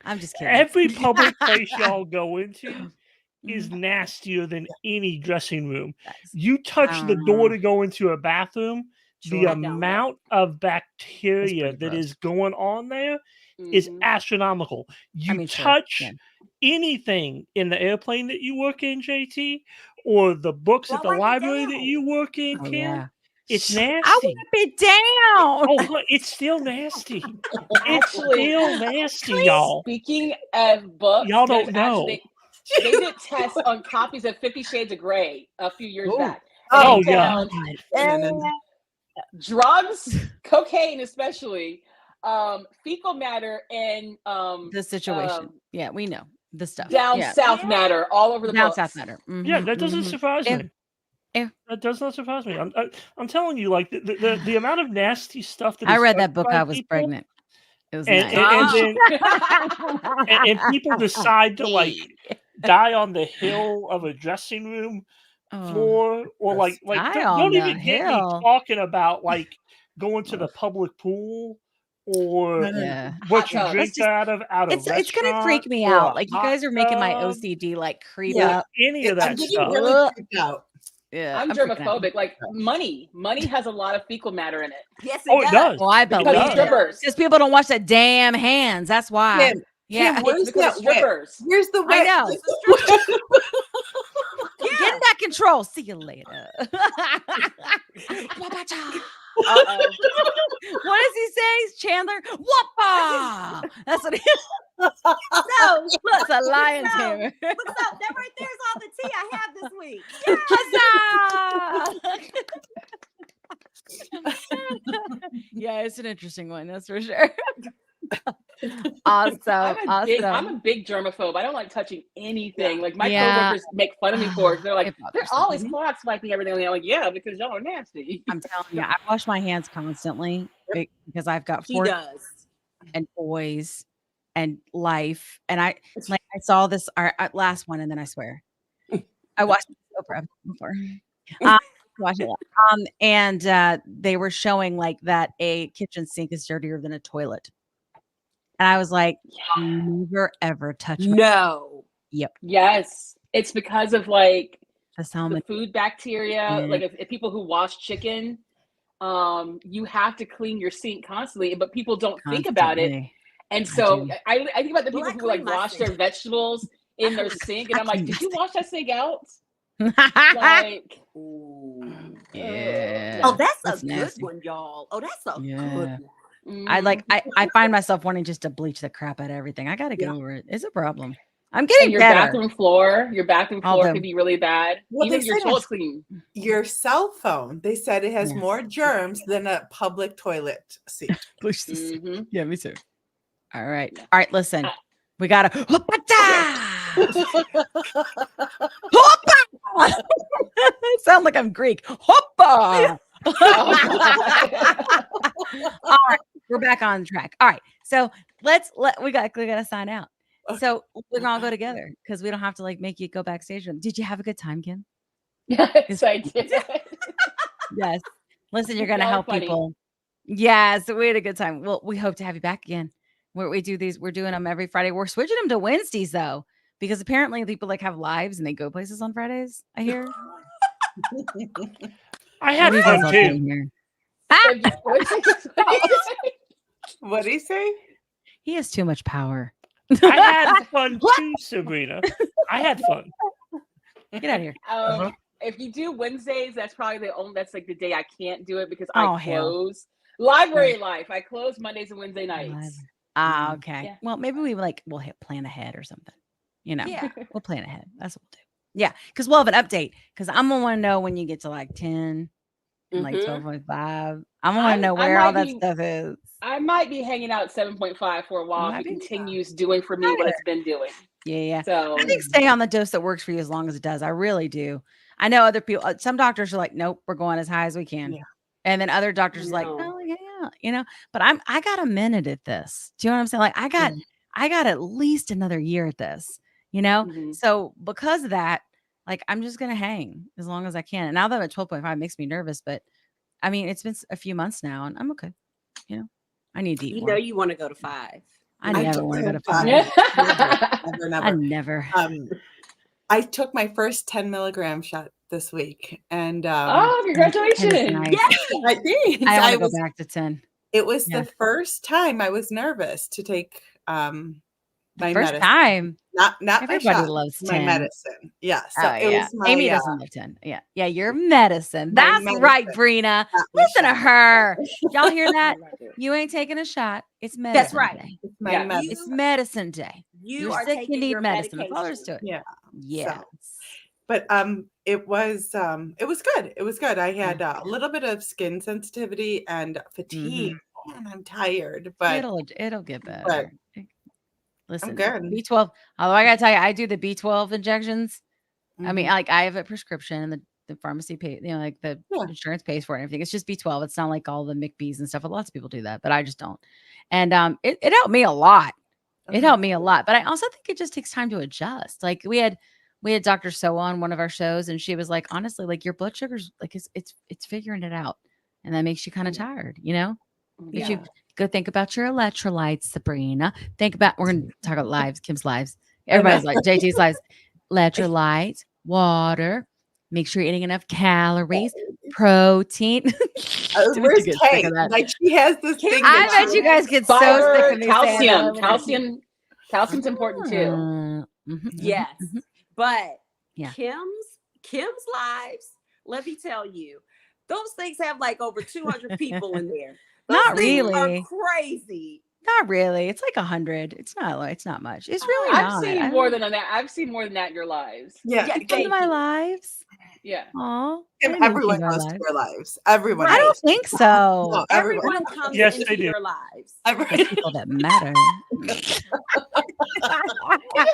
I'm just kidding. every public place y'all go into is nastier than any dressing room. You touch the door to go into a bathroom, the I don't. amount of bacteria that gross. is going on there is Mhm. astronomical. You mean, sure, touch yeah. anything in the airplane that you work in, JT, or the books at the Well, write it library that down. you work in, Oh, Kim, yeah. it's I nasty. want to be down. Oh, look, it's still nasty. It's Actually, still nasty, y'all. Speaking of books, Y'all there's don't know. actually- they did tests on copies of 50 Shades of Grey a few years Ooh. back. Oh, And they yeah. found drugs, cocaine especially, fecal matter, and The situation. Yeah, we know the stuff. down Yeah. south matter all over the Down books. south matter. Yeah, that doesn't surprise Yeah. me. Yeah. That does not surprise me. I'm telling you, like the amount of nasty stuff that I is read touched that book. by I was people, pregnant. It was and, nice. and, and people decide to like die on the hill of a dressing room floor, or like die don't on the even get me hill. talking about like going to the public pool or Yeah. what you Hot tub. drink out of It's gonna freak me restaurant, or out. a Like you hot guys are making my tub, OCD like creep Yeah. up. any of I'm that getting stuff. really freaked out. Yeah, I'm freaking out. germophobic. Like money has a lot of fecal matter in it. Yes, Oh, it does. Oh, I Because believe Because it. of strippers. Because people don't wash their damn hands. That's why. Kim, Yeah. Kim, where's Because of that wet? strippers. Where's the I wet? know. Yeah. control. See you later. Uh-oh. What does he say, Chandler? Whoppa! That's what he So look, That's a lion's so, hammer. look, so that right there is all the tea I have this week. Huzzah! Yeah, it's an interesting one, that's for sure. Awesome. I'm a big germaphobe. I don't like touching anything. Like my coworkers make fun of me for it. They're like, they're always cloth swiping everything. I'm like, yeah, because y'all are nasty. I'm telling you, I wash my hands constantly because I've got She 4 does. and boys and life. And I saw this our last one, and then I swear I watched Oprah before. Watch it. And they were showing like that a kitchen sink is dirtier than a toilet. And I was like, never ever touch my No. Yep. Yes. It's because of like the food bacteria. Like if people who wash chicken, you have to clean your sink constantly, but people don't think about it. And so I think about the people who like wash their vegetables in their sink, and I'm like, did you wash that sink out? Like, yeah. Oh, that's a nasty. good one, y'all. Oh, that's a good one. I find myself wanting just to bleach the crap out of everything. I got to get over it. It's a problem. I'm getting your better. bathroom floor can be really bad. Well, even your toilet's clean. Your cell phone, they said it has more germs than a public toilet seat. Yeah, me too. All right. Listen, we gotta it sounds like I'm Greek. Hoppa. All right, we're back on track. All right, so we gotta sign out. So we're gonna go together because we don't have to like make you go backstage. Did you have a good time, Kim? Yes, I did. Yes. Listen, you're gonna help people. Yes, we had a good time. Well, we hope to have you back again. Where we do these, we're doing them every Friday. We're switching them to Wednesdays though, because apparently people like have lives and they go places on Fridays. I hear. I had fun too. What did he say? He has too much power. I had fun too, Sabrina. I had fun. Get out of here. If you do Wednesdays, that's probably that's like the day I can't do it because I close. Library life. I close Mondays and Wednesday nights. Okay. Yeah. Well, maybe we'll plan ahead or something. Yeah. We'll plan ahead. That's what we'll do. Yeah, because we'll have an update. Because I'm gonna want to know when you get to like 10, and like 12.5. I'm gonna want to know where all that stuff is. I might be hanging out 7.5 for a while if it continues doing for me what it's been doing. Yeah. So I think stay on the dose that works for you as long as it does. I really do. I know other people. Some doctors are like, nope, we're going as high as we can. Yeah. And then other doctors are like, oh yeah, But I got a minute at this. Do you know what I'm saying? Like I got at least another year at this. So because of that, like I'm just gonna hang as long as I can. And now that I'm at 12.5, it makes me nervous. But I mean, it's been a few months now, and I'm okay. I need to eat more. You want to go to 5. I never want to go to 5. Never. I never. I took my first 10 milligram shot this week, and congratulations! Yes, I did. I want to go back to 10. It was the first time I was nervous to take my first medicine. Time. Not everybody my shot, loves 10. my medicine. Yeah. So it was my, Amy doesn't love 10. Yeah. Your medicine. That's right, Brina. Listen to her. Y'all hear that? You ain't taking a shot. It's medicine. That's right. Day. It's my medicine. It's medicine day. You're sick. taking You need your medicine. medication. That's all there is to it. Yeah. Yes. But it was good. It was good. I had a little bit of skin sensitivity and fatigue. Man, I'm tired, but it'll get better. Listen, I'm good. B12. Although I gotta tell you, I do the B12 injections. I mean, like I have a prescription and the pharmacy pay, like the insurance pays for it and everything. It's just B12. It's not like all the McBees and stuff. But lots of people do that, but I just don't. And it helped me a lot. It helped me a lot. But I also think it just takes time to adjust. Like we had Dr. So on one of our shows, and she was like, honestly, like your blood sugar's like it's figuring it out, and that makes you kind of tired, You go think about your electrolytes, Sabrina. We're going to talk about lives, Kim's lives. Everybody's like, JT's lives. Electrolytes, water. Make sure you're eating enough calories, protein. Where's Kate? Like she has this thing. I bet you guys get so sick of me saying calcium. Calcium's important too. Yes. But Kim's lives, let me tell you, those things have like over 200 people in there. Those Not things really. are crazy. Not really. It's like 100. It's not much. It's really I've not. seen more than that. I've seen more than that in your lives. Yeah. You come to my lives. Yeah. Aw. Everyone goes to your lives. Everyone. I don't think so. No, Everyone comes Yes, into they do. your lives. The people that matter. It just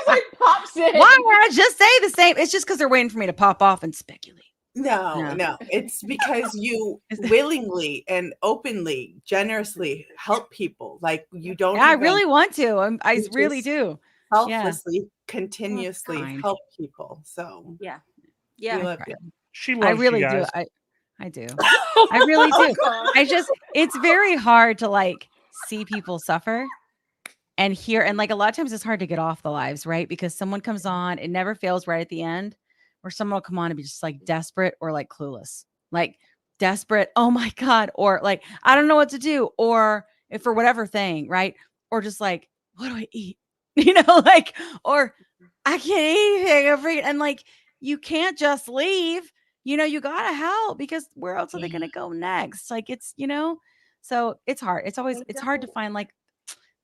like pops in. Why would I just say the same? It's just because they're waiting for me to pop off and speculate. No. It's because you willingly and openly, generously help people. Like you don't. I really want to. I really do. Selflessly, continuously help people. So yeah. we love you. She loves I really you do. guys. I do. I really do. It's very hard to like see people suffer and hear. And like a lot of times it's hard to get off the lives, right? Because someone comes on, it never fails right at the end, or someone will come on and be just like desperate or like clueless, like desperate. Oh my God. Or like, I don't know what to do. Or if for whatever thing, right? Or just like, what do I eat? Like, or I can't eat anything. I'm freaking, and like, you can't just leave. You gotta help because where else are they gonna go next? Like it's, so it's hard. It's hard to find like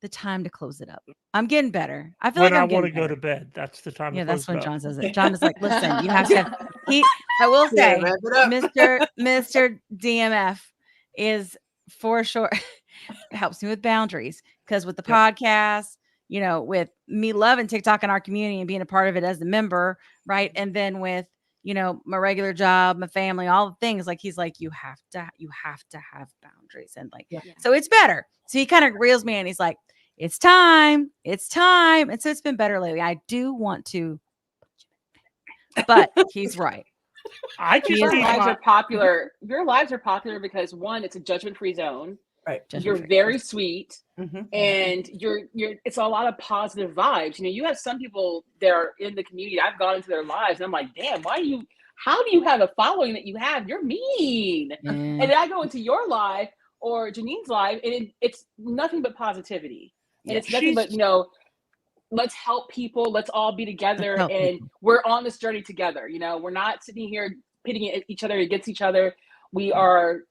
the time to close it up. I'm getting better. I feel When like I I'm want to getting go to better. bed, that's the time. Yeah, to that's close when it John up. says it. John is like, listen, you have to. I will say, Mr. DMF is for sure helps me with boundaries because with the podcast, with me loving TikTok in our community and being a part of it as a member, right? And then with my regular job, my family, all the things, like he's like, you have to have boundaries. And like, so it's better. So he kind of reels me in. He's like, it's time. And so it's been better lately. I do want to, but he's right. Your lives are popular. Your lives are popular because one, it's a judgment-free zone. Right. You're very sweet, and you're. It's a lot of positive vibes. You have some people that are in the community. I've gone into their lives, and I'm like, damn, how do you have a following that you have? You're mean. And then I go into your live or Janine's live, and it's nothing but positivity, and it's nothing but let's help people. Let's all be together, and we're on this journey together. We're not sitting here pitting each other against each other. We are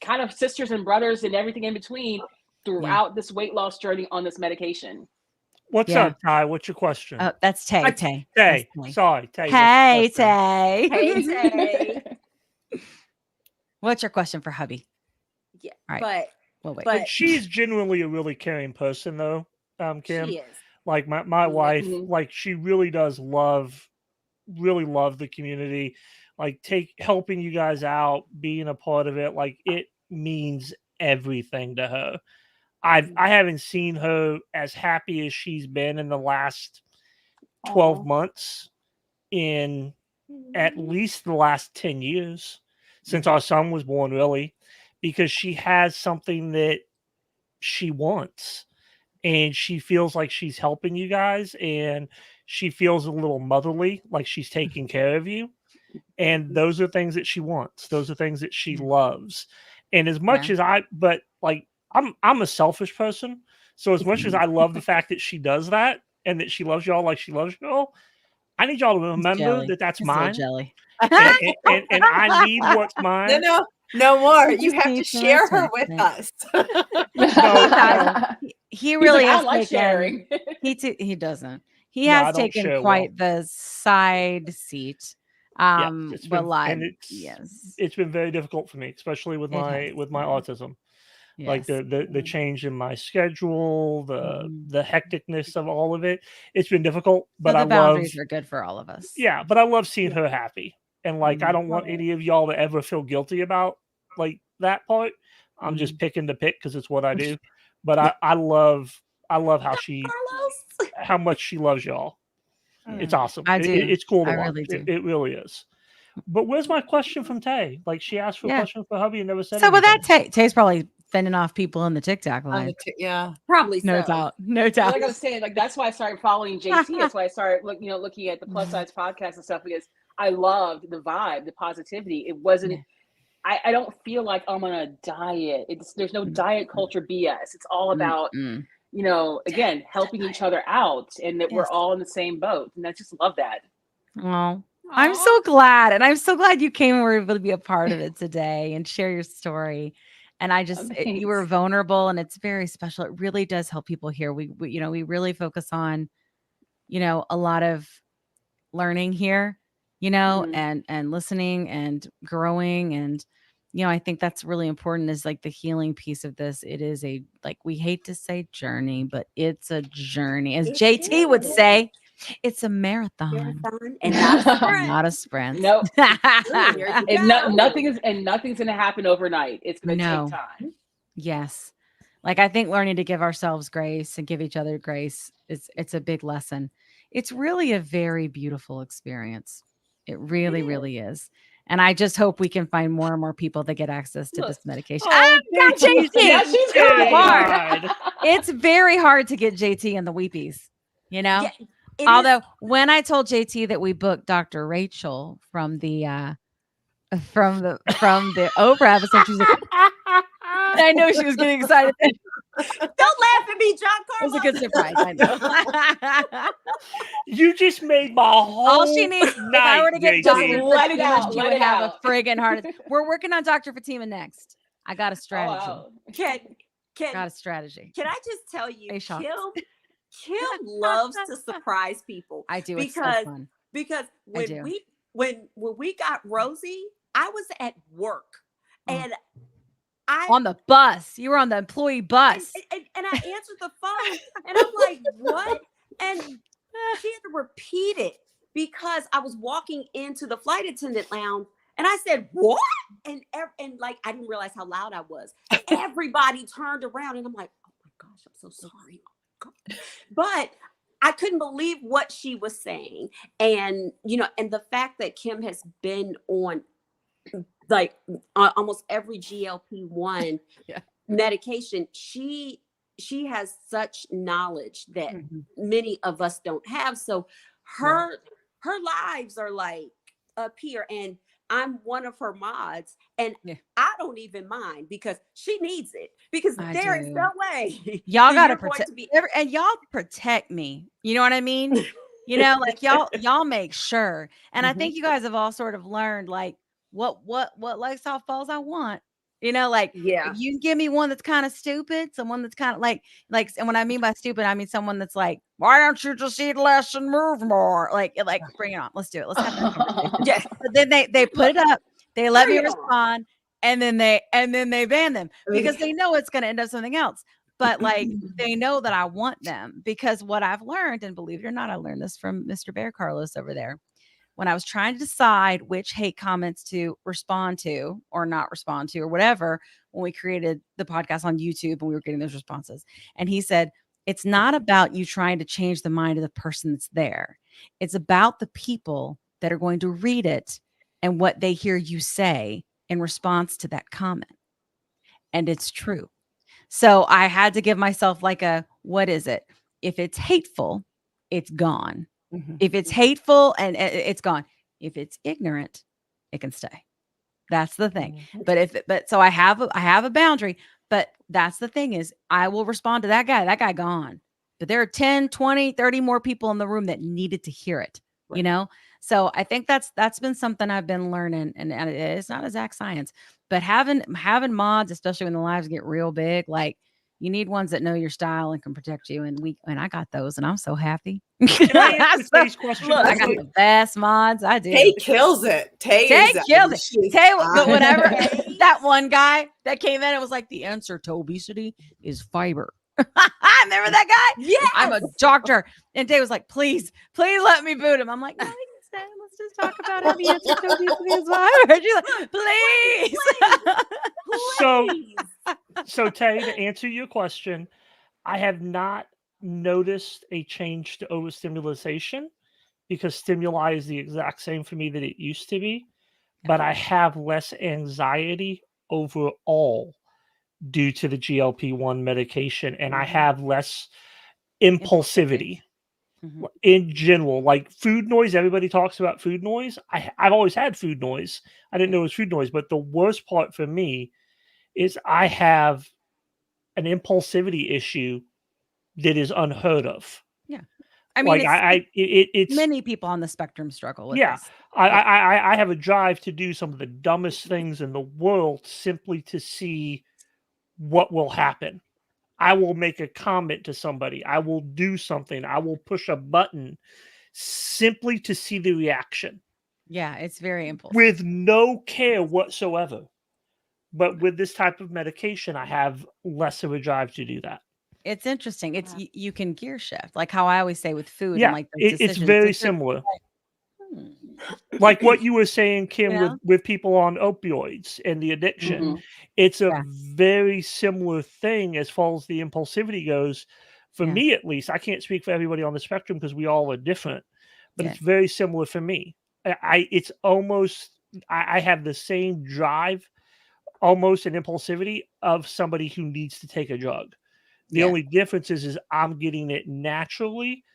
kind of sisters and brothers and everything in between throughout this weight loss journey on this medication. What's up, Ty? What's your question? That's Tay. Tay. Sorry, Tay. Hey, Tay. Hey, Tay. What's your question for hubby? Yeah, right. but she's genuinely a really caring person, though. Kim. She is. Like my wife, like she really does love the community. Like helping you guys out, being a part of it, like it means everything to her. I haven't seen her as happy as she's been in the last 12 months in at least the last 10 years since our son was born, really, because she has something that she wants and she feels like she's helping you guys and she feels a little motherly, like she's taking care of you. And those are things that she wants. Those are things that she loves. And as much as I'm a selfish person. So as much as I love the fact that she does that and that she loves y'all like she loves y'all, I need y'all to remember that that's mine. Jelly. And I need what's mine. No more. You have to share her with us. He really I is like sharing. He doesn't. He has taken quite the side seat. It's been very difficult for me, especially with my autism. Yes. Like the change in my schedule, the hecticness of all of it. It's been difficult, but the boundaries are good for all of us. Yeah, but I love seeing her happy, and like I don't want any of y'all to ever feel guilty about like that part. I'm just picking to pick because it's what I do. But I love how much she loves y'all. It's awesome. I do. It's cool to I watch. really do. It really is. But where's my question from Tay? Like she asked for a question for hubby and never said. So with that, Tay's probably fending off people in the TikTok line. Probably no doubt. Like I was saying, like that's why I started following JT. That's why I started looking at the plus size podcast and stuff because I loved the vibe, the positivity. It wasn't. I don't feel like I'm on a diet. There's no diet culture BS. It's all about again helping each other out and that we're all in the same boat. And I just love that. Oh, I'm so glad. And I'm so glad you came and were able to be a part of it today and share your story. And I just, you were vulnerable and it's very special. It really does help people here. We we really focus on, a lot of learning here, and listening and growing. And, I think that's really important is like the healing piece of this. It is we hate to say journey, but it's a journey. As JT would say, it's a marathon and not a sprint. Not a sprint. Nope. Nothing's going to happen overnight. It's going to take time. Yes. I think learning to give ourselves grace and give each other grace it's a big lesson. It's really a very beautiful experience. It really, really is. And I just hope we can find more and more people that get access to this medication. Got JT. She's hard. It's very hard to get JT and the weepies, Yeah, although when I told JT that we booked Dr. Rachel from the Oprah episode, she's like, I know she was getting excited. Don't laugh at me, John Carlos. It was a good surprise. I know. You just made my whole All she needs, if I were to get Dr. Let it out. She would have a friggin' heart. We're working on Dr. Fatima next. I got a strategy. Oh, wow. Got a strategy. Can I just tell you, Kim loves to surprise people. I do. Because, it's so fun. Because when we got Rosie, I was at work and on the bus. You were on the employee bus. And I answered the phone and I'm like, what? And she had to repeat it because I was walking into the flight attendant lounge and I said, what? And I didn't realize how loud I was. Everybody turned around and I'm like, oh my gosh, I'm so sorry. Oh my God. But I couldn't believe what she was saying. And, and the fact that Kim has been on almost every GLP-1 medication, she has such knowledge that many of us don't have. So her lives are up here, and I'm one of her mods, and I don't even mind because she needs it because there is no way y'all gotta protect and y'all protect me. You know what I mean? Y'all make sure. And I think you guys have all sort of learned what lifestyle falls I want. If you give me one that's kind of stupid, someone that's kind of and when I mean by stupid, I mean someone that's like, why don't you just eat less and move more? Bring it on. Let's do it. Let's have that conversation. But then they put it up, they let me respond, and then they ban them because they know it's gonna end up something else. But they know that I want them because what I've learned, and believe it or not, I learned this from Mr. Bear Carlos over there. When I was trying to decide which hate comments to respond to or not respond to or whatever, when we created the podcast on YouTube and we were getting those responses. And he said, it's not about you trying to change the mind of the person that's there. It's about the people that are going to read it and what they hear you say in response to that comment. And it's true. So I had to give myself what is it? If it's hateful, it's gone. If it's hateful and it's gone. If it's ignorant, it can stay. That's the thing. But so I have a boundary, but that's the thing is I will respond to that guy gone. But there are 10, 20, 30 more people in the room that needed to hear it, So I think that's been something I've been learning, and it's not exact science, but having mods, especially when the lives get real big, you need ones that know your style and can protect you. And I got those, and I'm so happy. I got the best mods. I do. Tay kills it. Tay kills it. Tay, but whatever. That one guy that came in, it was like the answer to obesity is fiber. I remember that guy. Yeah, I'm a doctor, and Tay was like, "Please let me boot him." I'm like, "No, you can stay. Let's just talk about how the answer to obesity is fiber." She's like, "Please." So Tay, to answer your question, I have not noticed a change to overstimulation because stimuli is the exact same for me that it used to be, but I have less anxiety overall due to the GLP-1 medication, and I have less impulsivity in general. Food noise, everybody talks about food noise. I've always had food noise. I didn't know it was food noise, but the worst part for me is I have an impulsivity issue that is unheard of. Yeah. I mean, like it's many people on the spectrum struggle with yeah. this. I have a drive to do some of the dumbest things in the world simply to see what will happen. I will make a comment to somebody. I will do something. I will push a button simply to see the reaction. Yeah, it's very impulsive. With no care whatsoever. But with this type of medication, I have less of a drive to do that. It's interesting. It's you can gear shift, like how I always say with food. Yeah, and like it's very similar. Like what you were saying, Kim, with people on opioids and the addiction. It's a very similar thing as far as the impulsivity goes. For me, at least, I can't speak for everybody on the spectrum because we all are different, but it's very similar for me. It's almost, I have the same drive, almost an impulsivity of somebody who needs to take a drug. The only difference is I'm getting it naturally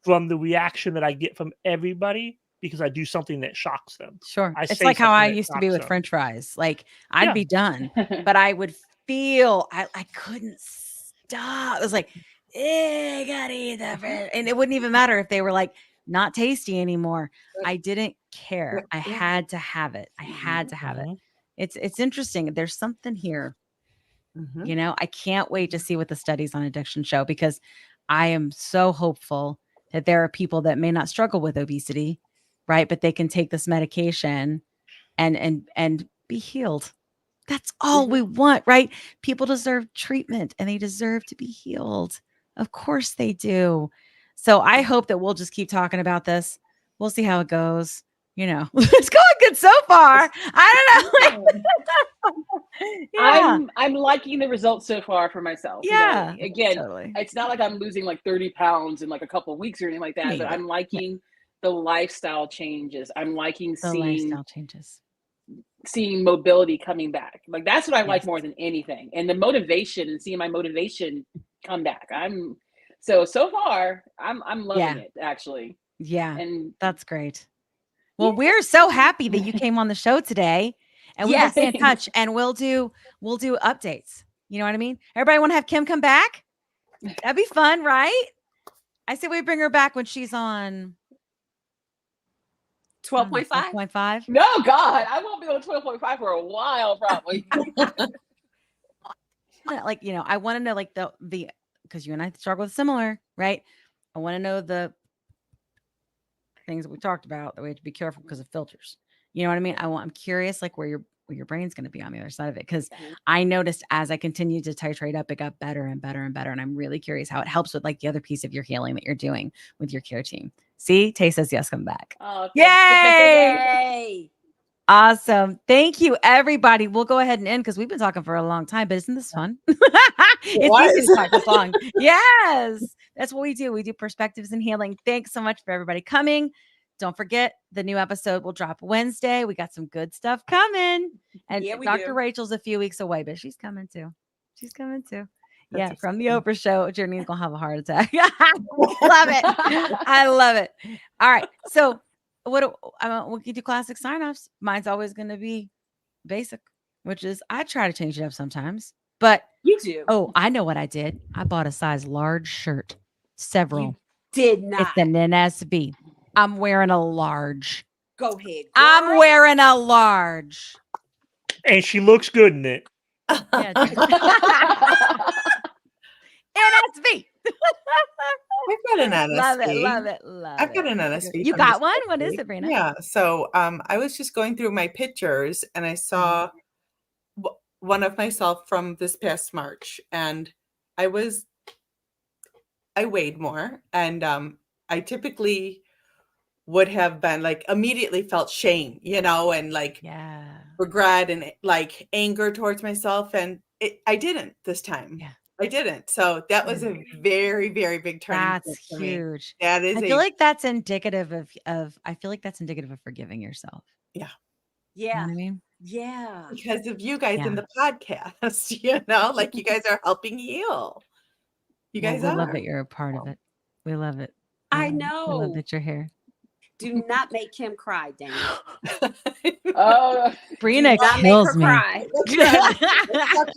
from the reaction that I get from everybody because I do something that shocks them. Sure. It's like how I used to be with French fries. Like I'd be done, but I would feel I couldn't stop. It was like, I gotta eat that French. And it wouldn't even matter if they were like not tasty anymore. I didn't care. I had to have it. I had to have it. It's interesting. There's something here. You know, I can't wait to see what the studies on addiction show, because I am so hopeful that there are people that may not struggle with obesity, right? But they can take this medication and be healed. That's all we want, right? People deserve treatment and they deserve to be healed. Of course they do. So I hope that we'll just keep talking about this. We'll see how it goes. You know, it's going good so far. I don't know. I'm liking the results so far for myself. Yeah. Again, it's not like I'm losing like 30 pounds in like a couple of weeks or anything like that, but I'm liking the lifestyle changes. I'm liking seeing mobility coming back. Like that's what I like more than anything. And the motivation and seeing my motivation come back. So far I'm loving it actually. Yeah. And that's great. Well, we're so happy that you came on the show today, and we will stay in touch, and we'll do updates. You know what I mean? Everybody want to have Kim come back? That'd be fun, right? I say we bring her back when she's on 12.5. 12.5. No, God, I won't be on 12.5 for a while, probably. Like, you know, I want to know like the because you and I struggle with similar, right? I want to know the things that we talked about that we have to be careful because of filters. You know what I mean? I'm curious like where your brain's going to be on the other side of it, because I noticed as I continued to titrate up, it got better and better and better. And I'm really curious how it helps with like the other piece of your healing that you're doing with your care team. See, Tay says yes, come back. Oh, Yay! Awesome. Thank you, everybody. We'll go ahead and end because we've been talking for a long time, but isn't this fun? It's easy to talk this long. Yes. That's what we do. We do perspectives and healing. Thanks so much for everybody coming. Don't forget, the new episode will drop Wednesday. We got some good stuff coming. And Dr. Rachel's a few weeks away, but she's coming too. That's from the Oprah show. Journey's going to have a heart attack. Love it. I love it. All right. So we can do classic sign-offs. Mine's always going to be basic, which is I try to change it up sometimes. But you do. Oh, I know what I did. I bought a size large shirt. Several. You did not. It's an NSB. I'm wearing a large. Go ahead. Girl. I'm wearing a large. And she looks good in it. Yeah, NSB. I've got an NSB. Love it. I've got an NSB. You got one? What is it, Brina? Yeah. So I was just going through my pictures and I saw one of myself from this past March, and I weighed more, and I typically would have been like immediately felt shame, and like regret and like anger towards myself, and I didn't this time. Yeah. I didn't. So that was a very, very big turning point. That's for me. huge. That is. I feel like that's indicative of. I feel like that's indicative of forgiving yourself. Yeah. Yeah. You know what I mean? Yeah. Because of you guys in the podcast, like you guys are helping heal. You guys we love that you're a part of it. We love it. I know. We love that you're here. Do not make Kim cry, Dana. Oh, Brina Not make kills her me. cry.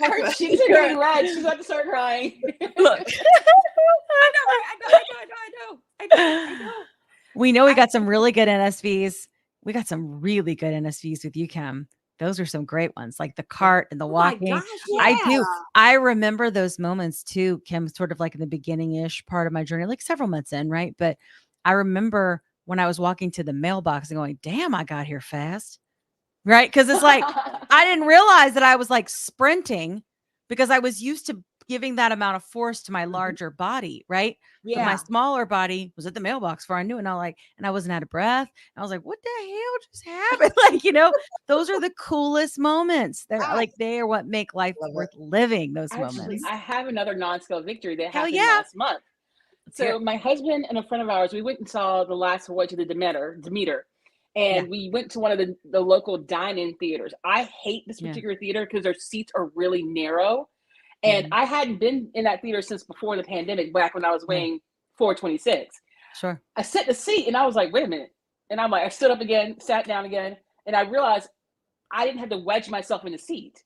her cheeks are getting red. She's about to start crying. Look, I know. We know we got some really good NSVs. We got some really good NSVs with you, Kim. Those are some great ones, like the cart and the walking. My gosh, yeah. I do. I remember those moments too, Kim, sort of like in the beginning-ish part of my journey, like several months in, right? But I remember when I was walking to the mailbox and going, damn, I got here fast. Right? Because it's like, I didn't realize that I was like sprinting because I was used to giving that amount of force to my larger body, right? Yeah. But my smaller body was at the mailbox before I knew it. And I wasn't out of breath. I was like, what the hell just happened? Like, those are the coolest moments. They're like, they are what make life worth living, those moments. I have another non-scale victory that Hell happened yeah. last month. So my husband and a friend of ours, we went and saw the last voyage of the Demeter. And we went to one of the local dine-in theaters. I hate this particular theater because their seats are really narrow. And I hadn't been in that theater since before the pandemic, back when I was weighing 426. Sure. I sat in the seat and I was like, wait a minute. And I'm like, I stood up again, sat down again. And I realized I didn't have to wedge myself in the seat.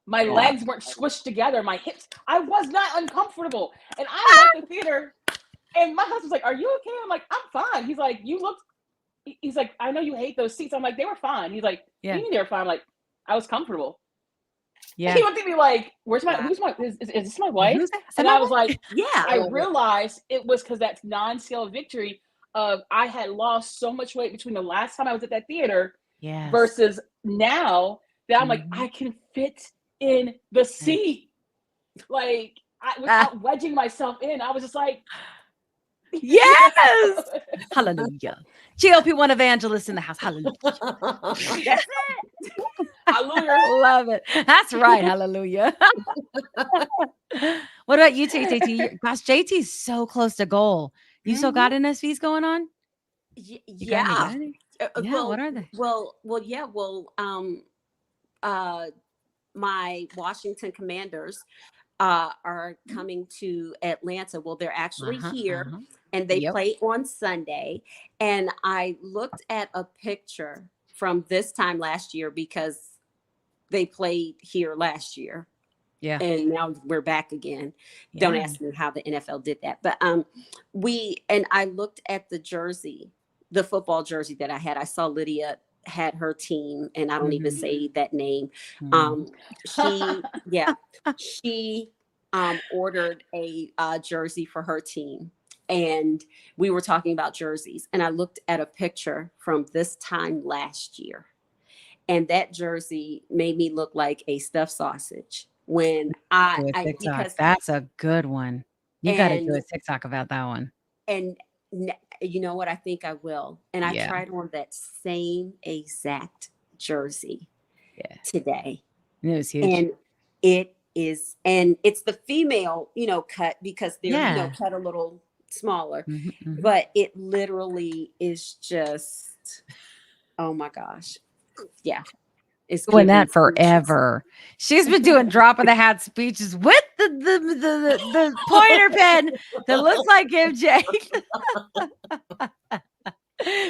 My legs weren't squished together. My hips, I was not uncomfortable. And I left the theater and my husband's like, are you okay? I'm like, I'm fine. He's like, he's like, I know you hate those seats. I'm like, they were fine. He's like, you mean they were fine? I'm like, I was comfortable. Yeah. He looked at me like, who's my, is this my wife? And I was like, yeah. I realized it was because that's non-scale victory of I had lost so much weight between the last time I was at that theater versus now that I'm like, I can fit in the seat. Like, without wedging myself in, I was just like, yes. Hallelujah. GLP-1 evangelist in the house. Hallelujah. That's it. Hallelujah. Love it. That's right. Hallelujah. What about you, JT? Gosh, JT's so close to goal. You still got NSVs going on? Yeah. What are they? My Washington Commanders are coming to Atlanta. Well, they're actually here and they play on Sunday. And I looked at a picture from this time last year because they played here last year. Yeah. And now we're back again. Yeah. Don't ask me how the NFL did that. But I looked at the jersey, the football jersey that I had. I saw Lydia had her team, and I don't even say that name. She ordered a jersey for her team. And we were talking about jerseys. And I looked at a picture from this time last year. And that jersey made me look like a stuffed sausage. When because that's a good one. You got to do a TikTok about that one. And you know what? I think I will. And I tried on that same exact jersey today. It was huge. And it's the female, cut because they're, cut a little smaller. But it literally is just, oh my gosh. Yeah. It's doing that forever. She's been doing drop of the hat speeches with the pointer pen that looks like MJ.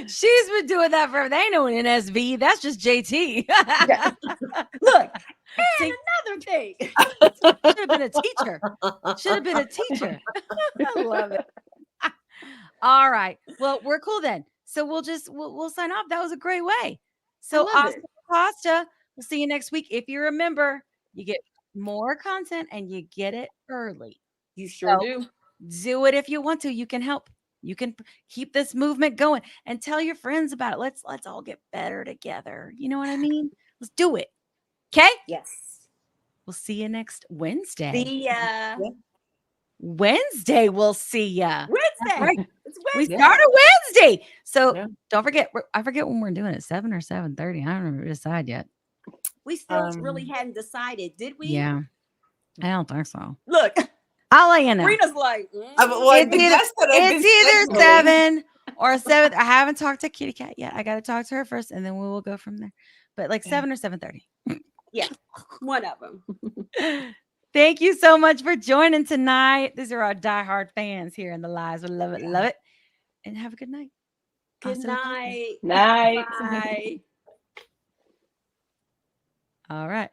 She's been doing that forever. They ain't no NSV. That's just JT. Look, and another thing. Should have been a teacher. I love it. All right. Well, we're cool then. So we'll sign off. That was a great way. So Pasta, we'll see you next week. If you remember, you get more content and you get it early. You sure do. Do it if you want to. You can help. You can keep this movement going and tell your friends about it. Let's all get better together. You know what I mean? Let's do it. Okay? Yes. We'll see you next Wednesday. See ya. Wednesday, we'll see ya. Wednesday. Right. We started Wednesday. So don't forget. I forget when we're doing it, 7 or 7:30. I don't remember to decide yet. We still really hadn't decided, did we? Yeah. I don't think so. Look. I'll let you know. Rita's like, it's either 7 or 7. I haven't talked to Kitty Cat yet. I got to talk to her first, and then we will go from there. But like 7 or 7:30. Yeah, one of them. Thank you so much for joining tonight. These are our diehard fans here in the lives. We love it, love it. And have a good night. Good night. Night. Bye. All right.